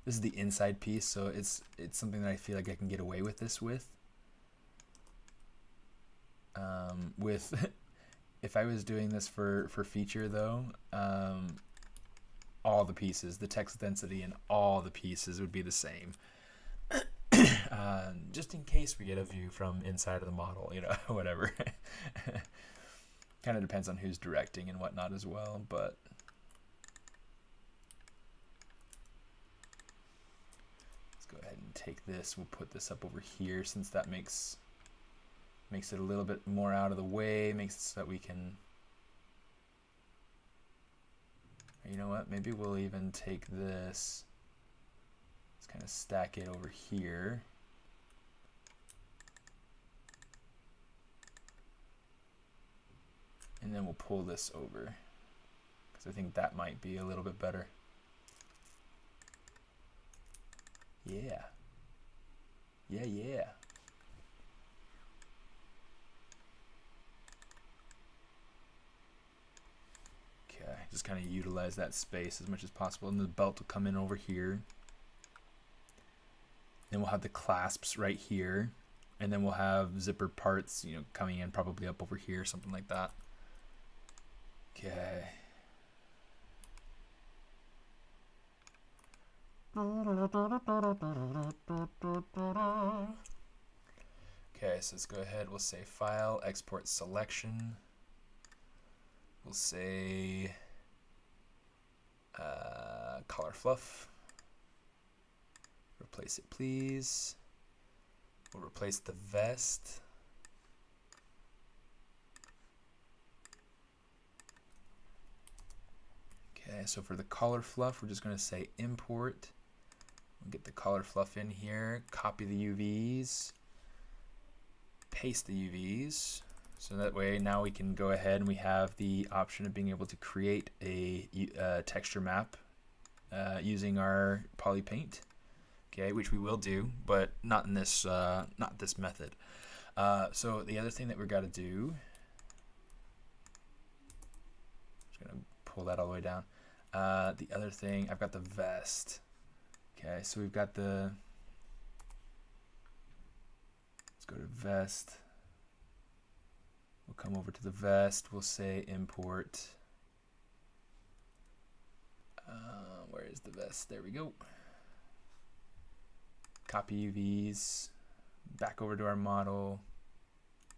This is the inside piece, so it's something that I feel like I can get away with this with. If I was doing this for feature though, all the pieces, the text density and all the pieces would be the same. Just in case we get a view from inside of the model, you know, whatever. Kind of depends on who's directing and whatnot as well, but let's go ahead and take this. We'll put this up over here since that makes it a little bit more out of the way, makes it so that we can, you know what, maybe we'll even take this, let's kind of stack it over here. And then we'll pull this over, because I think that might be a little bit better. Yeah. Yeah. Just kind of utilize that space as much as possible, and the belt will come in over here. Then we'll have the clasps right here, and then we'll have zipper parts, you know, coming in probably up over here, something like that. Okay. Okay, so let's go ahead. We'll say File, Export Selection. We'll say color fluff. Replace it, please. We'll replace the vest. Okay, so for the color fluff, we're just going to say import. We'll get the color fluff in here, copy the UVs, paste the UVs. So that way now we can go ahead and we have the option of being able to create a texture map using our poly paint. Okay, which we will do, but not in this not this method. So the other thing that we've got to do, just gonna pull that all the way down. The other thing, I've got the vest. Okay, so we've got the, let's go to vest. We'll come over to the vest. We'll say import. Where is the vest? There we go. Copy UVs. Back over to our model.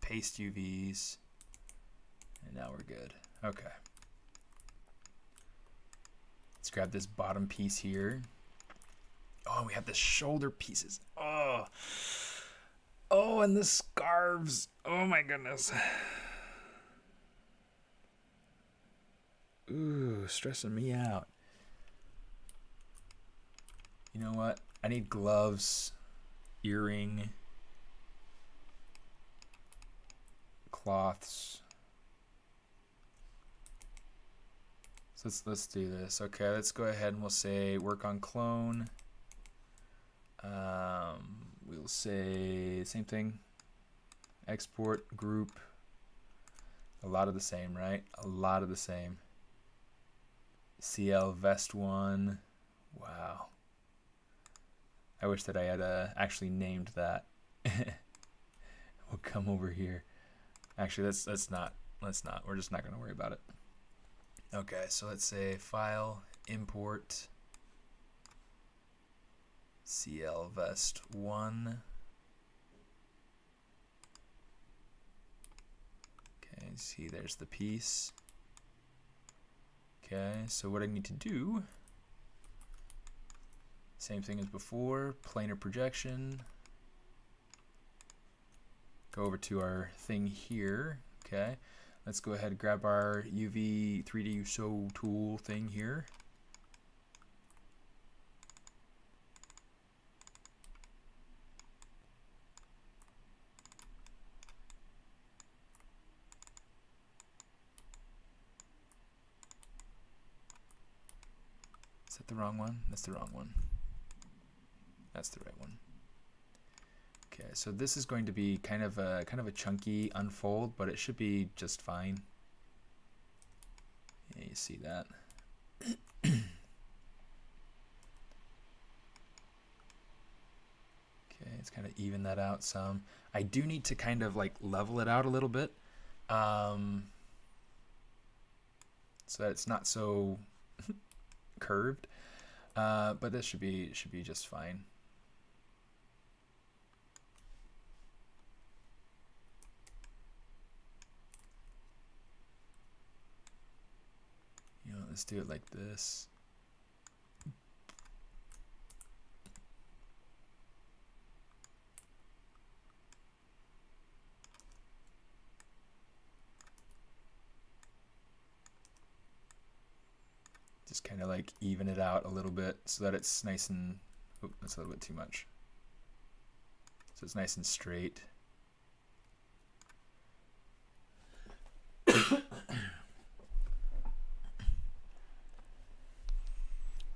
Paste UVs. And now we're good. Okay. Let's grab this bottom piece here. Oh, we have the shoulder pieces. Oh, and the scarves. Oh my goodness. Ooh, stressing me out. You know what? I need gloves, earring. cloths. So let's do this. Okay, let's go ahead and we'll say work on clone. We'll say same thing. Export group. A lot of the same, right? A lot of the same. CL vest 1. Wow. I wish that I had actually named that. We'll come over here. Actually, let's not. We're just not going to worry about it. Okay, so let's say file, import, CL vest 1. Okay, see there's the piece. Okay, so what I need to do, same thing as before, planar projection. Go over to our thing here. Okay, let's go ahead and grab our UV 3D sew tool thing here. Is that the wrong one? That's the wrong one. That's the right one. Okay, so this is going to be kind of a chunky unfold, but it should be just fine. Yeah, you see that. Okay, let's kind of even that out some. I do need to kind of like level it out a little bit, so that it's not so curved. But this should be just fine. You know, let's do it like this. Just kind of like even it out a little bit so that it's nice and, oh, that's a little bit too much. So it's nice and straight.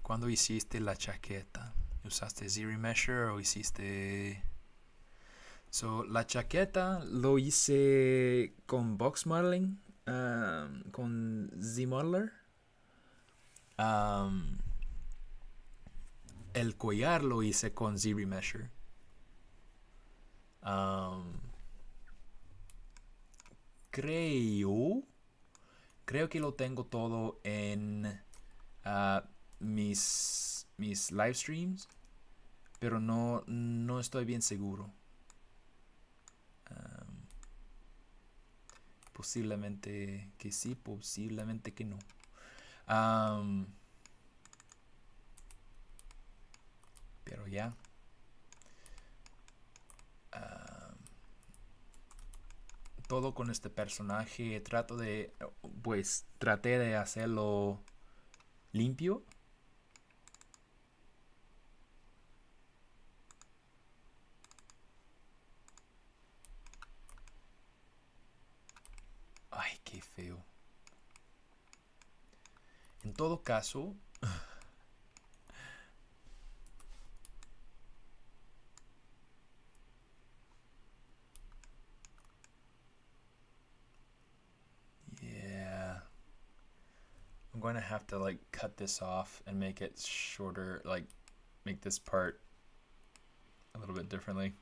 ¿Cuándo hiciste la chaqueta? ¿Usaste Z-Remesher o hiciste...? So, la chaqueta lo hice con box modeling, con Z-Modeler. El collar lo hice con Z-Remesher. Creo que lo tengo todo en mis live streams, pero no estoy bien seguro. Posiblemente que sí, posiblemente que no. Pero ya. Todo con este personaje traté de hacerlo limpio. Ay, qué feo. En todo caso, yeah, I'm going to have to like cut this off and make it shorter, like make this part a little bit differently.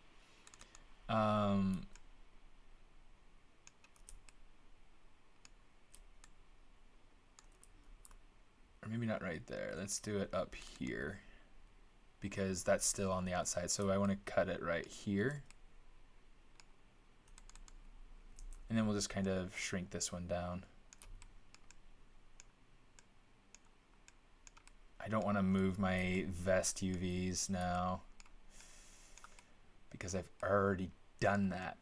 Or maybe not right there. Let's do it up here because that's still on the outside. So I want to cut it right here. And then we'll just kind of shrink this one down. I don't want to move my vest UVs now because I've already done that.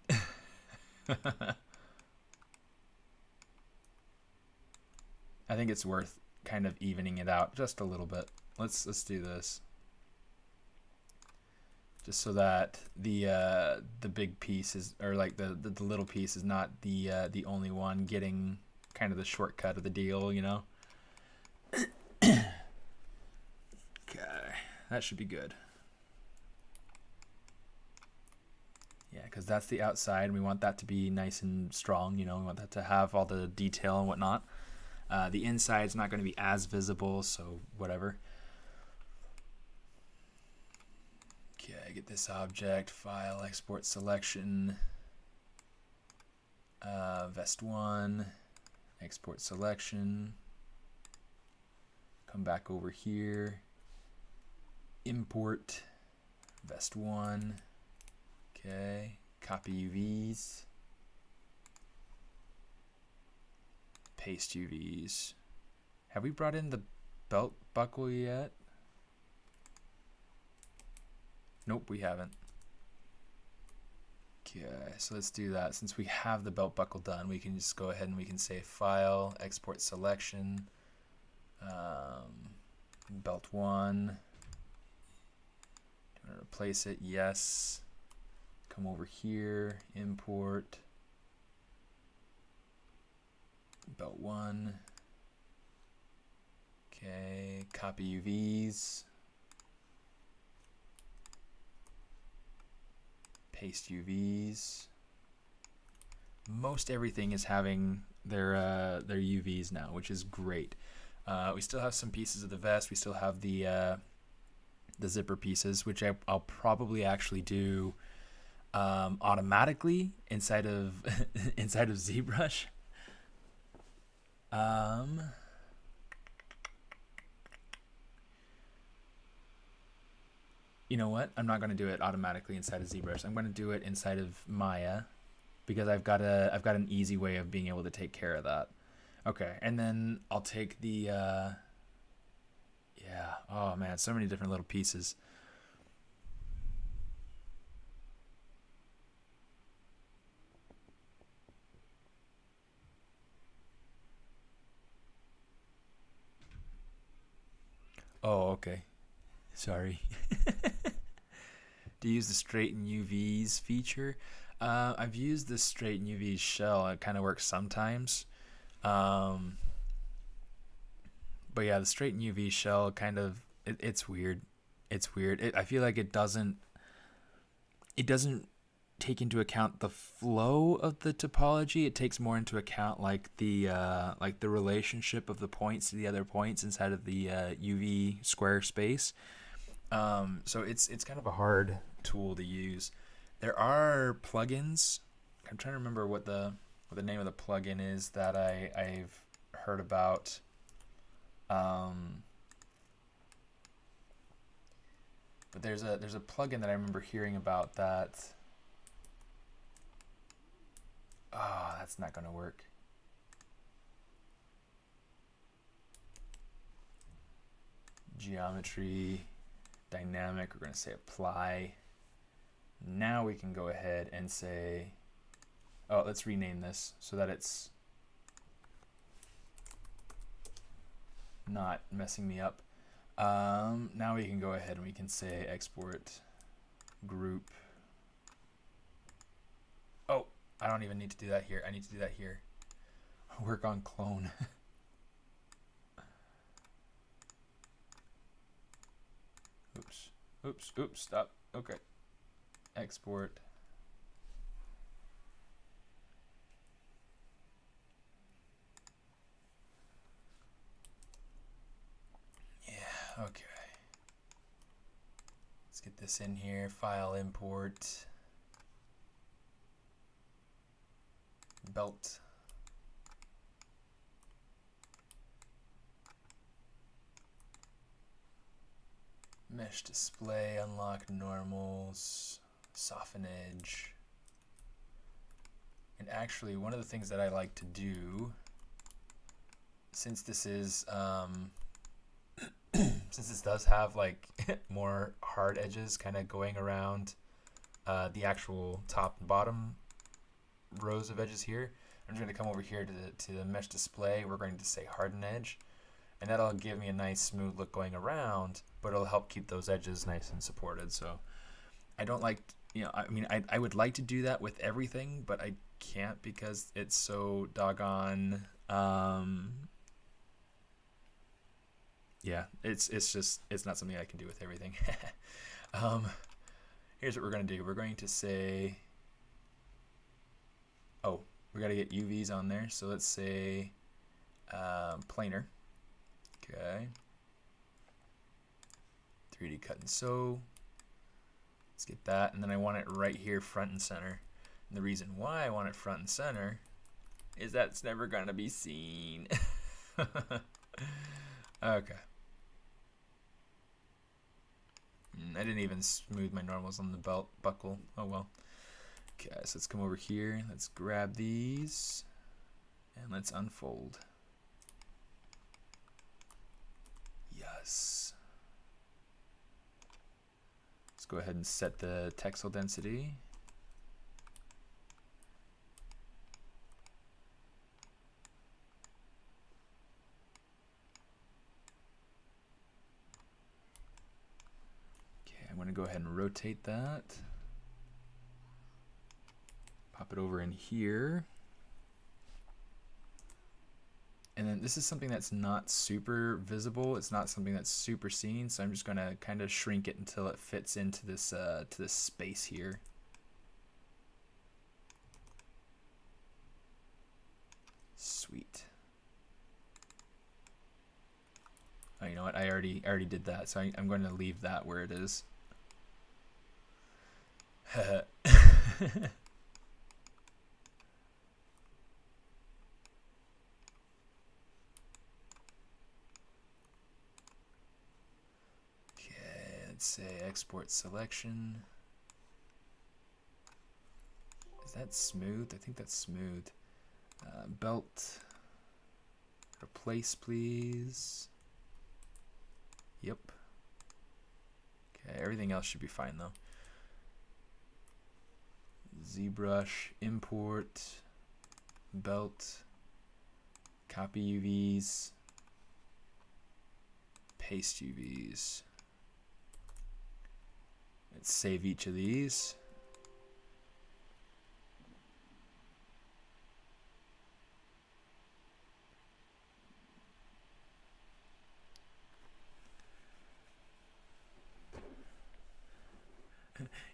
I think it's worth kind of evening it out just a little bit. Let's do this. just so that the big piece is, or like the little piece is not the only one getting kind of the shortcut of the deal, you know. Okay, that should be good. Yeah, because that's the outside, and we want that to be nice and strong, you know. We want that to have all the detail and whatnot. The inside's not going to be as visible, so whatever. Okay, get this object, file, export selection, vest 1, export selection, come back over here, import, vest 1, okay, copy UVs, paste UVs. Have we brought in the belt buckle yet? Nope, we haven't. Okay, so let's do that. Since we have the belt buckle done, we can just go ahead and we can say File, Export Selection, Belt 1. Do you want to replace it? Yes. Come over here, Import, Belt 1. Okay, copy UVs. Paste UVs. Most everything is having their UVs now, which is great. We still have some pieces of the vest. We still have the zipper pieces, which I'll probably actually do automatically inside of inside of ZBrush. You know what? I'm not going to do it automatically inside of ZBrush. I'm going to do it inside of Maya because I've got an easy way of being able to take care of that. Okay, and then I'll take the yeah. Oh man, so many different little pieces. Oh, okay. Sorry. Do you use the straighten UVs feature? I've used the straighten UVs shell. It kind of works sometimes. But yeah, the straighten UV shell kind of it's weird. It's weird. I feel like it doesn't take into account the flow of the topology. It takes more into account like the relationship of the points to the other points inside of the UV square space. So it's kind of a hard tool to use. There are plugins. I'm trying to remember what the name of the plugin is that I've heard about. But there's a plugin that I remember hearing about that. Oh, that's not going to work. Geometry, dynamic, we're going to say apply. Now we can go ahead and say, oh, let's rename this so that it's not messing me up. Now we can go ahead and we can say export group. Oh, I don't even need to do that here. I need to do that here. Work on clone. Oops, stop. Okay. Export. Yeah, okay. Let's get this in here. File, import. Belt. Mesh display, unlock normals, soften edge. And actually, one of the things that I like to do, since this is, since this does have like more hard edges kind of going around the actual top and bottom rows of edges here, I'm just going to come over here to the mesh display. We're going to say harden edge. And that'll give me a nice smooth look going around, but it'll help keep those edges nice and supported. So I don't like, you know, I mean, I would like to do that with everything, but I can't because it's so doggone, yeah, it's just, it's not something I can do with everything. Here's what we're going to do. We're going to say, oh, we got to get UVs on there. So let's say planar. Okay. 3D cut and sew. Let's get that. And then I want it right here front and center. And the reason why I want it front and center is that it's never going to be seen. Okay. I didn't even smooth my normals on the belt buckle. Oh well. Okay, so let's come over here. Let's grab these and let's unfold. Yes. Let's go ahead and set the textile density. I'm going to go ahead and rotate that. Pop it over in here. And then this is something that's not super visible. It's not something that's super seen. So I'm just going to kind of shrink it until it fits into this to this space here. Sweet. Oh, you know what? I already did that. So I'm going to leave that where it is. Okay, let's say export selection. Is that smooth? I think that's smooth. Belt. Replace, please. Yep. Okay, everything else should be fine though. Zbrush, import, belt, copy UVs, paste UVs. Let's save each of these.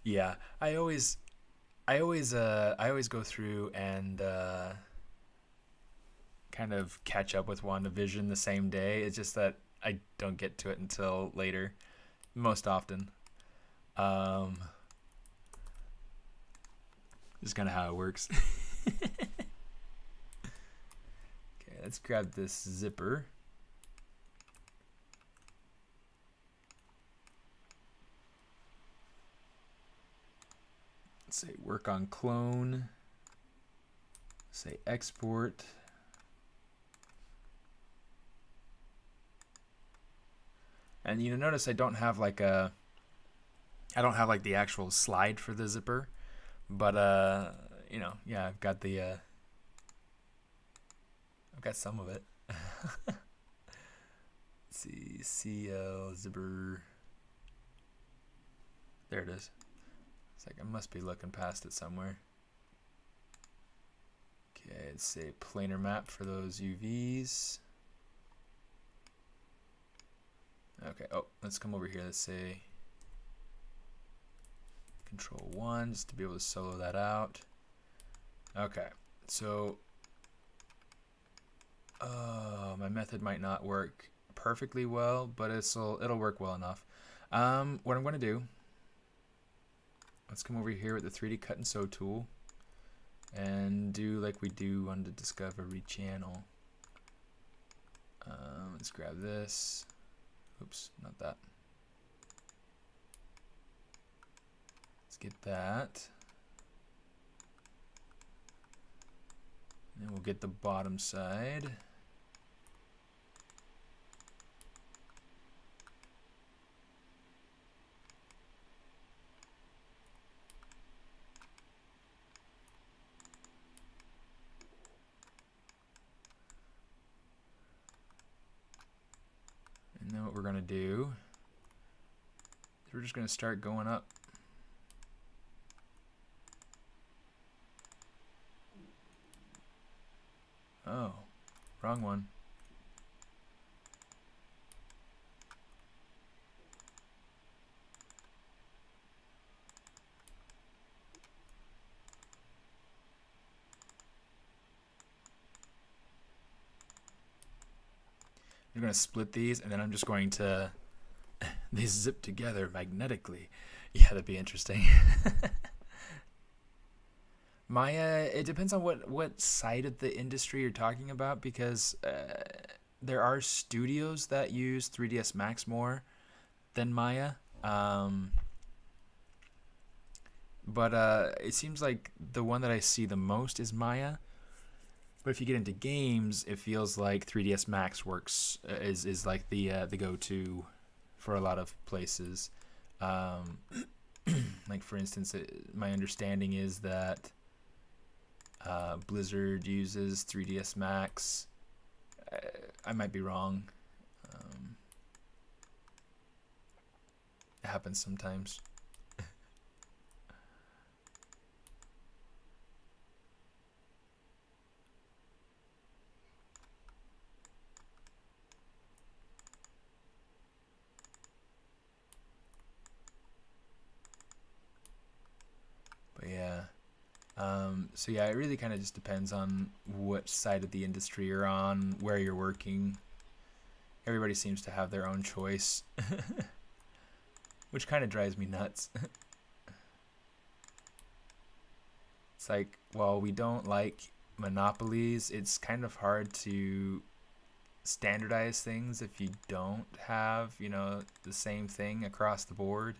Yeah, I always go through and kind of catch up with WandaVision the same day. It's just that I don't get to it until later, most often. This is kind of how it works. Okay, let's grab this zipper. Say work on clone, say export, and you notice I don't have like the actual slide for the zipper, but you know, yeah, I've got some of it. Let's see, CL zipper, there it is. It's like I must be looking past it somewhere. Okay, let's say planar map for those UVs. Okay, oh, let's come over here. Let's say Control 1 just to be able to solo that out. Okay, so my method might not work perfectly well, but it'll work well enough. What I'm going to do, let's come over here with the 3D cut and sew tool and do like we do on the Discovery channel. Let's grab this. Oops, not that. Let's get that. And we'll get the bottom side. And then what we're going to do is we're just going to start going up. wrong one. You're going to split these, and then I'm just going to... they zip together magnetically. Yeah, that'd be interesting. Maya, it depends on what side of the industry you're talking about, because there are studios that use 3ds Max more than Maya. But it seems like the one that I see the most is Maya. But if you get into games, it feels like 3ds Max works is like the go-to for a lot of places. Like for instance, my understanding is that Blizzard uses 3ds Max. I might be wrong. It happens sometimes. But yeah. So yeah, it really kind of just depends on what side of the industry you're on, where you're working. Everybody seems to have their own choice, which kind of drives me nuts. It's like, well, we don't like monopolies. It's kind of hard to standardize things if you don't have, you know, the same thing across the board.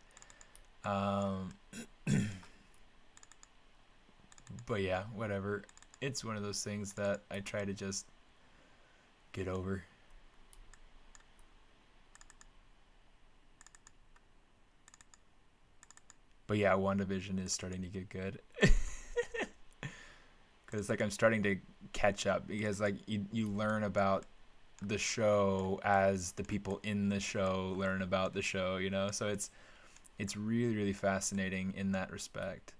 But yeah, whatever. It's one of those things that I try to just get over. But yeah, WandaVision is starting to get good. Because like I'm starting to catch up, because like you learn about the show as the people in the show learn about the show, you know? So it's really, really fascinating in that respect.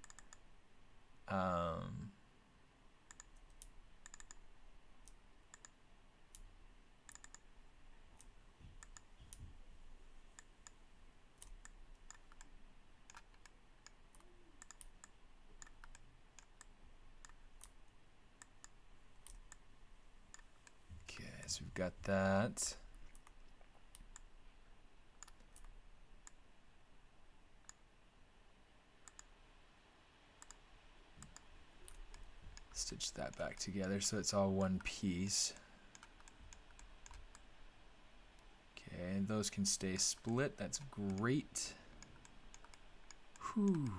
Okay, so we've got that. Stitch that back together so it's all one piece. Okay, and those can stay split. That's great. Whew.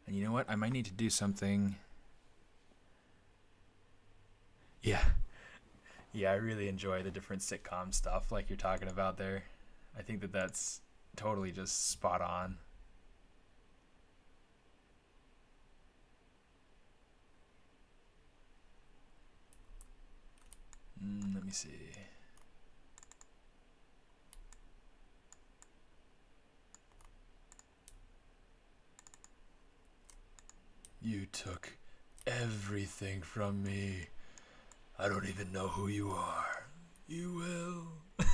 And you know what? I might need to do something. Yeah. Yeah, I really enjoy the different sitcom stuff like you're talking about there. I think that that's totally just spot on. Let me see. You took everything from me. I don't even know who you are. You will.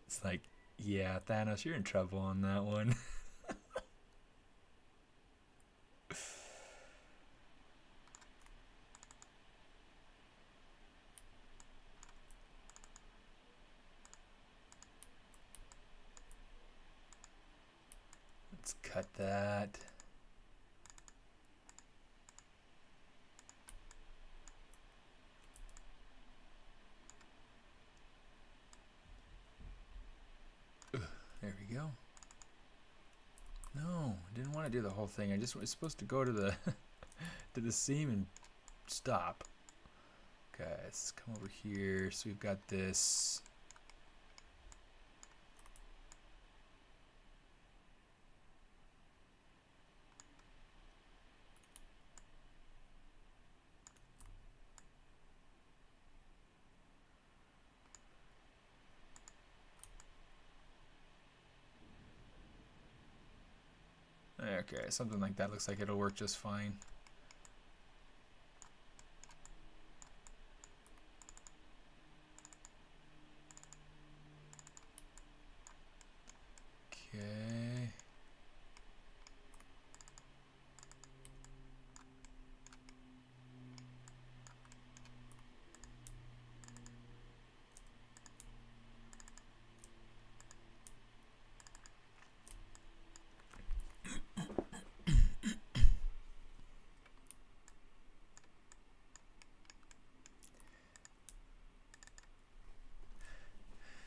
It's like, yeah, Thanos, you're in trouble on that one. Let's cut that. There we go. No, I didn't want to do the whole thing. I just was supposed to go to the to the seam and stop. Okay, let's come over here. So we've got this. Okay, something like that looks like it'll work just fine. Okay.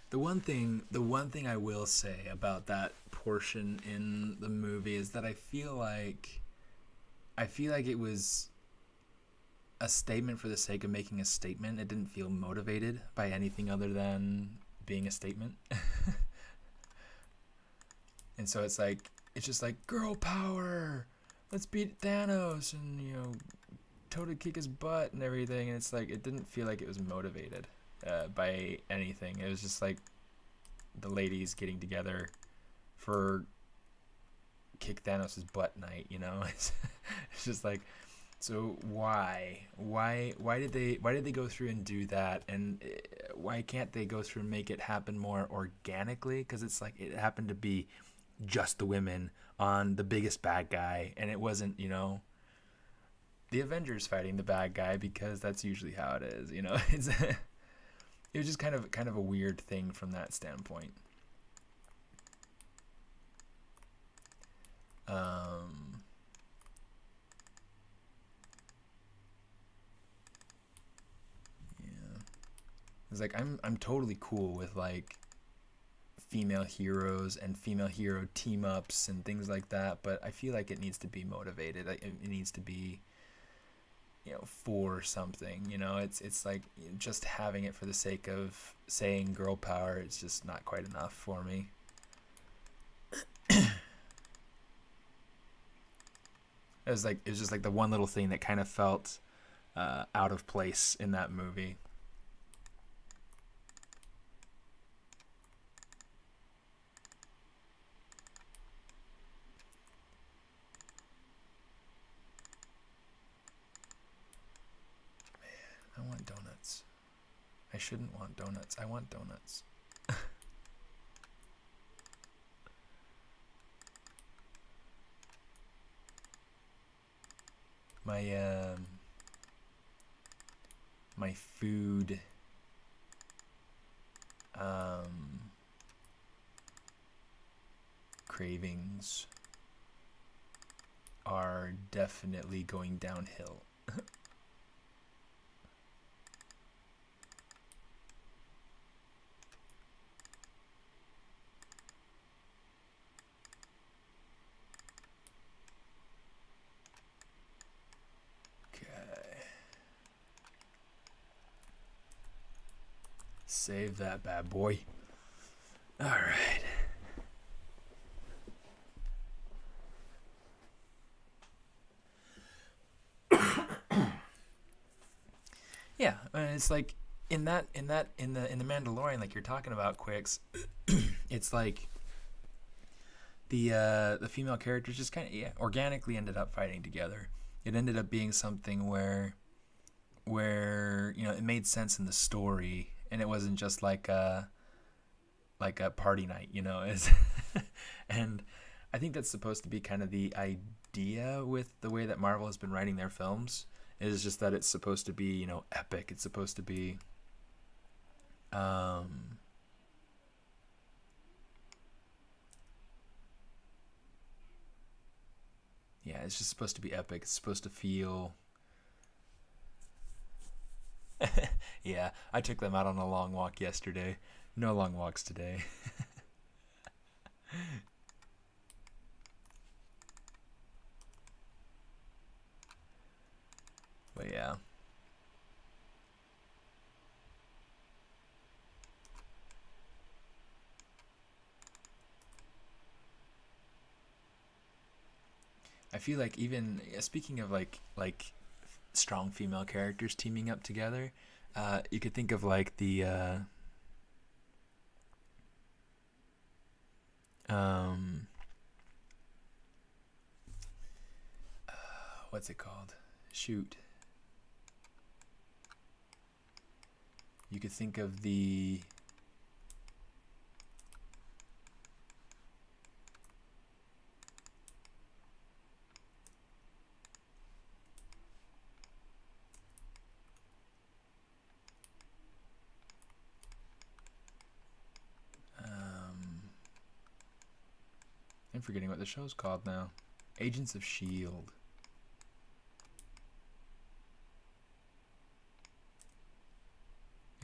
The one thing I will say about that portion in the movie is that I feel like it was a statement for the sake of making a statement. It didn't feel motivated by anything other than being a statement. And so it's just like girl power. Let's beat Thanos and, you know, totally kick his butt and everything. And it's like it didn't feel like it was motivated by anything. It was just like the ladies getting together for kick Thanos' butt night, you know. It's just like, so why did they go through and do that, and why can't they go through and make it happen more organically? Because it's like it happened to be just the women on the biggest bad guy, and it wasn't, you know, the Avengers fighting the bad guy, because that's usually how it is, you know. It was just kind of a weird thing from that standpoint. Yeah, it's like I'm totally cool with like female heroes and female hero team ups and things like that, but I feel like it needs to be motivated. It needs to be, you know, for something, you know. It's like just having it for the sake of saying girl power, it's just not quite enough for me. It was just like the one little thing that kind of felt out of place in that movie. I want donuts. I shouldn't want donuts. I want donuts. My food cravings are definitely going downhill. Save that bad boy. All right. Yeah, it's like in the Mandalorian, like you're talking about, Quicks. It's like the female characters just kind of organically ended up fighting together. It ended up being something where you know, it made sense in the story, and it wasn't just like a party night, you know. And I think that's supposed to be kind of the idea with the way that Marvel has been writing their films. Is just that it's supposed to be, you know, epic. It's supposed to be yeah, it's just supposed to be epic. It's supposed to feel yeah, I took them out on a long walk yesterday. No long walks today. But yeah. I feel like even speaking of like strong female characters teaming up together, you could think of like the what's it called? Shoot. You could think of the I'm forgetting what the show's called now. Agents of S.H.I.E.L.D.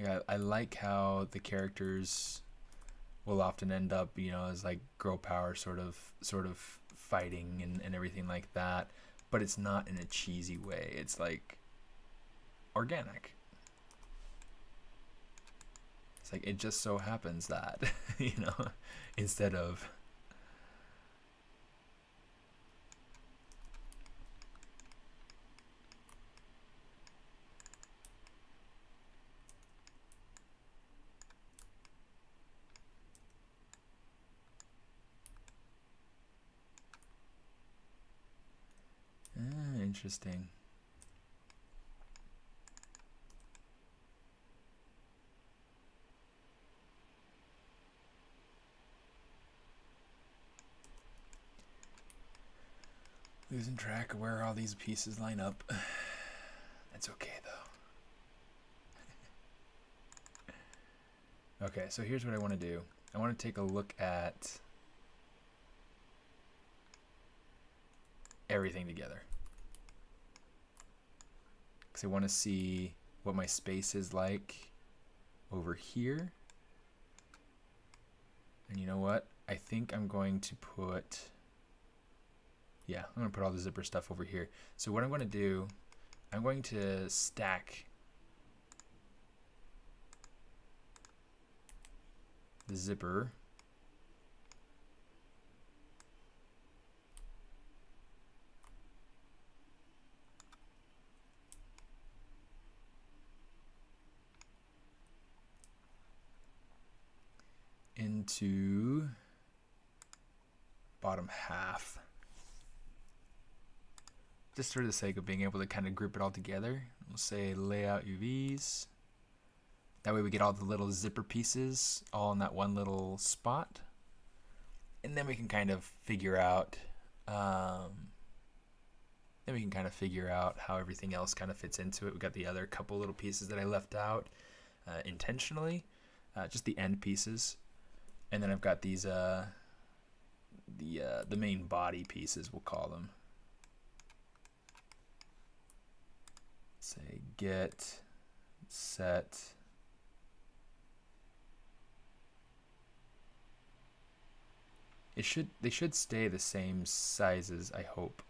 Yeah, I like how the characters will often end up, you know, as like girl power sort of fighting and everything like that, but it's not in a cheesy way. It's like organic. It's like it just so happens that, you know, instead of interesting. Losing track of where all these pieces line up. That's okay though. Okay, so here's what I want to do. I want to take a look at everything together. Because I want to see what my space is like over here. And you know what? I think I'm going to put, yeah, I'm going to put all the zipper stuff over here. So what I'm going to do, I'm going to stack the zipper into bottom half, just for the sake of being able to kind of group it all together. We'll say layout UVs. That way we get all the little zipper pieces all in that one little spot, and then we can kind of figure out how everything else kind of fits into it. We got the other couple little pieces that I left out intentionally, just the end pieces. And then I've got these the main body pieces, we'll call them. Say get, set. They should stay the same sizes, I hope.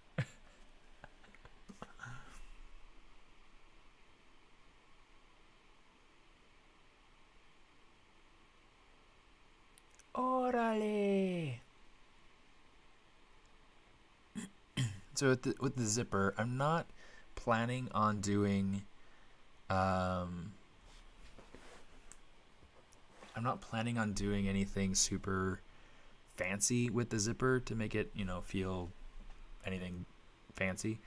Orale. So with the zipper, I'm not planning on doing anything super fancy with the zipper to make it, you know, feel anything fancy.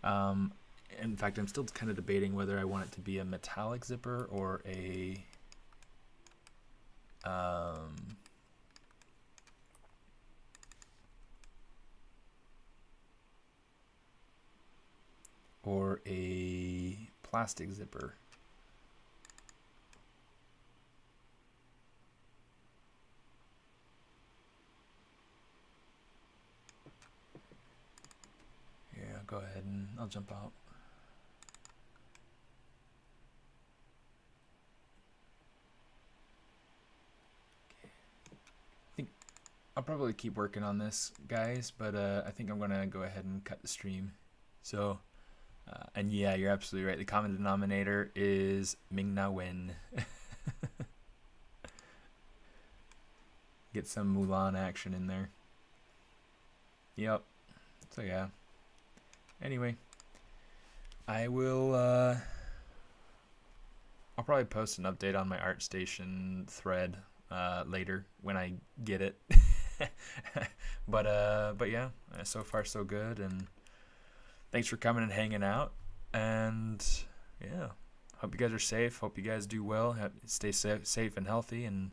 In fact, I'm still kind of debating whether I want it to be a metallic zipper or a plastic zipper. Yeah, go ahead and I'll jump out. I'll probably keep working on this, guys, but I think I'm gonna go ahead and cut the stream. So, and yeah, you're absolutely right. The common denominator is Ming Na Wen. Get some Mulan action in there. Yep. So yeah. Anyway, I will. I'll probably post an update on my ArtStation thread later when I get it. But yeah, so far so good, and thanks for coming and hanging out. And yeah, hope you guys are safe. Hope you guys do well. Stay safe and healthy. And